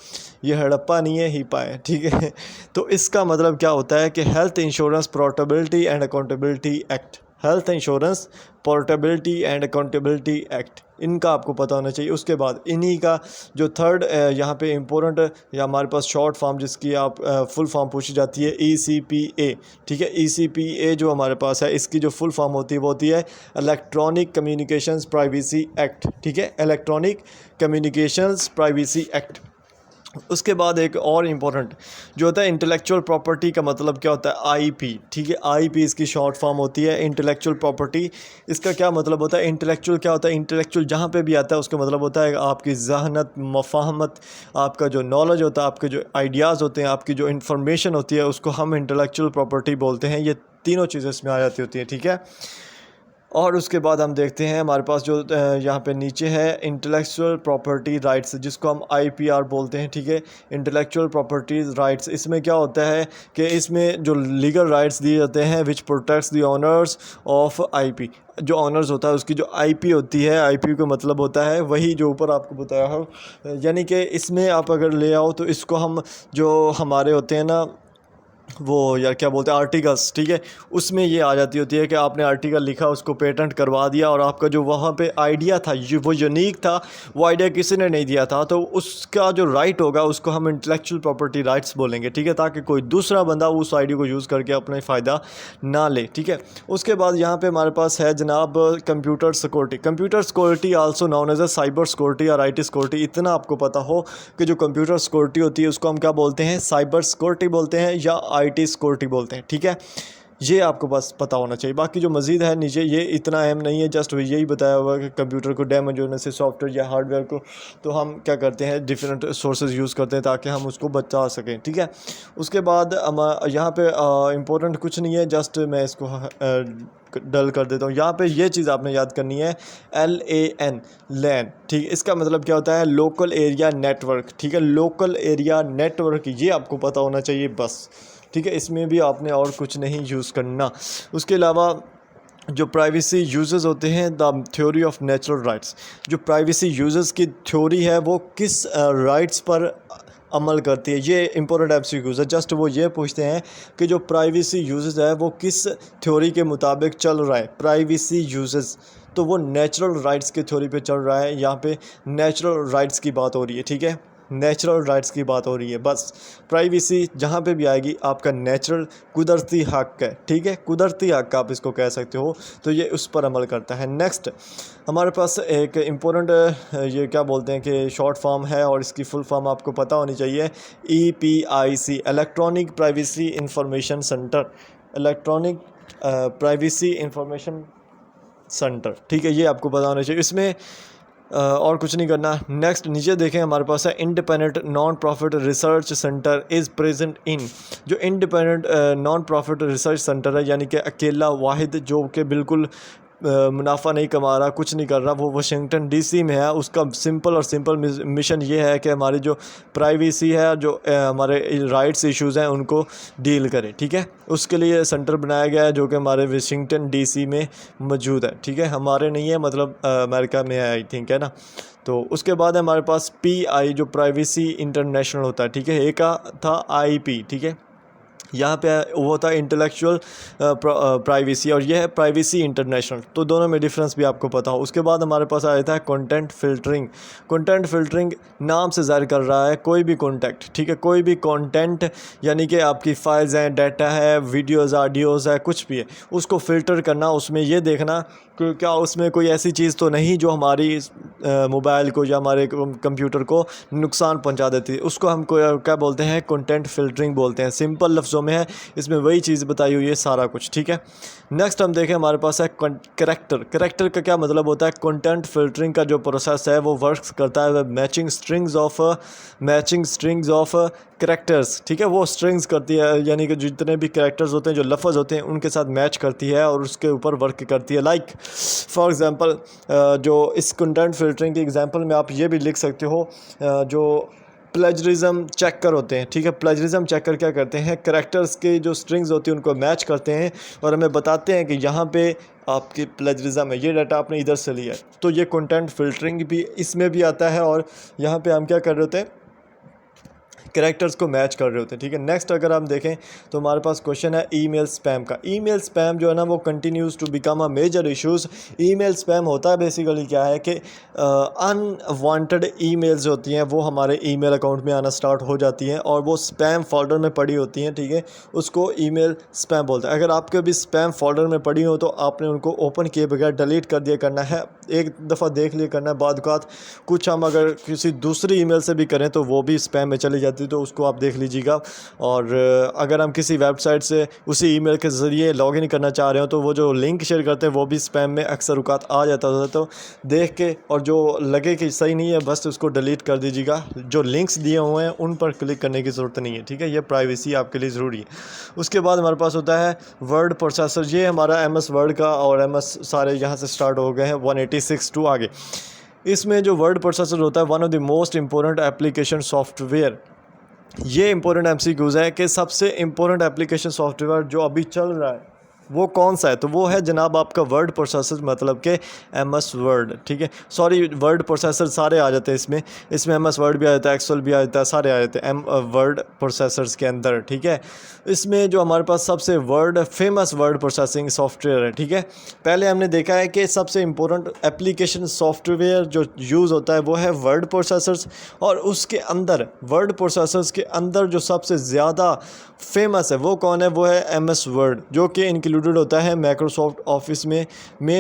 ये हड़प्पा नहीं है, हीपा है। ठीक है, तो इसका मतलब क्या होता है कि health insurance portability and accountability act, health insurance portability and accountability act, इनका आपको पता होना चाहिए। उसके बाद इन्हीं का जो थर्ड यहाँ पे इम्पोर्टेंट या हमारे पास शॉर्ट फॉर्म जिसकी आप फुल फॉर्म पूछी जाती है, ECPA। ठीक है, ECPA जो हमारे पास है इसकी जो फुल फॉर्म होती है वो होती है इलेक्ट्रॉनिक कम्युनिकेशंस प्राइवेसी एक्ट। ठीक है, इलेक्ट्रॉनिक कम्युनिकेशंस प्राइवेसी एक्ट। उसके बाद एक और इम्पोर्टेंट जो होता है इंटेलेक्चुअल प्रॉपर्टी का मतलब क्या होता है, आईपी, ठीक है। आईपी इसकी शॉर्ट फॉर्म होती है इंटेलेक्चुअल प्रॉपर्टी। इसका क्या मतलब होता है, इंटेलेक्चुअल क्या होता है, इंटेलेक्चुअल जहाँ पे भी आता है उसका मतलब होता है आपकी जहनत, मफाहमत, आपका जो नॉलेज होता है, आपके जो आइडियाज़ होते हैं, आपकी जो इन्फॉर्मेशन होती है, उसको हम इंटेलेक्चुअल प्रॉपर्टी बोलते हैं। ये तीनों चीज़ें इसमें आ जाती होती हैं, ठीक है। और उसके बाद हम देखते हैं हमारे पास जो यहाँ पे नीचे है इंटेलेक्चुअल प्रॉपर्टी राइट्स, जिसको हम आईपीआर बोलते हैं, ठीक है। इंटेलेक्चुअल प्रॉपर्टी राइट्स, इसमें क्या होता है कि इसमें जो लीगल राइट्स दिए जाते हैं which protects the owners of IP. जो ऑनर्स होता है उसकी जो आईपी होती है, आईपी का मतलब होता है वही जो ऊपर आपको बताया हो, यानी कि इसमें आप अगर ले आओ तो इसको हम जो हमारे होते हैं ना वो यार क्या बोलते हैं आर्टिकल्स, ठीक है, उसमें ये आ जाती होती है कि आपने आर्टिकल लिखा, उसको पेटेंट करवा दिया और आपका जो वहाँ पे आइडिया था वो यूनिक था, वो आइडिया किसी ने नहीं दिया था, तो उसका जो राइट होगा उसको हम इंटेलेक्चुअल प्रॉपर्टी राइट्स बोलेंगे, ठीक है, ताकि कोई दूसरा बंदा उस आइडिया को यूज़ करके अपना फ़ायदा ना ले, ठीक है। उसके बाद यहाँ पर हमारे पास है जनाब computer security. Computer security also known as a cyber security और IT सिक्योरिटी। इतना आपको पता हो कि जो कंप्यूटर सिक्योरिटी होती है उसको हम क्या बोलते हैं, साइबर सिक्योरिटी बोलते हैं या IT सिक्योरिटी बोलते हैं, ठीक है। ये आपको बस पता होना चाहिए। बाकी जो मज़ीद है नीचे ये इतना अहम नहीं है, जस्ट यही बताया हुआ है कि कंप्यूटर को डैमेज होने से सॉफ्टवेयर या हार्डवेयर को तो हम क्या करते हैं डिफरेंट सोर्सेज यूज़ करते हैं ताकि हम उसको बचा सकें, ठीक है। उसके बाद हम यहाँ पे इम्पोर्टेंट कुछ नहीं है, जस्ट मैं इसको डल कर देता हूँ। यहाँ पे ये चीज़ आपने याद करनी है, LAN, लैन, ठीक है। इसका मतलब क्या होता है, लोकल एरिया नेटवर्क, ठीक है। लोकल एरिया नेटवर्क ये आपको पता होना चाहिए बस, ठीक है। इसमें भी आपने और कुछ नहीं यूज़ करना। उसके अलावा जो प्राइवेसी यूजेस होते हैं, the theory of natural rights, जो प्राइवेसी यूजेस की थ्योरी है वो किस राइट्स पर अमल करती है, ये इंपॉर्टेंट एमसीक्यूज़ है। जस्ट वो ये पूछते हैं कि जो प्राइवेसी यूजेस है वो किस थ्योरी के मुताबिक चल रहा है। प्राइवेसी यूजेस तो वो नेचुरल राइट्स के थ्योरी पे चल रहा है। यहाँ पे नेचुरल राइट्स की बात हो रही है, ठीक है, नेचुरल राइट्स की बात हो रही है बस। प्राइवेसी जहाँ पे भी आएगी आपका नेचुरल कुदरती हक है, ठीक है, कुदरती हक आप इसको कह सकते हो, तो ये उस पर अमल करता है। नेक्स्ट हमारे पास एक इम्पोर्टेंट ये क्या बोलते हैं कि शॉर्ट फॉर्म है और इसकी फुल फॉर्म आपको पता होनी चाहिए, EPIC, electronic privacy information centre, electronic privacy information centre, ठीक है, ये आपको पता होना चाहिए। इसमें और कुछ नहीं करना। नेक्स्ट नीचे देखें हमारे पास है independent non profit research center is present in. जो independent non profit research center है, यानी कि अकेला वाहिद जो कि बिल्कुल मुनाफा नहीं कमा रहा, कुछ नहीं कर रहा, वो वाशिंगटन DC में है। उसका सिंपल और सिंपल मिशन ये है कि हमारी जो प्राइवेसी है, जो हमारे राइट्स इश्यूज़ हैं उनको डील करे, ठीक है। उसके लिए सेंटर बनाया गया है जो कि हमारे वाशिंगटन DC में मौजूद है, ठीक है, हमारे नहीं है, मतलब अमेरिका में है आई थिंक, है ना। तो उसके बाद है हमारे पास PI जो प्राइवेसी इंटरनेशनल होता है, ठीक है। एक का था IP, ठीक है, यहाँ पे वो होता है इंटेलेक्चुअल प्राइवेसी और यह है प्राइवेसी इंटरनेशनल, तो दोनों में डिफरेंस भी आपको पता हो। उसके बाद हमारे पास आ जाता है कंटेंट फ़िल्टरिंग। कंटेंट फ़िल्टरिंग नाम से ज़ाहिर कर रहा है कोई भी कंटेंट, ठीक है, कोई भी कंटेंट, यानी कि आपकी फ़ाइल्स हैं, डाटा है, वीडियोज़, ऑडियोज़ है, कुछ भी है, उसको फ़िल्टर करना, उसमें ये देखना कि क्या उसमें कोई ऐसी चीज़ तो नहीं जो हमारी मोबाइल को या हमारे कंप्यूटर को नुकसान पहुंचा देती है, उसको हम क्या बोलते हैं, कंटेंट फ़िल्टरिंग बोलते हैं। सिंपल लफ्ज़ों में है, इसमें वही चीज़ बताई हुई है सारा कुछ, ठीक है। नेक्स्ट हम देखें हमारे पास है करैक्टर। करैक्टर का क्या मतलब होता है, कंटेंट फ़िल्टरिंग का जो प्रोसेस है वो वर्क करता है मैचिंग स्ट्रिंग्स ऑफ करैक्टर्स, ठीक है, वो स्ट्रिंग्स करती है, यानी कि जितने भी करैक्टर्स होते हैं, जो लफ्ज़ होते हैं, उनके साथ मैच करती है और उसके ऊपर वर्क करती है। लाइक फॉर एग्ज़ाम्पल जो इस कंटेंट फ़िल्टरिंग की एग्ज़ाम्पल में आप ये भी लिख सकते हो, जो प्लेजरिज्म चेकर होते हैं, ठीक है, प्लेजरिज्म चेकर क्या करते हैं, करैक्टर्स के जो स्ट्रिंग्स होती हैं उनको मैच करते हैं और हमें बताते हैं कि यहाँ पे आपकी प्लेजरिज्म है, ये डाटा आपने इधर से लिया है। तो ये कंटेंट फ़िल्टरिंग भी इसमें भी आता है और यहाँ पे हम क्या कर रहे होते हैं, कैरेक्टर्स को मैच कर रहे होते हैं, ठीक है। नेक्स्ट अगर हम देखें तो हमारे पास क्वेश्चन है ईमेल स्पैम का। ईमेल स्पैम जो है ना वो continues to become a major issues. Email spam होता है बेसिकली क्या है कि अनवांटेड ईमेल्स होती हैं वो हमारे ईमेल अकाउंट में आना स्टार्ट हो जाती हैं और वो स्पैम फोल्डर में पड़ी होती हैं, ठीक है। उसको ईमेल स्पैम बोलते हैं। अगर आपके भी स्पैम फोल्डर में पड़ी हो तो आपने उनको ओपन किए बगैर डिलीट कर दिया करना है, एक दफ़ा देख लिया करना है। बाद कुछ हम अगर किसी दूसरी ईमेल से भी करें तो वो भी स्पैम में चली जाती है, तो उसको आप देख लीजिएगा। और अगर हम किसी वेबसाइट से उसी ईमेल के ज़रिए लॉगिन करना चाह रहे हो तो वो जो लिंक शेयर करते हैं वो भी स्पैम में अक्सर औक़ात आ जाता है। तो देख के और जो लगे कि सही नहीं है बस उसको डिलीट कर दीजिएगा। जो लिंक्स दिए हुए हैं उन पर क्लिक करने की ज़रूरत नहीं है, ठीक है। ये प्राइवेसी आपके लिए ज़रूरी है। उसके बाद हमारे पास होता है वर्ड प्रोसेसर। ये हमारा MS वर्ड का और MS सारे यहाँ से स्टार्ट हो गए हैं 186 टू आगे। इसमें जो वर्ड प्रोसेसर होता है one of the most important application software. ये इंपॉर्टेंट MCQs है कि सबसे इंपॉर्टेंट एप्लीकेशन सॉफ्टवेयर जो अभी चल रहा है वो कौन सा है, तो वो है जनाब आपका वर्ड प्रोसेसर, मतलब कि MS वर्ड, ठीक है। सॉरी, वर्ड प्रोसेसर सारे आ जाते हैं इसमें MS वर्ड भी आ जाता है, एक्सेल भी आ जाता है, सारे आ जाते हैं वर्ड प्रोसेसर्स के अंदर, ठीक है। इसमें जो हमारे पास सबसे फेमस वर्ड प्रोसेसिंग सॉफ्टवेयर है, ठीक है। पहले हमने देखा है कि सबसे इम्पोर्टेंट एप्लीकेशन सॉफ्टवेयर जो यूज़ होता है वो है वर्ड प्रोसेसर्स, और उसके अंदर वर्ड प्रोसेसर्स के अंदर जो सबसे ज़्यादा फेमस है वो कौन है, वो है MS वर्ड, जो कि इंक्लूडेड होता है माइक्रोसॉफ्ट ऑफिस में।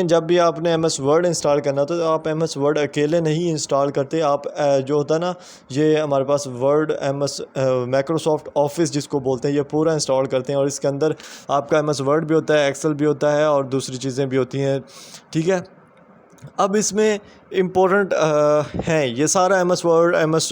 जब भी आपने MS वर्ड इंस्टॉल करना तो आप MS वर्ड अकेले नहीं इंस्टॉल करते, आप जो होता है ना, ये हमारे पास वर्ड MS माइक्रोसॉफ्ट ऑफिस जिसको बोलते हैं, ये पूरा इंस्टॉल करते हैं और इसके अंदर आपका MS वर्ड भी होता है, एक्सेल भी होता है और दूसरी चीज़ें भी होती हैं, ठीक है। अब इसमें इम्पोर्टेंट हैं ये सारा MS वर्ड, MS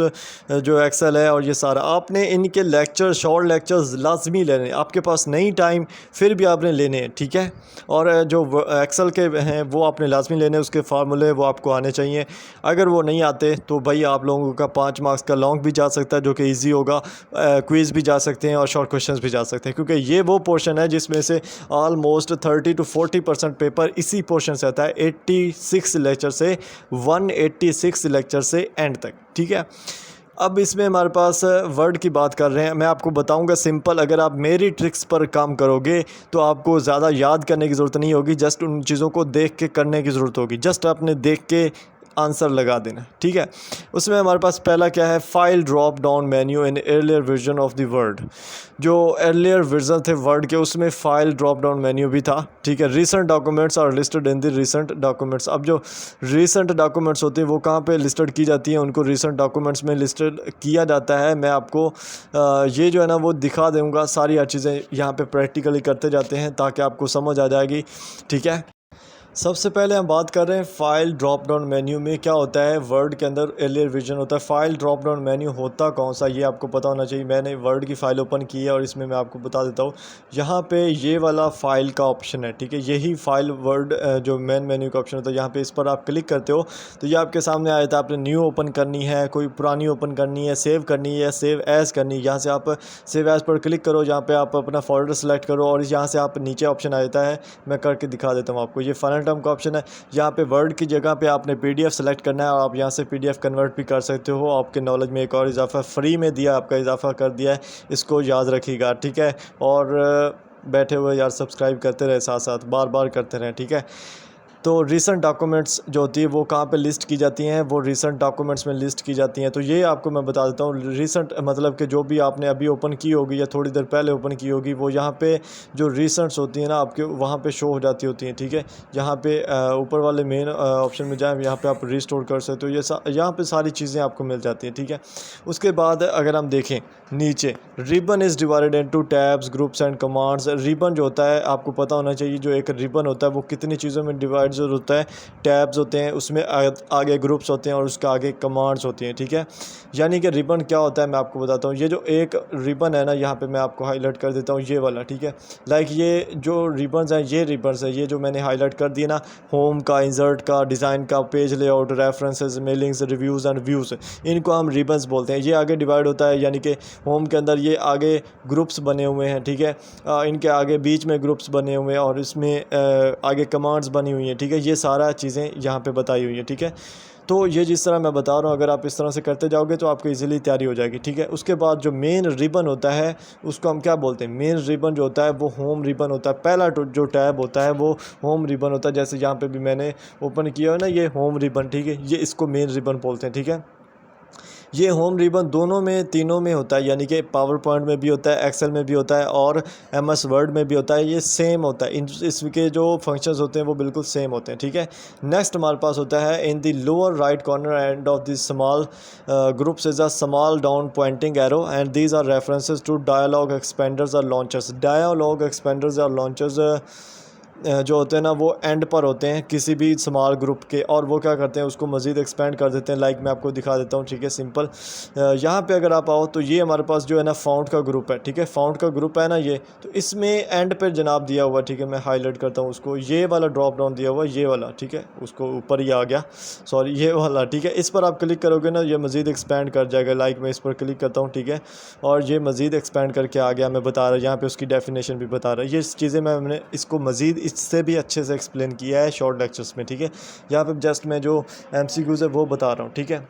जो एक्सेल है, और ये सारा आपने इनके लेक्चर, शॉर्ट लेक्चर्स लाजमी लेने, आपके पास नहीं टाइम फिर भी आपने लेने हैं, ठीक है। और जो एक्सेल के हैं वो आपने लाजमी लेने, उसके फार्मूले वो आपको आने चाहिए। अगर वो नहीं आते तो भाई आप लोगों का 5 मार्क्स का लॉन्ग भी जा सकता है जो कि ईजी होगा, क्विज़ भी जा सकते हैं और शॉर्ट क्वेश्चन भी जा सकते हैं, क्योंकि ये वो पोर्शन है जिसमें से ऑलमोस्ट 30 to 40% पेपर इसी पोर्शन से आता है, 86 लेक्चर से 186 लेक्चर से एंड तक, ठीक है। अब इसमें हमारे पास वर्ड की बात कर रहे हैं, मैं आपको बताऊंगा सिंपल, अगर आप मेरी ट्रिक्स पर काम करोगे तो आपको ज़्यादा याद करने की ज़रूरत नहीं होगी, जस्ट उन चीज़ों को देख के करने की ज़रूरत होगी, जस्ट आपने देख के आंसर लगा देना, ठीक है। उसमें हमारे पास पहला क्या है, file drop down menu in earlier version of the word. जो एर्लियर वर्जन थे वर्ड के उसमें फ़ाइल ड्रॉप डाउन मेन्यू भी था, ठीक है। Recent documents are listed in the recent documents. अब जो रीसेंट डॉक्यूमेंट्स होते हैं वो कहाँ पे लिस्टेड की जाती हैं, उनको रीसेंट डॉक्यूमेंट्स में लिस्टेड किया जाता है। मैं आपको ये जो है ना वो दिखा दूँगा, सारी हर चीज़ें यहाँ पे प्रैक्टिकली करते जाते हैं ताकि आपको समझ आ जाएगी, ठीक है। सबसे पहले हम बात कर रहे हैं फ़ाइल ड्रॉप डाउन मेन्यू में क्या होता है। वर्ड के अंदर एर्लियर वर्जन होता है, फ़ाइल ड्रॉप डाउन मेन्यू होता कौन सा ये आपको पता होना चाहिए। मैंने वर्ड की फ़ाइल ओपन की है और इसमें मैं आपको बता देता हूँ, यहाँ पे ये वाला फ़ाइल का ऑप्शन है, ठीक है। यही फ़ाइल वर्ड जो मेन मेन्यू का ऑप्शन होता है, यहाँ पे इस पर आप क्लिक करते हो तो ये आपके सामने आ जाता है। आपने न्यू ओपन करनी है, कोई पुरानी ओपन करनी है, सेव करनी है, सेव एज़ करनी है, यहाँ से आप सेव एज़ पर क्लिक करो, यहाँ पर आप अपना फोल्डर सेलेक्ट करो और यहाँ से आप नीचे ऑप्शन आ जाता है, मैं करके दिखा देता हूँ आपको। ये फाइनल टर्म का ऑप्शन है, यहाँ पे वर्ड की जगह पे आपने PDF सेलेक्ट करना है और आप यहाँ से PDF कन्वर्ट भी कर सकते हो। आपके नॉलेज में एक और इजाफा फ्री में दिया, आपका इजाफा कर दिया है, इसको याद रखिएगा, ठीक है। और बैठे हुए यार सब्सक्राइब करते रहे, साथ साथ बार बार करते रहें, ठीक है। तो रीसेंट डॉक्यूमेंट्स जो होती है वो कहाँ पे लिस्ट की जाती हैं, वो रीसेंट डॉक्यूमेंट्स में लिस्ट की जाती हैं। तो ये आपको मैं बता देता हूँ, रीसेंट मतलब कि जो भी आपने अभी ओपन की होगी या थोड़ी देर पहले ओपन की होगी वो यहाँ पे जो रीसेंट्स होती हैं ना आपके वहाँ पे शो हो जाती होती हैं, ठीक है। यहाँ पे ऊपर वाले मेन ऑप्शन में जाएँ, यहाँ पे आप रिस्टोर कर सकते हो, ये यहाँ पे सारी चीज़ें आपको मिल जाती हैं, ठीक है। उसके बाद अगर हम देखें नीचे, ribbon is divided into tabs, groups and commands. Ribbon जो होता है आपको पता होना चाहिए, जो एक रिबन होता है वो कितनी चीज़ों में डिवाइड जो होता है, टैब्स होते हैं, उसमें आगे ग्रुप्स होते हैं और उसके आगे कमांड्स होती हैं, ठीक है। यानी कि रिबन क्या होता है मैं आपको बताता हूँ। ये जो एक रिबन है ना, यहाँ पे मैं आपको हाईलाइट कर देता हूँ, ये वाला, ठीक है। लाइक ये जो रिबन्स हैं, ये रिबन्स है, ये जो मैंने हाईलाइट कर दिया ना, होम का, इंसर्ट का, डिज़ाइन का, page layout, references, mailings, reviews and views, इनको हम रिबन्स बोलते हैं। ये आगे डिवाइड होता है, यानी कि होम के अंदर ये आगे ग्रुप्स बने हुए हैं, ठीक है। इनके आगे बीच में ग्रुप्स बने हुए हैं और इसमें आगे कमांड्स बनी हुई हैं, ठीक है। ये सारा चीज़ें यहाँ पे बताई हुई है, ठीक है। तो ये जिस तरह मैं बता रहा हूँ, अगर आप इस तरह से करते जाओगे तो आपको इजीली तैयारी हो जाएगी, ठीक है। उसके बाद जो मेन रिबन होता है उसको हम क्या बोलते हैं, मेन रिबन जो होता है वो होम रिबन होता है। पहला जो टैब होता है वो होम रिबन होता है, जैसे यहाँ पे भी मैंने ओपन किया है ना, ये होम रिबन, ठीक है, ये इसको मेन रिबन बोलते हैं, ठीक है। ये होम रिबन दोनों में, तीनों में होता है, यानी कि पावर पॉइंट में भी होता है, एक्सेल में भी होता है और एमएस वर्ड में भी होता है। ये सेम होता है, इसके जो फंक्शंस होते हैं वो बिल्कुल सेम होते हैं, ठीक है। नेक्स्ट हमारे पास होता है in the lower right corner and of the small groups is a small down pointing arrow and these are references to dialog expanders और लॉन्चर्स। डायलॉग एक्सपेंडर्स और लॉन्चर्स जो होते हैं ना वो एंड पर होते हैं किसी भी स्मॉल ग्रुप के, और वो क्या करते हैं उसको मज़ीद एक्सपेंड कर देते हैं। लाइक मैं आपको दिखा देता हूँ, ठीक है, सिंपल। यहाँ पे अगर आप आओ तो ये हमारे पास जो है ना फाउंड का ग्रुप है, ठीक है, फाउंड का ग्रुप है ना ये, तो इसमें एंड पर जनाब दिया हुआ, ठीक है, मैं हाईलाइट करता हूँ उसको, ये वाला ड्रॉप डाउन दिया हुआ, ये वाला, ठीक है, उसको ऊपर ही आ गया, सॉरी, ये वाला, ठीक है। इस पर आप क्लिक करोगे ना ये मज़ीद एक्सपेंड कर जाएगा। लाइक मैं इस पर क्लिक करता हूँ, ठीक है, और ये मज़ीद एक्सपेंड करके आ गया। मैं बता रहा, यहाँ पे उसकी डेफिनेशन भी बता रहा है। ये चीज़ें मैंने इसको मज़ीद इससे भी अच्छे से एक्सप्लेन किया है शॉर्ट लेक्चर्स में, ठीक है। यहाँ पे जस्ट मैं जो एमसीक्यूज़ है वो बता रहा हूँ, ठीक है।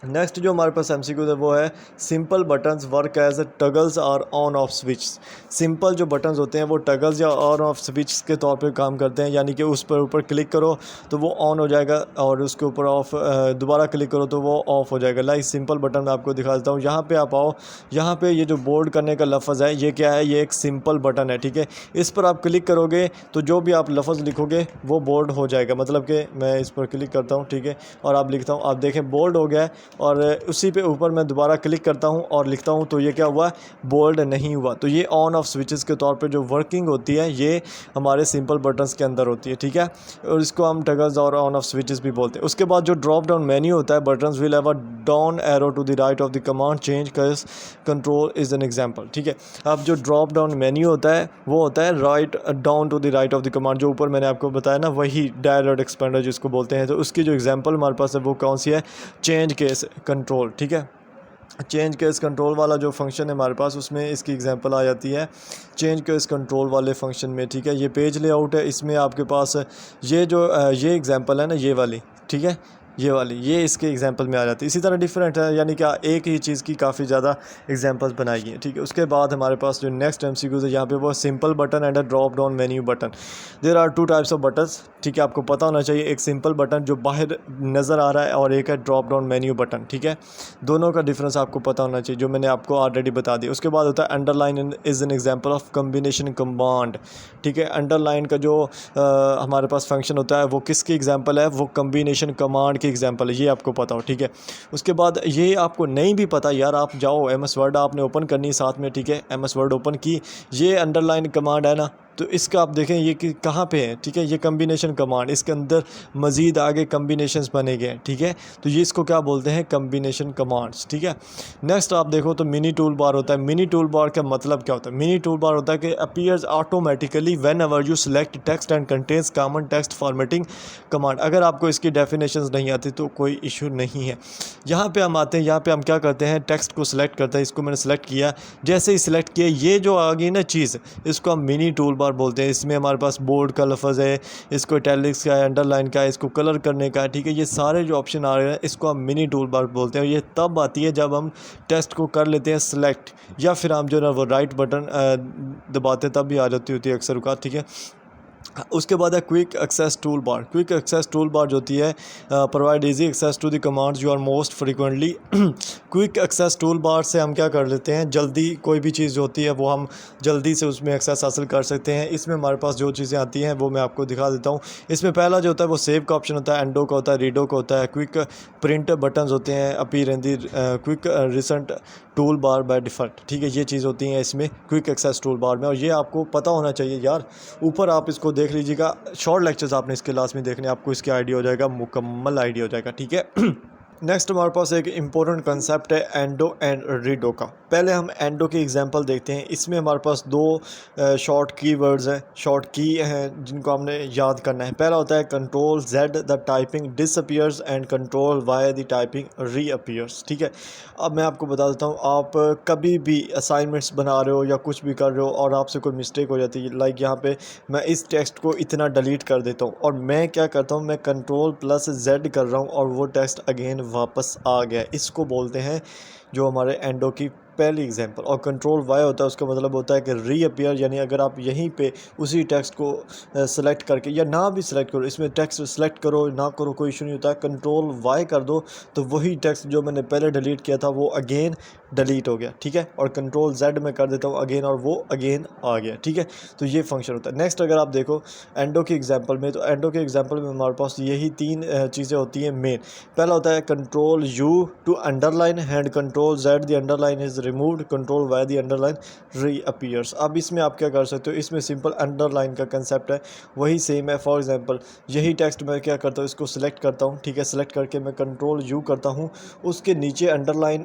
नेक्स्ट जो हमारे पास एमसीक्यूज़ है वो है सिंपल बटन्स वर्क एज टगल्स और ऑन ऑफ स्विच। सिंपल जो बटन्स होते हैं वो टगल्स या ऑन ऑफ स्विच के तौर पे काम करते हैं, यानी कि उस पर ऊपर क्लिक करो तो वो ऑन हो जाएगा और उसके ऊपर ऑफ दोबारा क्लिक करो तो वो ऑफ हो जाएगा। लाइक सिंपल बटन मैं आपको दिखा देता हूँ। यहाँ पे आप आओ, यहाँ पे ये जो बोल्ड करने का लफ्ज़ है ये क्या है, ये एक सिंपल बटन है, ठीक है। इस पर आप क्लिक करोगे तो जो भी आप लफ्ज़ लिखोगे वो बोल्ड हो जाएगा। मतलब कि मैं इस पर क्लिक करता हूँ, ठीक है, और आप लिखता हूँ, आप देखें बोल्ड हो गया है, और उसी पे ऊपर मैं दोबारा क्लिक करता हूँ और लिखता हूँ तो ये क्या हुआ, बोल्ड नहीं हुआ। तो ये ऑन ऑफ स्विचेस के तौर पे जो वर्किंग होती है ये हमारे सिंपल बटन्स के अंदर होती है, ठीक है, और इसको हम टगल्स और ऑन ऑफ स्विचेस भी बोलते हैं। उसके बाद जो ड्रॉप डाउन मेन्यू होता है, buttons will have a down arrow to the right of the command change case control is an example, ठीक है। अब जो ड्रॉप डाउन मेन्यू होता है वो होता है right down to the right of the command, जो ऊपर मैंने आपको बताया ना, वही डायलॉग एक्सपेंडर जिसको बोलते हैं। तो उसकी जो एग्जांपल हमारे पास है वो कौन सी है, चेंज केस कंट्रोल, ठीक है। चेंज केस कंट्रोल वाला जो फंक्शन है हमारे पास, उसमें इसकी एग्जांपल आ जाती है चेंज केस कंट्रोल वाले फंक्शन में, ठीक है। ये पेज लेआउट है, इसमें आपके पास ये जो ये एग्जांपल है ना, ये वाली, ठीक है, ये वाली, ये इसके एग्जांपल में आ जाती है। इसी तरह डिफरेंट है, यानी कि एक ही चीज़ की काफ़ी ज़्यादा एग्जांपल्स बनाई गई हैं, ठीक है। उसके बाद हमारे पास जो नेक्स्ट एमसीक्यूज़ है यहाँ पे वो simple button and a drop down menu button. There are two types of buttons, ठीक है, आपको पता होना चाहिए। एक सिंपल बटन जो बाहर नज़र आ रहा है और एक है ड्रॉप डाउन मेन्यू बटन, ठीक है। दोनों का डिफरेंस आपको पता होना चाहिए, जो मैंने आपको ऑलरेडी बता दिया। उसके बाद होता है underline is an example of combination command, ठीक है। अंडरलाइन का जो हमारे पास फंक्शन होता है वो किसकी एग्जाम्पल है, वो कम्बिनेशन कमांड की एग्जाम्पल है, ये आपको पता हो, ठीक है। उसके बाद ये आपको नहीं भी पता यार, आप जाओ एमएस वर्ड आपने ओपन करनी है साथ में, ठीक है, एमएस वर्ड ओपन की, ये अंडरलाइन कमांड है ना, तो इसका आप देखें ये कि कहाँ पे है, ठीक है, ये कम्बिनेशन कमांड, इसके अंदर मज़ीद आगे कम्बिनेशंस बने गए हैं, ठीक है। तो ये इसको क्या बोलते हैं, कम्बिनेशन कमांड्स, ठीक है। नेक्स्ट आप देखो तो मिनी टूल बार होता है। मिनी टूल बार का मतलब क्या होता है, मिनी टूल बार होता है कि appears automatically when ever you select text and contains common text formatting command. अगर आपको इसकी डेफिनेशंस नहीं आती तो कोई इशू नहीं है। यहाँ पे हम आते हैं, यहाँ पे हम क्या करते हैं, टेक्स्ट को सिलेक्ट करते हैं। इसको मैंने सेलेक्ट किया, जैसे ही सिलेक्ट किया ये जो आ गई ना चीज़, इसको हम मिनी टूल बार बोलते हैं। इसमें हमारे पास बोल्ड का लफ्ज़ है, इसको इटैलिक्स का है, अंडरलाइन का है, इसको कलर करने का है, ठीक है। ये सारे जो ऑप्शन आ रहे हैं इसको हम मिनी टूल बार बोलते हैं। ये तब आती है जब हम टेक्स्ट को कर लेते हैं सिलेक्ट, या फिर हम जो ना वो राइट बटन दबाते तब भी आ जाती होती है अक्सर औक़ात, ठीक है। उसके बाद है quick access tool bar. Quick access tool bar जो होती है provide easy access to the commands you are most frequently. Quick access tool bar से हम क्या कर लेते हैं, जल्दी कोई भी चीज़ जो होती है वो हम जल्दी से उसमें एक्सेस हासिल कर सकते हैं। इसमें हमारे पास जो चीज़ें आती हैं वो मैं आपको दिखा देता हूँ। इसमें पहला जो होता है वो सेव का ऑप्शन होता है, एंडो का होता है, रीडो का होता है, क्विक प्रिंट बटन्स होते हैं, appear in the quick recent tool bar by default, ठीक है। ये चीज़ होती हैं इसमें क्विक एक्सेस टूल बार में, और ये आपको पता होना चाहिए यार। ऊपर आप इसको देख लीजिएगा, शॉर्ट लेक्चर्स आपने इसके लास्ट में देखने, आपको इसके आइडिया हो जाएगा, मुकम्मल आइडिया हो जाएगा, ठीक है। नेक्स्ट हमारे पास एक इम्पोर्टेंट कंसेप्ट है एंडो एंड रीडो का। पहले हम एंडो की एग्जांपल देखते हैं। इसमें हमारे पास दो शॉर्ट कीवर्ड्स हैं, शॉर्ट की हैं, जिनको हमने याद करना है। पहला होता है control Z the typing disappears and control Y the typing reappears. ठीक है, अब मैं आपको बता देता हूँ, आप कभी भी असाइनमेंट्स बना रहे हो या कुछ भी कर रहे हो और आपसे कोई मिस्टेक हो जाती है, लाइक यहाँ पे मैं इस टेक्स्ट को इतना डिलीट कर देता हूँ और मैं क्या करता हूँ, मैं कंट्रोल प्लस जेड कर रहा हूँ और वो टेक्स्ट अगेन वापस आ गया। इसको बोलते हैं जो हमारे एंडो की पहली एग्जांपल। और कंट्रोल वाई होता है, उसका मतलब होता है कि रीअपीयर, यानी अगर आप यहीं पे उसी टेक्स्ट को सेलेक्ट करके या ना भी सिलेक्ट करो, इसमें टेक्स्ट सेलेक्ट करो ना करो कोई इशू नहीं होता है, कंट्रोल वाई कर दो तो वही टेक्स्ट जो मैंने पहले डिलीट किया था वो अगेन डिलीट हो गया। ठीक है, और कंट्रोल जेड में कर देता हूँ अगेन और वो अगेन आ गया। ठीक है, तो ये फंक्शन होता है। नेक्स्ट अगर आप देखो एंडो की एग्जांपल में, तो एंडो के एग्जांपल में हमारे पास यही तीन चीज़ें होती हैं मेन। पहला होता है control U to underline and control Z the underline is removed, control Y the underline reappears. अब इसमें आप क्या कर सकते हो, इसमें सिंपल अंडरलाइन का कंसेप्ट है, वही सेम है। फॉर एग्जांपल यही टेक्स्ट मैं क्या करता हूँ, इसको सिलेक्ट करता हूँ। ठीक है, सिलेक्ट करके मैं कंट्रोल यू करता हूँ, उसके नीचे अंडरलाइन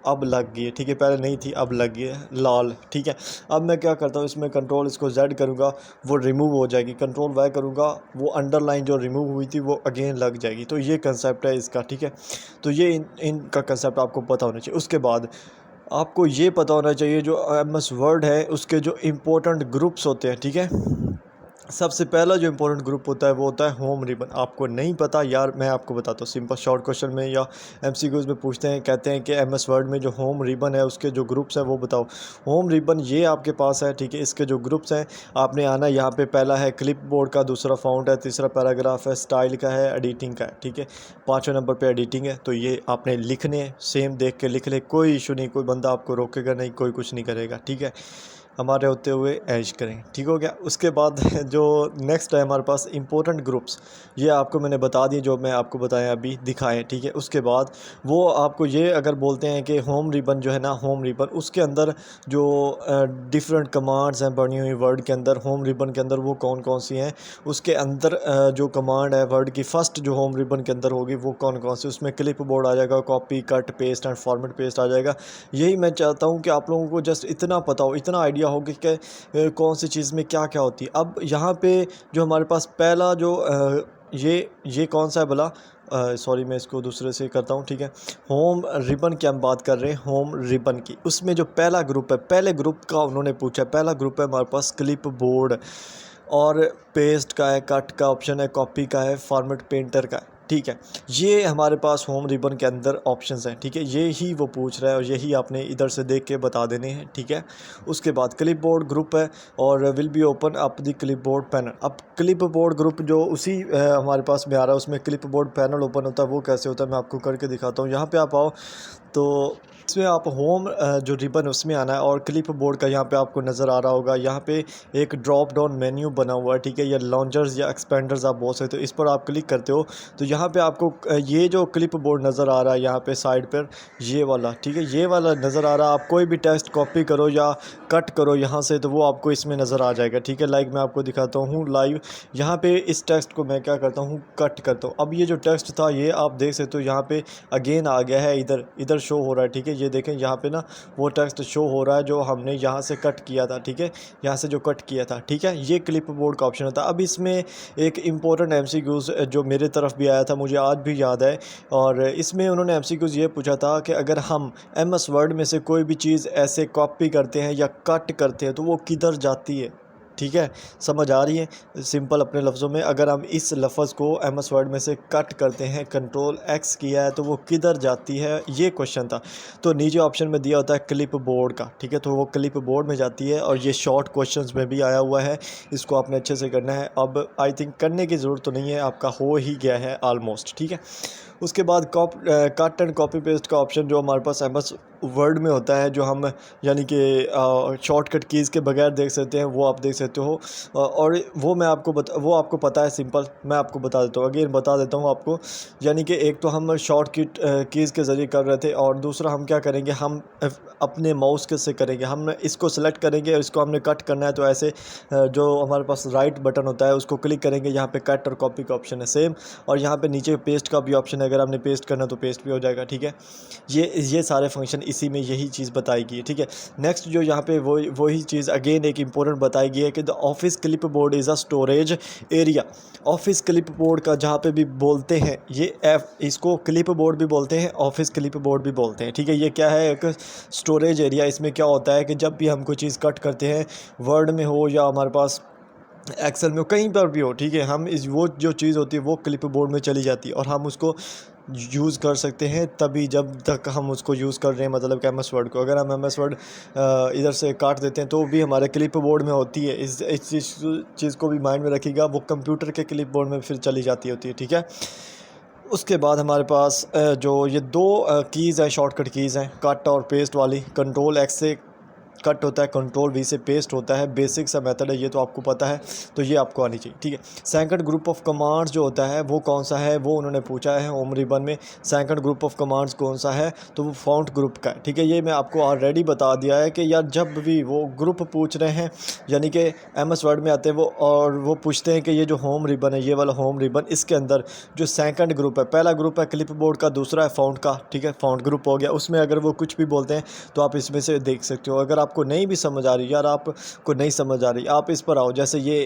अब लग गई है। ठीक है, पहले नहीं थी अब लग गई है लाल। ठीक है, अब मैं क्या करता हूँ, इसमें कंट्रोल इसको जेड करूँगा वो रिमूव हो जाएगी, कंट्रोल वाई करूँगा वो अंडरलाइन जो रिमूव हुई थी वो अगेन लग जाएगी। तो ये कंसेप्ट है इसका। ठीक है, तो ये इनका कंसेप्ट आपको पता होना चाहिए। उसके बाद आपको ये पता होना चाहिए जो MS वर्ड है उसके जो इम्पोर्टेंट ग्रुप्स होते हैं। ठीक है, सबसे पहला जो इम्पोर्टेंट ग्रुप होता है वो होता है होम रिबन। आपको नहीं पता यार, मैं आपको बताता हूँ। सिंपल शॉर्ट क्वेश्चन में या MCQs में पूछते हैं, कहते हैं कि MS वर्ड में जो होम रिबन है उसके जो ग्रुप्स हैं वो बताओ। होम रिबन ये आपके पास है। ठीक है, इसके जो ग्रुप्स हैं आपने आना, यहाँ पे पहला है क्लिप बोर्ड का, दूसरा फाउंट है, तीसरा पैराग्राफ है, स्टाइल का है, एडिटिंग का है। ठीक है, 5वें नंबर पर एडिटिंग है। तो ये आपने लिखने सेम देख के लिख ले, कोई इशू नहीं, कोई बंदा आपको रोकेगा नहीं, कोई कुछ नहीं करेगा। ठीक है, हमारे होते हुए ऐश करें। ठीक हो गया। उसके बाद जो नेक्स्ट है हमारे पास इंपॉर्टेंट ग्रुप्स, ये आपको मैंने बता दिए जो मैं आपको बताया अभी दिखाएं। ठीक है, उसके बाद वो आपको ये अगर बोलते हैं कि होम रिबन जो है ना, होम रिबन उसके अंदर जो डिफरेंट कमांड्स हैं बनी हुई वर्ड के अंदर, होम रिबन के अंदर वो कौन कौन सी हैं, उसके अंदर जो कमांड है वर्ड की फर्स्ट जो होम रिबन के अंदर होगी वो कौन कौन सी, उसमें क्लिप बोर्ड आ जाएगा, copy cut paste and format paste आ जाएगा। यही मैं चाहता हूँ कि आप लोगों को जस्ट इतना पता हो, इतना आइडिया हो कि कौन सी चीज़ में क्या क्या होती है। अब यहाँ पे जो हमारे पास पहला जो ये कौन सा है भला, सॉरी मैं इसको दूसरे से करता हूँ। ठीक है, होम रिबन की हम बात कर रहे हैं, होम रिबन की। उसमें जो पहला ग्रुप है, पहले ग्रुप का उन्होंने पूछा, पहला ग्रुप है हमारे पास क्लिप बोर्ड और पेस्ट का है, कट का ऑप्शन है, कॉपी का है, फॉर्मेट पेंटर का है। ठीक है, ये हमारे पास होम रिबन के अंदर ऑप्शंस हैं। ठीक है, ये ही वो पूछ रहा है और यही आपने इधर से देख के बता देने हैं। ठीक है, उसके बाद क्लिप बोर्ड ग्रुप है और will be open up the clip board panel. अब क्लिप बोर्ड ग्रुप जो उसी हमारे पास में आ रहा है, उसमें क्लिप बोर्ड पैनल ओपन होता है। वो कैसे होता है मैं आपको करके दिखाता हूँ। यहाँ पे आप आओ तो इसमें आप होम जो रिबन उसमें आना है और क्लिप बोर्ड का यहाँ पे आपको नज़र आ रहा होगा, यहाँ पे एक ड्रॉप डाउन मेन्यू बना हुआ है। ठीक है, या लॉन्चर्स या एक्सपेंडर्स आप बोल सकते हो। इस पर आप क्लिक करते हो तो यहाँ पे आपको ये जो क्लिप बोर्ड नज़र आ रहा है यहाँ पे साइड पर, ये वाला। ठीक है, ये वाला नज़र आ रहा है। आप कोई भी टेक्स्ट कॉपी करो या कट करो यहाँ से तो वो आपको इसमें नज़र आ जाएगा। ठीक है, लाइक मैं आपको दिखाता हूँ लाइव। यहाँ पे इस टेक्स्ट को मैं क्या करता हूँ, कट करता हूँ। अब ये जो टेक्स्ट था ये आप देख सकते हो यहाँ पे अगेन आ गया है, इधर शो हो रहा है। ठीक है, ये देखें यहाँ पे ना वो टेक्स्ट शो हो रहा है जो हमने यहाँ से कट किया था। ठीक है, यहाँ से जो कट किया था। ठीक है, ये क्लिप बोर्ड का ऑप्शन था। अब इसमें एक इम्पोर्टेंट MCQs जो मेरे तरफ भी आया था, मुझे आज भी याद है, और इसमें उन्होंने MCQs ये पूछा था कि अगर हम MS वर्ड में से कोई भी चीज़ ऐसे कॉपी करते हैं या कट करते हैं तो वो किधर जाती है। ठीक है, समझ आ रही है। सिंपल अपने लफ्ज़ों में, अगर हम इस लफ्ज़ को MS वर्ड में से कट करते हैं, कंट्रोल X किया है तो वो किधर जाती है, ये क्वेश्चन था। तो नीचे ऑप्शन में दिया होता है क्लिप बोर्ड का। ठीक है, तो वो क्लिप बोर्ड में जाती है और ये शॉर्ट क्वेश्चंस में भी आया हुआ है। इसको आपने अच्छे से करना है। अब आई थिंक करने की ज़रूरत तो नहीं है, आपका हो ही गया है ऑलमोस्ट। ठीक है, उसके बाद कट एंड कॉपी पेस्ट का ऑप्शन जो हमारे पास MS वर्ड में होता है, जो हम यानी कि शॉर्टकट कीज़ के बगैर देख सकते हैं, वो आप देख सकते हो। और वो मैं आपको वो आपको पता है। सिंपल मैं आपको बता देता हूँ, अगेन बता देता हूँ आपको। यानी कि एक तो हम शॉर्टकट कीज़ के ज़रिए कर रहे थे और दूसरा हम क्या करेंगे, हम अपने माउस के से करेंगे। हम इसको सेलेक्ट करेंगे और इसको हमने कट करना है तो ऐसे जो हमारे पास राइट बटन होता है उसको क्लिक करेंगे, यहाँ पे कट और कॉपी का ऑप्शन है सेम, और यहाँ पे नीचे पेस्ट का भी ऑप्शन है। अगर आपने पेस्ट करना तो पेस्ट भी हो जाएगा, ठीक है। ये सारे फंक्शन इसी में यही चीज़ बताई गई है, ठीक है। नेक्स्ट जो यहाँ पे वही चीज़ अगेन एक इंपॉर्टेंट बताई गई है कि the office clip board is a storage area. Office clip board का जहाँ पे भी बोलते हैं ये इसको क्लिप बोर्ड भी बोलते हैं, ऑफिस क्लिप बोर्ड भी बोलते हैं, ठीक है। ये क्या है, एक स्टोरेज एरिया। इसमें क्या होता है कि जब भी हम कोई चीज़ कट करते हैं, वर्ड में हो या हमारे पास एक्सेल में हो, कहीं पर भी हो, ठीक है, हम वो जो चीज़ होती है वो क्लिप बोर्ड में चली जाती है और हम उसको यूज़ कर सकते हैं तभी जब तक हम उसको यूज़ कर रहे हैं, मतलब कि MS वर्ड को। अगर हम MS वर्ड इधर से काट देते हैं तो भी हमारे क्लिप बोर्ड में होती है। इस चीज़ को भी माइंड में रखिएगा, वो कंप्यूटर के क्लिप बोर्ड में फिर चली जाती होती है, ठीक है। उसके बाद हमारे पास जो ये दो कीज़ हैं, शॉर्टकट कीज़ हैं, कट और पेस्ट वाली। कंट्रोल X से कट होता है, कंट्रोल V से पेस्ट होता है। बेसिक सा मेथड है, ये तो आपको पता है, तो ये आपको आनी चाहिए, ठीक है। सेकंड ग्रुप ऑफ कमांड्स जो होता है वो कौन सा है, वो उन्होंने पूछा है होम रिबन में। सेकंड ग्रुप ऑफ कमांड्स कौन सा है, तो वो फॉन्ट ग्रुप का है, ठीक है। ये मैं आपको ऑलरेडी बता दिया है कि यार जब भी वो ग्रुप पूछ रहे हैं, यानी कि MS वर्ड में आते हैं वो, और वो पूछते हैं कि ये जो होम रिबन है, ये वाला होम रिबन, इसके अंदर जो सेकंड ग्रुप है, पहला ग्रुप है क्लिप बोर्ड का, दूसरा है फॉन्ट का, ठीक है। फॉन्ट ग्रुप हो गया, उसमें अगर वो कुछ भी बोलते हैं तो आप इसमें से देख सकते हो। अगर आपको नहीं भी समझ आ रही, यार आपको नहीं समझ आ रही, आप इस पर आओ, जैसे ये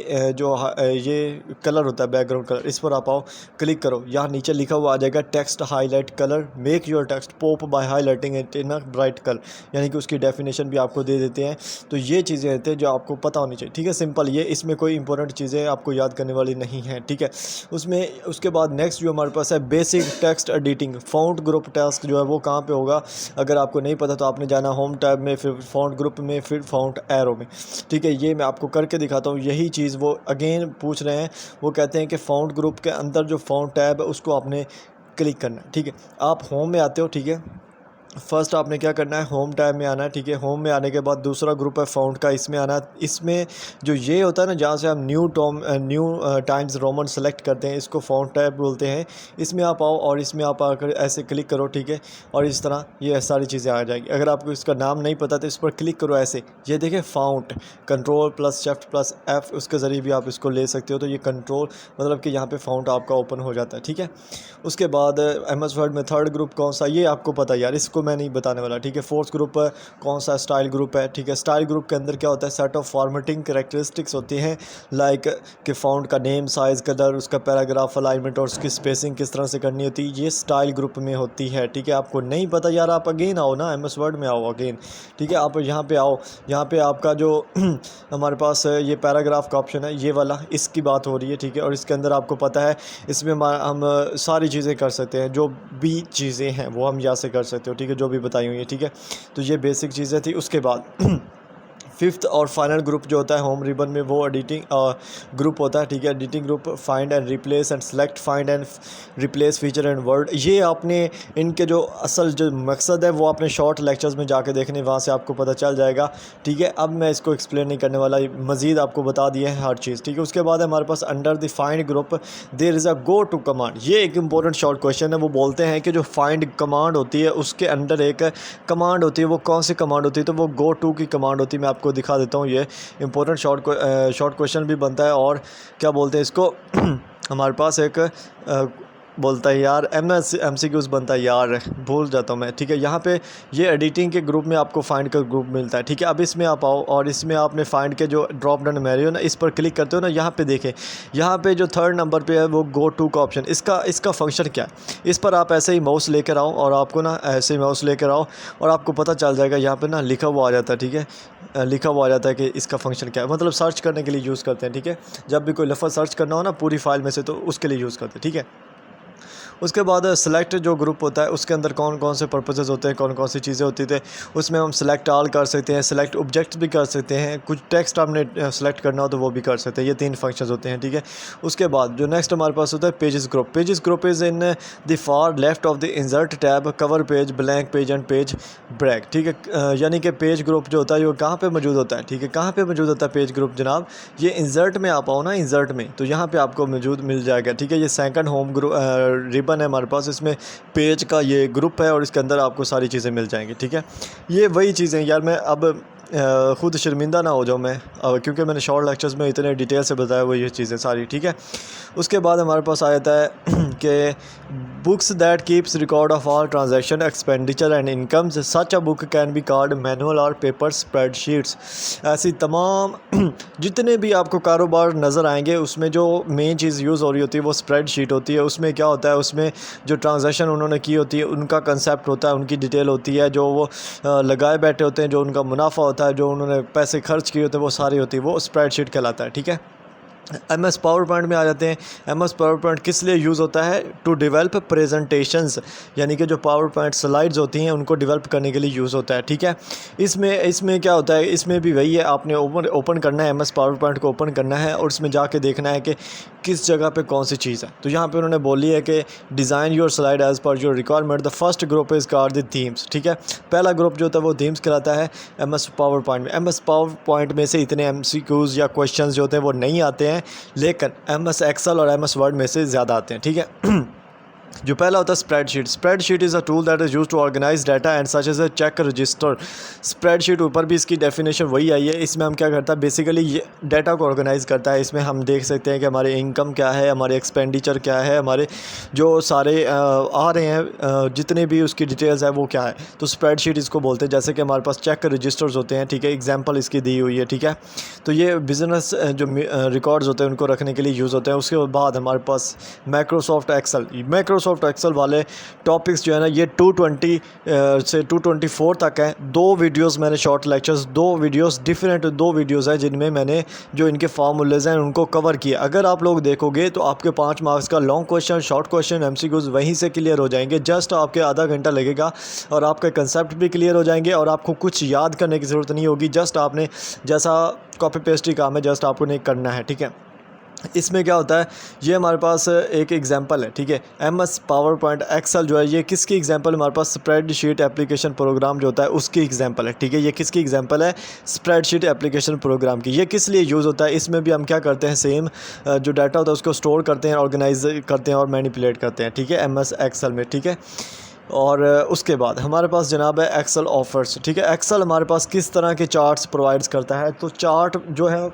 ये कलर होता है बैकग्राउंड कलर, इस पर आप आओ, क्लिक करो, यहाँ नीचे लिखा हुआ आ जाएगा text highlight colour, make your text pop by highlighting it in a bright colour, यानी कि उसकी डेफिनेशन भी आपको दे देते हैं। तो ये चीज़ें रहती हैं जो आपको पता होनी चाहिए, ठीक है। सिंपल, ये इसमें कोई इंपॉर्टेंट चीज़ें आपको याद करने वाली नहीं है, ठीक है। उसके बाद नेक्स्ट जो हमारे पास है basic text editing. Font group task जो है वो कहाँ पे होगा, अगर आपको नहीं पता तो आपने जाना होम टैब में, फिर फॉन्ट ग्रुप में, फिर फॉन्ट एरो में, ठीक है। ये मैं आपको करके दिखाता हूँ। यही चीज़ वो अगेन पूछ रहे हैं, वो कहते हैं कि फॉन्ट ग्रुप के अंदर जो फॉन्ट टैब है उसको आपने क्लिक करना है, ठीक है। आप होम में आते हो, ठीक है। फर्स्ट आपने क्या करना है, होम टैब में आना है, ठीक है। होम में आने के बाद दूसरा ग्रुप है फॉन्ट का, इसमें आना है। इसमें जो ये होता है ना, जहाँ से हम न्यू टाइम्स रोमन सेलेक्ट करते हैं, इसको फॉन्ट टैब बोलते हैं। इसमें आप आओ और इसमें आप आकर ऐसे क्लिक करो, ठीक है, और इस तरह ये सारी चीज़ें आ जाएगी। अगर आपको इसका नाम नहीं पता तो इस पर क्लिक करो ऐसे, ये देखें फॉन्ट, Ctrl+Shift+F, उसके ज़रिए भी आप इसको ले सकते हो। तो ये कंट्रोल मतलब कि यहाँ पे फॉन्ट आपका ओपन हो जाता है, ठीक है। उसके बाद MS वर्ड में थर्ड ग्रुप कौन सा, ये आपको पता है यार, इसको मैं नहीं बताने वाला, ठीक है। फोर्थ ग्रुप कौन सा, स्टाइल ग्रुप है, ठीक है। स्टाइल ग्रुप के अंदर क्या होता है, सेट ऑफ फॉर्मेटिंग कैरेक्टरिस्टिक्स होती हैं, लाइक कि फ़ॉन्ट का नेम, साइज़, कलर, उसका पैराग्राफ अलाइनमेंट और उसकी स्पेसिंग किस तरह से करनी होती है, ये स्टाइल ग्रुप में होती है, ठीक है। आपको नहीं पता यार, आप अगेन आओ ना, MS वर्ड में आओ अगेन, ठीक है। आप यहाँ पे आओ, यहाँ पे आपका जो हमारे पास ये पैराग्राफ का ऑप्शन है, ये वाला, इसकी बात हो रही है, ठीक है। और इसके अंदर आपको पता है, इसमें हम सारी चीज़ें कर सकते हैं, जो भी चीज़ें हैं वो हम यहाँ से कर सकते हो, ठीक है, जो भी बताई हुई है, ठीक है। तो ये बेसिक चीज़ें थी। उसके बाद फिफ्थ और फाइनल ग्रुप जो होता है होम रिबन में, वो एडिटिंग ग्रुप होता है, ठीक है। Editing group, find and replace and select, find and replace feature and word. ये आपने इनके जो असल जो मकसद है वो आपने शॉर्ट लेक्चर्स में जाके देखने, वहाँ से आपको पता चल जाएगा, ठीक है। अब मैं इसको एक्सप्लेन नहीं करने वाला, मज़ीद आपको बता दिया है हर चीज़, ठीक है। उसके बाद हमारे पास under the find group there is a go to command. ये एक इंपॉर्टेंट शॉर्ट क्वेश्चन है। वो बोलते हैं कि जो फाइंड कमांड होती है उसके अंडर एक कमांड होती है, वो कौन सी कमांड होती है, तो वो गो टू की कमांड होती है। मैं आपको दिखा देता हूँ, ये इंपॉर्टेंट शॉर्ट क्वेश्चन भी बनता है। और क्या बोलते हैं इसको हमारे पास एक बोलता है यार, MCQs बनता है यार, भूल जाता हूँ मैं, ठीक है। यहाँ पे ये एडिटिंग के ग्रुप में आपको फाइंड का ग्रुप मिलता है, ठीक है। अब इसमें आप आओ और इसमें आपने फाइंड के जो ड्रॉप डाउन मेन्यू ना, इस पर क्लिक करते हो ना, यहाँ पे देखें, यहाँ पे जो थर्ड नंबर पे है वो गो टू का ऑप्शन, इसका फंक्शन क्या है। इस पर आप ऐसे ही माउस लेकर आओ और आपको ना ऐसे ही माउस लेकर आओ और आपको पता चल जाएगा, यहाँ पे ना लिखा हुआ आ जाता है, ठीक है। लिखा हुआ आ जाता है कि इसका फंक्शन क्या है, मतलब सर्च करने के लिए यूज़ करते हैं, ठीक है। जब भी कोई लफ्ज़ सर्च करना हो ना पूरी फाइल में से, तो उसके लिए यूज़ करते हैं, ठीक है। उसके बाद सेलेक्ट जो ग्रुप होता है उसके अंदर कौन कौन से पर्पसेस होते हैं, कौन कौन सी चीज़ें होती थी, उसमें हम सेलेक्ट ऑल कर सकते हैं, सेलेक्ट ऑब्जेक्ट्स भी कर सकते हैं, कुछ टेक्स्ट आपने सेलेक्ट करना हो तो वो भी कर सकते हैं। ये 3 फंक्शंस होते हैं, ठीक है। उसके बाद जो नेक्स्ट हमारे पास होता है pages group. Pages group is in the far left of the insert tab, cover page, blank page and page break, ठीक है। यानी कि पेज ग्रुप जो होता है वो कहाँ पे मौजूद होता है, ठीक है। कहाँ पे मौजूद होता है पेज ग्रुप जनाब, ये इंसर्ट में आप आओ ना, इंसर्ट में, तो यहाँ पे आपको मौजूद मिल जाएगा, ठीक है। ये सेकंड होम ग्रुप रिबन है हमारे पास, इसमें पेज का ये ग्रुप है और इसके अंदर आपको सारी चीज़ें मिल जाएंगी, ठीक है। ये वही चीज़ें यार, मैं अब ख़ुद शर्मिंदा ना हो जाऊँ मैं, क्योंकि मैंने शॉर्ट लेक्चर्स में इतने डिटेल से बताया वो ये चीज़ें सारी, ठीक है। उसके बाद हमारे पास आ जाता है कि books that keeps record of all transaction expenditure and incomes such a book can be called manual और पेपर स्प्रेडशीट्स। ऐसी तमाम जितने भी आपको कारोबार नज़र आएंगे उसमें जो मेन चीज़ यूज़ हो रही होती है वो स्प्रेडशीट होती है। उसमें क्या होता है, उसमें जो ट्रांजैक्शन उन्होंने की होती है उनका कंसेप्ट होता है, उनकी डिटेल होती है, जो वो लगाए बैठे होते हैं, जो उनका मुनाफा होता है, जो उन्होंने पैसे खर्च किए होते हैं, वो सारी होती है, वो स्प्रेडशीट कहलाता है। ठीक है, MS पावर पॉइंट में आ जाते हैं। MS पावर पॉइंट किस लिए यूज़ होता है? टू डेवलप प्रेजेंटेशंस, यानी कि जो पावर पॉइंट स्लाइड्स होती हैं उनको डेवलप करने के लिए यूज़ होता है। ठीक है, इसमें क्या होता है, इसमें भी वही है, आपने ओपन करना है, MS पावर पॉइंट को ओपन करना है और इसमें जाके देखना है कि किस जगह पे कौन सी चीज़ है। तो यहाँ पे उन्होंने बोली है कि design your slide as per your requirement. The first group is called the themes. ठीक है, पहला ग्रुप जो होता है वो थीम्स कहलाता है MS पावर पॉइंट में। MS पावर पॉइंट में से इतने MCQs या क्वेश्चंस जो होते हैं वो नहीं आते हैं, लेकिन MS एक्सेल और MS वर्ड में से ज़्यादा आते हैं। ठीक है, जो पहला होता है spreadsheet. Spreadsheet is a tool that is use to organise data and such as a check register. Spreadsheet ऊपर भी इसकी डेफिनेशन वही आई है। इसमें हम क्या करता है, बेसिकली ये डाटा को ऑर्गेनाइज करता है। इसमें हम देख सकते हैं कि हमारे इनकम क्या है, हमारे एक्सपेंडिचर क्या है, हमारे जो सारे आ रहे हैं जितने भी उसकी डिटेल्स है वो क्या है। तो स्प्रेडशीट इसको बोलते हैं। जैसे कि हमारे पास चेक रजिस्टर्स होते हैं, ठीक है, एग्जाम्पल इसकी दी हुई है। ठीक है, तो ये बिज़नेस जो रिकॉर्ड्स होते हैं उनको रखने के लिए यूज़ होते हैं। उसके बाद हमारे पास माइक्रोसॉफ्ट एक्सेल वाले टॉपिक्स जो है ना, ये 220 से 224 तक है। दो वीडियोस मैंने शॉर्ट लेक्चर्स, दो वीडियोस है जिनमें मैंने जो इनके फार्मूलेज हैं उनको कवर किया। अगर आप लोग देखोगे तो आपके 5 मार्क्स का long question, short question, MCQs वहीं से क्लियर हो जाएंगे। जस्ट आपके आधा घंटा लगेगा और आपके कंसेप्ट भी क्लियर हो जाएंगे और आपको कुछ याद करने की ज़रूरत नहीं होगी। जस्ट आपने जैसा कॉपी पेस्ट ही काम है, जस्ट आपको नहीं करना है। ठीक है, इसमें क्या होता है, ये हमारे पास एक एग्जांपल है। ठीक है, MS पावर पॉइंट एक्सेल जो है ये किसकी एग्जांपल, हमारे पास स्प्रेडशीट एप्लीकेशन प्रोग्राम जो होता है उसकी एग्जांपल है। ठीक है, ये किसकी एग्जांपल है, स्प्रेडशीट एप्लीकेशन प्रोग्राम की। ये किस लिए यूज़ होता है, इसमें भी हम क्या करते हैं, सेम जो डाटा होता है उसको स्टोर करते हैं, ऑर्गेनाइज करते हैं और मैनिपुलेट करते हैं। ठीक है, MS एक्सेल में। ठीक है, और उसके बाद हमारे पास जनाब है एक्सेल ऑफर्स। ठीक है, एक्सेल हमारे पास किस तरह के चार्ट्स प्रोवाइड्स करता है। तो चार्ट जो है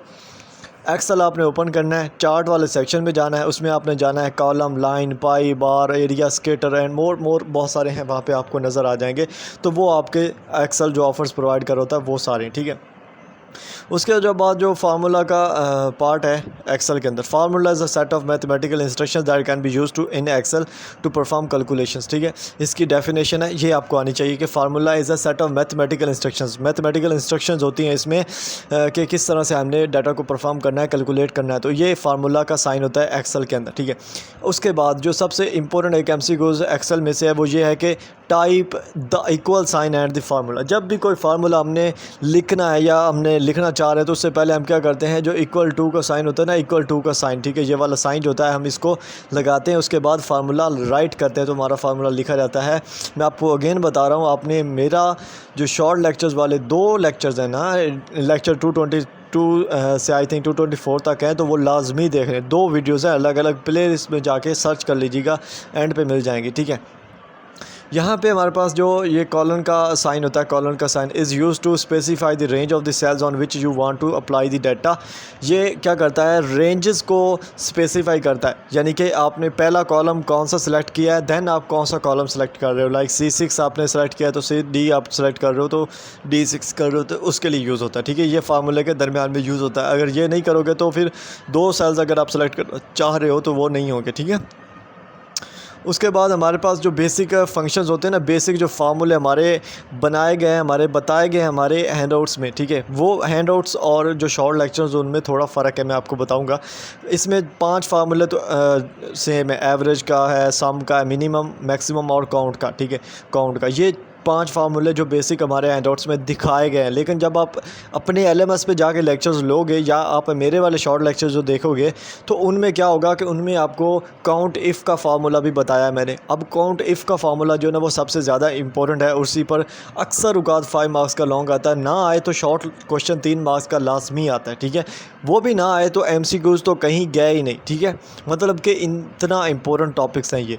एक्सेल आपने ओपन करना है, चार्ट वाले सेक्शन में जाना है, उसमें आपने जाना है column, line, pie, bar, area, scatter and more बहुत सारे हैं, वहाँ पे आपको नज़र आ जाएंगे। तो वो आपके एक्सेल जो ऑफर्स प्रोवाइड कर होता है वो सारे। ठीक है, उसके जो बाद जो फार्मूला का पार्ट है एक्सेल के अंदर, formula is a set of mathematical instructions that can be used to in Excel to perform calculations. ठीक है, इसकी डेफिनेशन है, ये आपको आनी चाहिए कि formula is a set of mathematical instructions. Mathematical instructions होती हैं इसमें कि किस तरह से हमने डाटा को परफॉर्म करना है, कैलकुलेट करना है। तो ये फार्मूला का साइन होता है एक्सेल के अंदर। ठीक है, उसके बाद जो सबसे इंपॉर्टेंट एक MCQs एक्सेल में से है वो ये है कि type the equal sign and the formula. जब भी कोई फार्मूला हमने लिखना है या हमने लिखना चाह रहे हैं तो उससे पहले हम क्या करते हैं, जो इक्वल टू का साइन होता है ना, इक्वल टू का साइन, ठीक है, ये वाला साइन जो होता है हम इसको लगाते हैं, उसके बाद फार्मूला राइट करते हैं तो हमारा फार्मूला लिखा जाता है। मैं आपको अगेन बता रहा हूँ, आपने मेरा जो शॉर्ट लेक्चर्स वाले 2 लेक्चर्स हैं ना, लेक्चर 222 से आई थिंक 224 तक है, तो वो लाजमी देख रहे हैं। 2 वीडियोज़ हैं अलग अलग, प्ले लिस्ट में जाके सर्च कर लीजिएगा, एंड पे मिल जाएंगी। ठीक है, यहाँ पे हमारे पास जो ये कॉलन का साइन होता है, कॉलन का sign is use to specify the range of the cells on which you want to apply the data. ये क्या करता है, रेंजेस को स्पेसिफाई करता है, यानी कि आपने पहला कॉलम कौन सा सिलेक्ट किया है, देन आप कौन सा कॉलम सेलेक्ट कर रहे हो। लाइक C6 आपने सेलेक्ट किया है तो D आप सेलेक्ट कर रहे हो तो D6 कर रहे हो, तो उसके लिए यूज़ होता है। ठीक है, ये फार्मूले के दरमियान में यूज़ होता है। अगर ये नहीं करोगे तो फिर 2 सेल्स अगर आप सेलेक्ट कर चाह रहे हो तो वो नहीं होंगे। ठीक है, उसके बाद हमारे पास जो बेसिक फंक्शंस होते हैं ना, बेसिक जो फार्मूले हमारे बनाए गए हैं, हमारे बताए गए हैं हमारे हैंडआउट्स में। ठीक है, वो हैंडआउट्स और जो शॉर्ट लेक्चर्स उनमें थोड़ा फ़र्क है, मैं आपको बताऊंगा। इसमें 5 फार्मूले तो सेम है, एवरेज का है, सम का है, मिनिमम, मैक्सिमम और काउंट का। ठीक है, काउंट का, ये 5 फार्मूले जो बेसिक हमारे हैंडआउट्स में दिखाए गए हैं। लेकिन जब आप अपने LMS पे जाके लेक्चर्स लोगे या आप मेरे वाले शॉर्ट लेक्चर्स जो देखोगे तो उनमें क्या होगा कि उनमें आपको काउंट इफ़ का फार्मूला भी बताया है मैंने। अब काउंट इफ़ का फार्मूला जो है ना वो सबसे ज़्यादा इंपॉर्टेंट है, उसी पर अक्सर औकात 5 मार्क्स का लॉन्ग आता है, ना आए तो शॉर्ट क्वेश्चन 3 मार्क्स का लाजमी आता है। ठीक है, वो भी ना आए तो MCQs तो कहीं गए ही नहीं। ठीक है, मतलब कि इतना इंपॉर्टेंट टॉपिक्स हैं ये।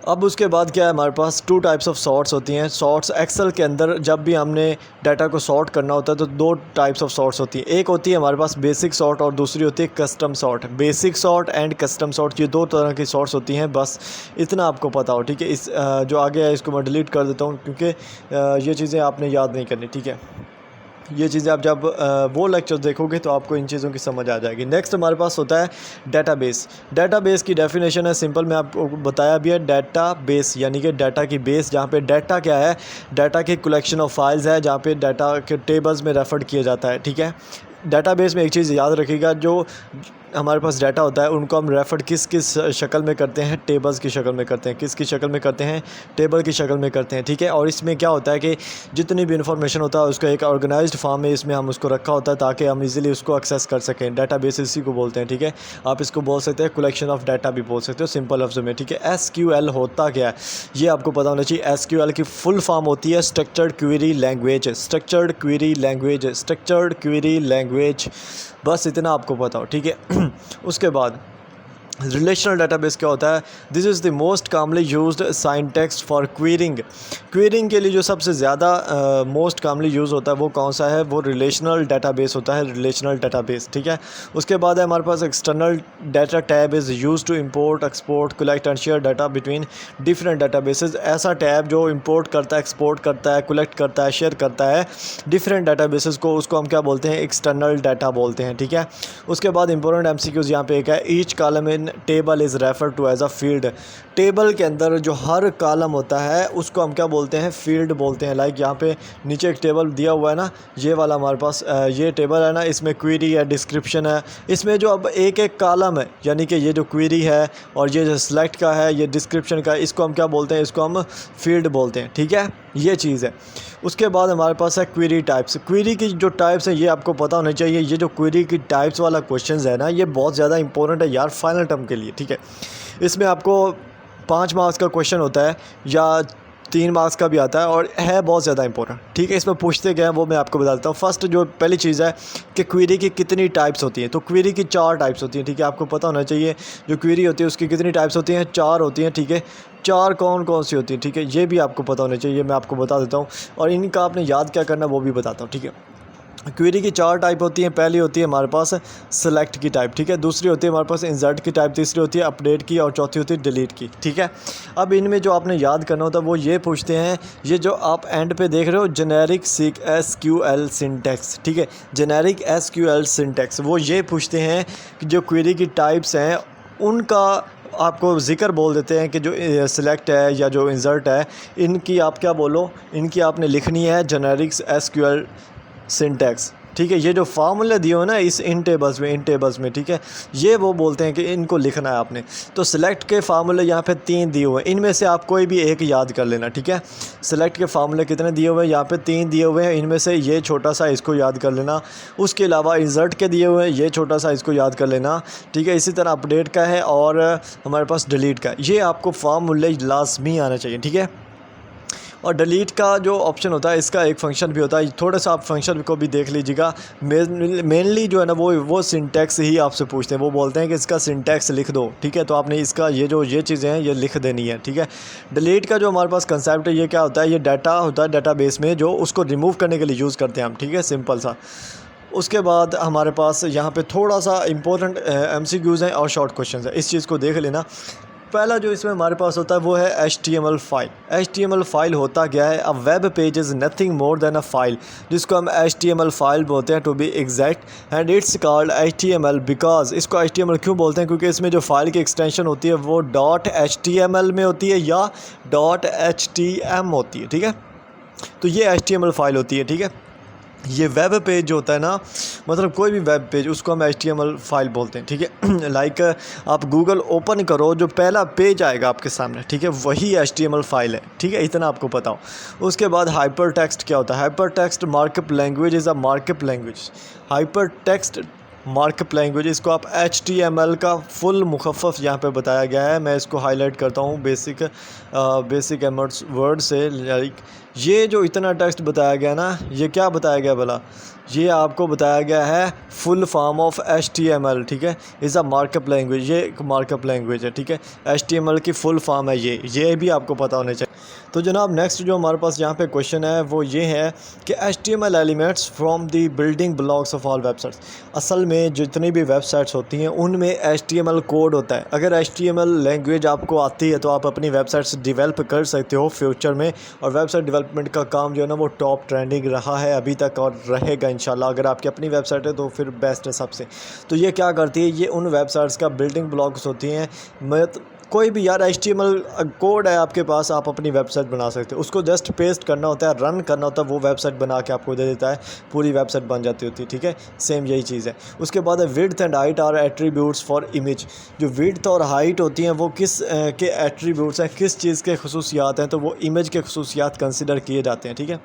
अब उसके बाद क्या है, हमारे पास टू टाइप्स ऑफ सॉर्ट्स होती हैं। सॉर्ट्स एक्सेल के अंदर जब भी हमने डाटा को सॉर्ट करना होता है तो दो टाइप्स ऑफ सॉर्ट्स होती हैं। एक होती है हमारे पास बेसिक सॉर्ट और दूसरी होती है custom sort. Basic sort and custom sort, ये दो तरह की सॉर्ट्स होती हैं, बस इतना आपको पता हो, ठीक है। इस जो आगे है इसको मैं डिलीट कर देता हूँ क्योंकि ये चीज़ें आपने याद नहीं करनी, ठीक है। ये चीज़ें आप जब वो लेक्चर देखोगे तो आपको इन चीज़ों की समझ आ जाएगी। नेक्स्ट हमारे पास होता है डेटाबेस। डेटाबेस की डेफिनेशन है सिंपल, मैं आपको बताया भी है। डेटाबेस यानी कि डाटा की बेस, जहाँ पे डाटा क्या है, डाटा की कलेक्शन ऑफ फाइल्स है, जहाँ पे डाटा के टेबल्स में रेफर किया जाता है, ठीक है। डेटाबेस में एक चीज़ याद रखिएगा, जो हमारे पास डाटा होता है उनको हम रेफर किस किस शक्ल में करते हैं, टेबल्स की शक्ल में करते हैं। किसकी शक्ल में करते हैं, टेबल की शक्ल में करते हैं, ठीक है। और इसमें क्या होता है कि जितनी भी इन्फॉर्मेशन होता है उसका एक ऑर्गेनाइज्ड फॉर्म में इसमें हम उसको रखा होता है ताकि हम इजीली उसको एक्सेस कर सकें। डाटाबेस इसी को बोलते हैं, ठीक है। आप इसको बोल सकते हैं कलेक्शन ऑफ डाटा भी बोल सकते हो सिंपल लफ्ज़ में, ठीक है। SQL होता क्या है ये आपको पता होना चाहिए। SQL की फुल फॉर्म होती है structured query language. Structured query language, structured query language, बस इतना आपको पता हो, ठीक है। उसके बाद रिलेशनल डेटाबेस क्या होता है, this is the most commonly used syntax for quarrying. Quarrying के लिए जो सबसे ज़्यादा मोस्ट कॉमनली यूज़ होता है वो कौन सा है, वो रिलेशनल डेटाबेस होता है, रिलेशनल डेटाबेस, ठीक है। उसके बाद है हमारे पास external data tab is use to import, export, collect and share data between different databases. ऐसा टैब जो इंपोर्ट करता है, एक्सपोर्ट करता है, कलेक्ट करता है, शेयर करता है डिफरेंट डेटाबेसेस को, उसको हम क्या बोलते हैं, एक्सटर्नल डाटा बोलते हैं, ठीक है। उसके बाद इंपॉर्टेंट MCQs यहाँ पे एक है, each column in table is refer to as a field. Table के अंदर जो हर कॉलम होता है उसको हम क्या बोलते हैं, फील्ड बोलते हैं। लाइक यहाँ पे नीचे एक टेबल दिया हुआ है ना, ये वाला हमारे पास ये टेबल है ना, इसमें क्वेरी है, डिस्क्रिप्शन है, इसमें जो अब एक एक कॉलम है, यानी कि ये जो क्वेरी है और ये जो सिलेक्ट का है, ये डिस्क्रिप्शन का है, इसको हम क्या बोलते हैं, इसको हम फील्ड बोलते हैं, ठीक है। ये चीज़ है। उसके बाद हमारे पास है क्वेरी टाइप्स। क्वेरी की जो टाइप्स हैं ये आपको पता होना चाहिए। ये जो क्वेरी की टाइप्स वाला क्वेश्चन है ना, ये बहुत ज़्यादा इंपॉर्टेंट है यार फाइनल टर्म के लिए, ठीक है। इसमें आपको 5 मार्क्स का क्वेश्चन होता है या 3 मार्क्स का भी आता है और है बहुत ज़्यादा इंपॉर्टेंट, ठीक है। इसमें पूछते गए हैं वो मैं आपको बताता हूँ। फर्स्ट जो पहली चीज़ है कि क्वेरी की कितनी टाइप्स होती हैं, तो क्वेरी की 4 टाइप्स होती हैं, ठीक है। आपको पता होना चाहिए जो क्वेरी होती है उसकी कितनी टाइप्स होती हैं, 4 होती हैं, ठीक है। 4 कौन कौन सी होती हैं, ठीक है, ये भी आपको पता होना चाहिए, मैं आपको बता देता हूँ और इनका आपने याद क्या करना वो भी बताता हूँ, ठीक है। क्वेरी की 4 टाइप होती हैं। पहली होती है हमारे पास सेलेक्ट की टाइप, ठीक है। दूसरी होती है हमारे पास इंसर्ट की टाइप, तीसरी होती है अपडेट की और चौथी होती है डिलीट की, ठीक है। अब इनमें जो आपने याद करना होता है वो ये पूछते हैं, ये जो आप एंड पे देख रहे हो जेनेरिक SQL सिंटैक्स, ठीक है। जेनेरिक SQL सिंटैक्स वो ये पूछते हैं कि जो क्वेरी की टाइप्स हैं उनका आपको ज़िक्र बोल देते हैं कि जो सिलेक्ट है या जो इंसर्ट है इनकी आप क्या बोलो, इनकी आपने लिखनी है जेनेरिक SQL सिंटैक्स, ठीक है। ये जो फार्मूला दिए हो ना इन टेबल्स में, ठीक है, ये वो बोलते हैं कि इनको लिखना है आपने। तो सिलेक्ट के फार्मूले यहाँ पे 3 दिए हुए हैं, इनमें से आप कोई भी एक याद कर लेना, ठीक है। सिलेक्ट के फार्मूले कितने दिए हुए हैं, यहाँ पे 3 दिए हुए हैं, इनमें से ये छोटा सा इसको याद कर लेना। उसके अलावा इंसर्ट के दिए हुए हैं, ये छोटा सा इसको याद कर लेना, ठीक है। इसी तरह अपडेट का है और हमारे पास डिलीट का है, ये आपको फार्मूले लाजमी आना चाहिए, ठीक है। और डिलीट का जो ऑप्शन होता है इसका एक फंक्शन भी होता है, थोड़ा सा आप फंक्शन को भी देख लीजिएगा। मेनली जो है ना वो सिंटैक्स ही आपसे पूछते हैं, वो बोलते हैं कि इसका सिंटैक्स लिख दो, ठीक है। तो आपने इसका ये चीज़ें हैं ये लिख देनी है, ठीक है। डिलीट का जो हमारे पास कंसेप्ट है ये क्या होता है, ये डाटा होता है डाटाबेस में जो उसको रिमूव करने के लिए यूज़ करते हैं हम, ठीक है, सिंपल सा। उसके बाद हमारे पास यहाँ पे थोड़ा सा इंपॉर्टेंट MCQs हैं और शॉर्ट क्वेश्चन है, इस चीज़ को देख लेना। पहला जो इसमें हमारे पास होता है वो है HTML फाइल। HTML फाइल होता क्या है, a web page is nothing more than a file, जिसको हम HTML फाइल बोलते हैं to be exact, and it's called HTML because, इसको HTML क्यों बोलते हैं, क्योंकि इसमें जो फाइल की एक्सटेंशन होती है वो .html में होती है या .htm होती है, ठीक है। तो ये HTML फाइल होती है, ठीक है। ये वेब पेज जो होता है ना, मतलब कोई भी वेब पेज उसको हम HTML फाइल बोलते हैं, ठीक है। लाइक आप गूगल ओपन करो, जो पहला पेज आएगा आपके सामने, ठीक है, वही HTML फाइल है, ठीक है, इतना आपको पता हो। उसके बाद हाइपर टेक्स्ट क्या होता है, hyper text markup language is a markup language. Hyper text markup language, इसको आप HTML का फुल मुखफ़फ़ यहाँ पे बताया गया है। मैं इसको हाईलाइट करता हूँ बेसिक एमर्स वर्ड से, लाइक ये जो इतना टेक्स्ट बताया गया ना, ये क्या बताया गया भला? ये आपको बताया गया है फुल फॉर्म ऑफ HTML, ठीक है। इज़ अ मार्कअप लैंग्वेज, ये एक मार्कअप लैंग्वेज है, ठीक है। HTML की फुल फॉर्म है ये भी आपको पता होना चाहिए। तो जनाब नेक्स्ट जो हमारे पास यहाँ पे क्वेश्चन है वो ये है कि HTML elements from the building blocks of all websites. असल में जितनी भी वेबसाइट्स होती हैं उनमें HTML कोड होता है। अगर HTML लैंग्वेज आपको आती है तो आप अपनी वेबसाइट्स डेवलप कर सकते हो फ्यूचर में। और वेबसाइट डेवलपमेंट का काम जो है ना वो टॉप ट्रेंडिंग रहा है अभी तक और रहेगा इंशाल्लाह। अगर आपकी अपनी वेबसाइट है तो फिर बेस्ट है सबसे। तो ये क्या करती है, ये उन वेबसाइट्स का बिल्डिंग ब्लॉक्स होती हैं। कोई भी यार HTML कोड है आपके पास, आप अपनी वेबसाइट बना सकते हो। उसको जस्ट पेस्ट करना होता है, रन करना होता है, वो वेबसाइट बना के आपको दे देता है, पूरी वेबसाइट बन जाती होती है, ठीक है। सेम यही चीज़ है। उसके बाद है width and height are attributes for image. जो विड्थ और हाइट होती हैं वो किस के एट्रीब्यूट्स हैं, किस चीज़ के खसूसियात हैं, तो वो इमेज के खसूसियात कंसिडर किए जाते हैं, ठीक है।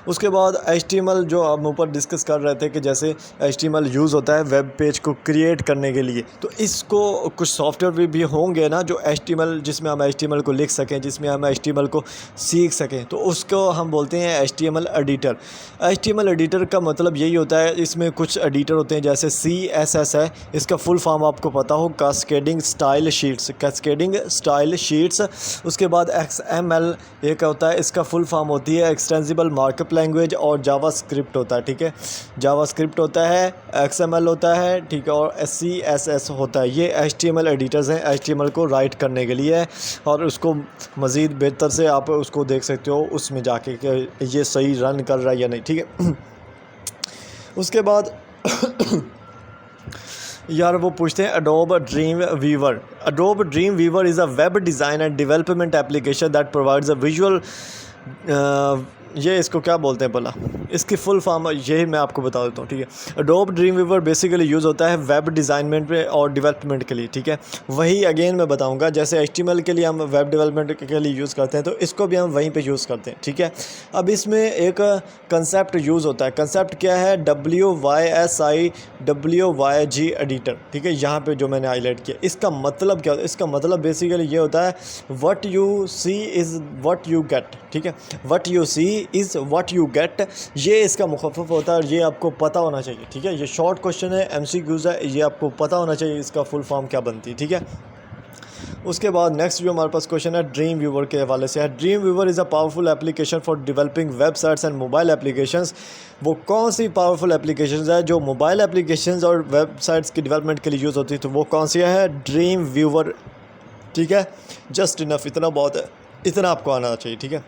उसके बाद HTML जो हम ऊपर डिस्कस कर रहे थे कि जैसे HTML यूज़ होता है वेब पेज को क्रिएट करने के लिए, तो इसको कुछ सॉफ्टवेयर भी होंगे ना जो HTML, जिसमें हम HTML को लिख सकें, जिसमें हम HTML को सीख सकें, तो उसको हम बोलते हैं HTML एडिटर। HTML एडिटर का मतलब यही होता है, इसमें कुछ एडिटर होते हैं जैसे CSS है, इसका फुल फॉर्म आपको पता हो cascading style sheets, cascading style sheets. उसके बाद XML एक होता है, इसका फुल फॉर्म होती है एक्सटेंसिबल मार्कअप लैंग्वेज। और जावास्क्रिप्ट होता है, ठीक है। जावास्क्रिप्ट होता है, XML होता है, ठीक है, और CSS होता है। ये HTML एडिटर्स हैं HTML को राइट करने के लिए। और उसको मज़ीद बेहतर से आप उसको देख सकते हो उसमें जाके कि ये सही रन कर रहा है या नहीं, ठीक है। उसके बाद यार वो पूछते हैं Adobe Dreamweaver. Adobe Dreamweaver is a web design and development application that provides a visual, ये इसको क्या बोलते हैं भला, इसकी फुल फॉर्म यही मैं आपको बता देता हूँ, ठीक है। Adobe Dreamweaver basically use होता है वेब डिज़ाइनमेंट पे और डेवलपमेंट के लिए, ठीक है। वही अगेन मैं बताऊँगा, जैसे HTML के लिए हम वेब डेवलपमेंट के लिए यूज़ करते हैं तो इसको भी हम वहीं पे यूज़ करते हैं, ठीक है। अब इसमें एक कंसेप्ट यूज़ होता है। कंसेप्ट क्या है? WYSIWYG एडिटर, ठीक है। यहाँ पे जो मैंने हाईलाइट किया, इसका मतलब क्या होता है? इसका मतलब बेसिकली ये होता है what you see is what you get, ठीक है। What you see is what you get, ये इसका मुखफ़फ़ होता है और ये आपको पता होना चाहिए, ठीक है। ये शॉर्ट क्वेश्चन है, MCQs है, ये आपको पता होना चाहिए इसका फुल फॉर्म क्या बनती है, ठीक है। उसके बाद नेक्स्ट जो हमारे पास क्वेश्चन है ड्रीम व्यूवर के हवाले से है। Dream viewer is a powerful application for developing websites and mobile applications. वो कौन सी पावरफुल एप्लीकेशंस है जो मोबाइल एप्लीकेशंस और वेबसाइट्स की डेवलपमेंट के लिए यूज़ होती है? तो वो कौन सी है? ड्रीम व्यूवर, ठीक है। जस्ट इनफ, इतना बहुत है, इतना आपको आना चाहिए, ठीक है।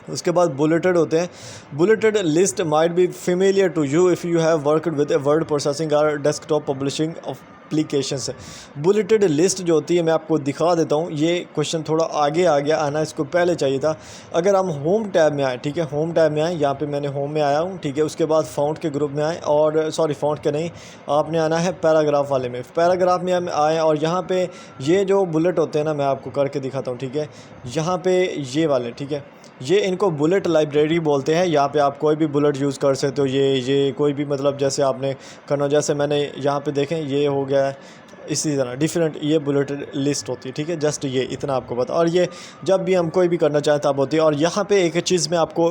उसके बाद बुलेटेड होते हैं। Bulleted list might be familiar to you if you have worked with a word processing or desktop publishing applications. Bulleted list जो होती है मैं आपको दिखा देता हूँ। ये क्वेश्चन थोड़ा आगे आ गया, आना इसको पहले चाहिए था। अगर हम होम टैब में आए, ठीक है, होम टैब में आए, यहाँ पे मैंने होम में आया हूँ, ठीक है। उसके बाद फ़ॉन्ट के ग्रुप में आए, और सॉरी फ़ॉन्ट के नहीं, आपने आना है पैराग्राफ वाले में। पैराग्राफ में हम आए और यहाँ पे ये जो बुलेट होते हैं ना, मैं आपको करके दिखाता हूँ, ठीक है। यहाँ पे ये वाले, ठीक है, ये इनको बुलेट लाइब्रेरी बोलते हैं। यहाँ पे आप कोई भी बुलेट यूज़ कर सकते हो। ये कोई भी, मतलब जैसे आपने करना, जैसे मैंने यहाँ पे देखें ये हो गया है, इसी तरह डिफरेंट ये बुलेट लिस्ट होती है, ठीक है। जस्ट ये इतना आपको पता, और ये जब भी हम कोई भी करना चाहें तब होती है। और यहाँ पे एक चीज़ मैं आपको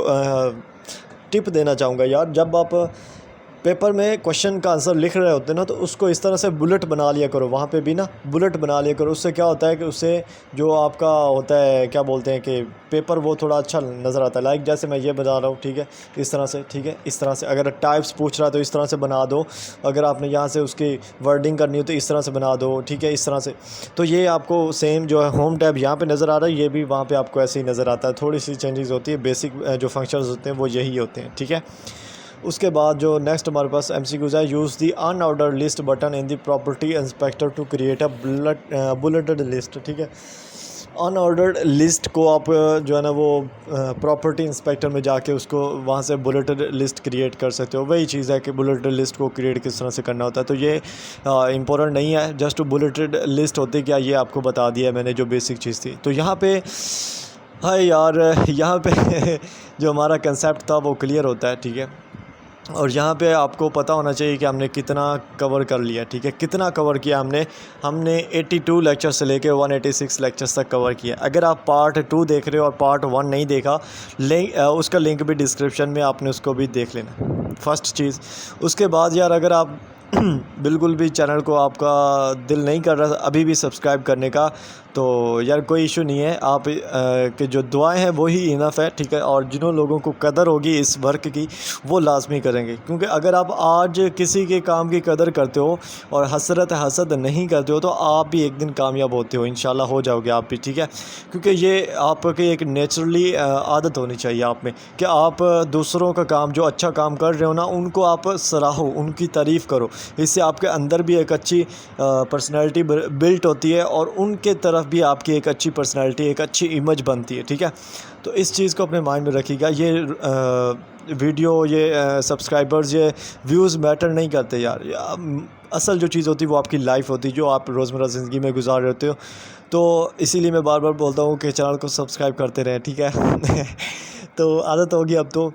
टिप देना चाहूँगा यार, जब आप पेपर में क्वेश्चन का आंसर लिख रहे होते हैं ना, तो उसको इस तरह से बुलेट बना लिया करो, वहाँ पे भी ना बुलेट बना लिया करो। उससे क्या होता है कि उससे जो आपका होता है, क्या बोलते हैं, कि पेपर वो थोड़ा अच्छा नज़र आता है। लाइक जैसे मैं ये बना रहा हूँ, ठीक है, इस तरह से, ठीक है, इस तरह से। अगर टाइप्स पूछ रहा है तो इस तरह से बना दो। अगर आपने यहाँ से उसकी वर्डिंग करनी हो तो इस तरह से बना दो, ठीक है, इस तरह से। तो ये आपको सेम जो है होम टैब यहाँ पर नज़र आ रहा है, ये भी वहाँ पर आपको ऐसे ही नज़र आता है। थोड़ी सी चेंजेस होती है, बेसिक जो फंक्शंस होते हैं वो यही होते हैं, ठीक है। उसके बाद जो नेक्स्ट हमारे पास MCQs है, use the unorder list button in the property inspector to create a bulleted list, ठीक है। अनऑर्डर्ड लिस्ट को आप जो है ना वो प्रॉपर्टी इंस्पेक्टर में जाके उसको वहाँ से बुलेटेड लिस्ट क्रिएट कर सकते हो। वही चीज़ है कि बुलेटेड लिस्ट को क्रिएट किस तरह से करना होता है। तो ये इंपॉर्टेंट नहीं है, जस्ट बुलेटेड लिस्ट होती क्या, ये आपको बता दिया है मैंने जो बेसिक चीज़ थी। तो यहाँ पे हाय यार, यहाँ पे जो हमारा कंसेप्ट था वो क्लियर होता है, ठीक है। और यहाँ पे आपको पता होना चाहिए कि हमने कितना कवर कर लिया, ठीक है, कितना कवर किया हमने 82 लेक्चर से लेके 186 लेक्चर्स तक कवर किया। अगर आप पार्ट 2 देख रहे हो और पार्ट 1 नहीं देखा, उसका लिंक भी डिस्क्रिप्शन में, आपने उसको भी देख लेना, फर्स्ट चीज़। उसके बाद यार अगर आप बिल्कुल भी चैनल को आपका दिल नहीं कर रहा अभी भी सब्सक्राइब करने का, तो यार कोई इशू नहीं है, आप के जो दुआएं हैं वही इनफ है, ठीक है। और जिन्होंने लोगों को कदर होगी इस वर्क की वो लाजमी करेंगे, क्योंकि अगर आप आज किसी के काम की कदर करते हो और हसरत हसद नहीं करते हो तो आप भी एक दिन कामयाब होते हो, इंशाल्लाह हो जाओगे आप भी, ठीक है। क्योंकि ये आपकी एक नेचुरली आदत होनी चाहिए आप में कि आप दूसरों का काम, जो अच्छा काम कर रहे हो ना, उनको आप सराहो, उनकी तारीफ़ करो। इससे आपके अंदर भी एक अच्छी पर्सनैलिटी बिल्ट होती है और उनके तरफ भी आपकी एक अच्छी पर्सनैलिटी, एक अच्छी इमेज बनती है, ठीक है। तो इस चीज़ को अपने माइंड में रखिएगा। ये वीडियो, ये सब्सक्राइबर्स, ये व्यूज़ मैटर नहीं करते यार। असल जो चीज़ होती है वो आपकी लाइफ होती है, जो आप रोज़मर्रा ज़िंदगी में गुजार रहे होते हो। तो इसीलिए मैं बार बार बोलता हूँ कि चैनल को सब्सक्राइब करते रहें, ठीक है। तो आदत होगी अब तो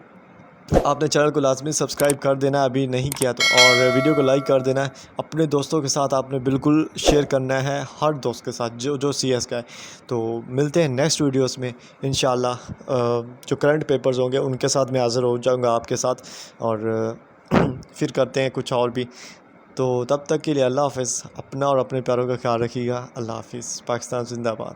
आपने चैनल को लाजमी सब्सक्राइब कर देना है अभी नहीं किया तो, और वीडियो को लाइक कर देना है। अपने दोस्तों के साथ आपने बिल्कुल शेयर करना है, हर दोस्त के साथ जो CS का है। तो मिलते हैं नेक्स्ट वीडियोस में इंशाल्लाह। जो करंट पेपर्स होंगे उनके साथ मैं हाज़िर हो जाऊंगा आपके साथ, और फिर करते हैं कुछ और भी। तो तब तक के लिए अल्लाह हाफ़िज़। अपना और अपने प्यारों का ख्याल रखिएगा। अल्लाह हाफ़िज़। पाकिस्तान जिंदाबाद।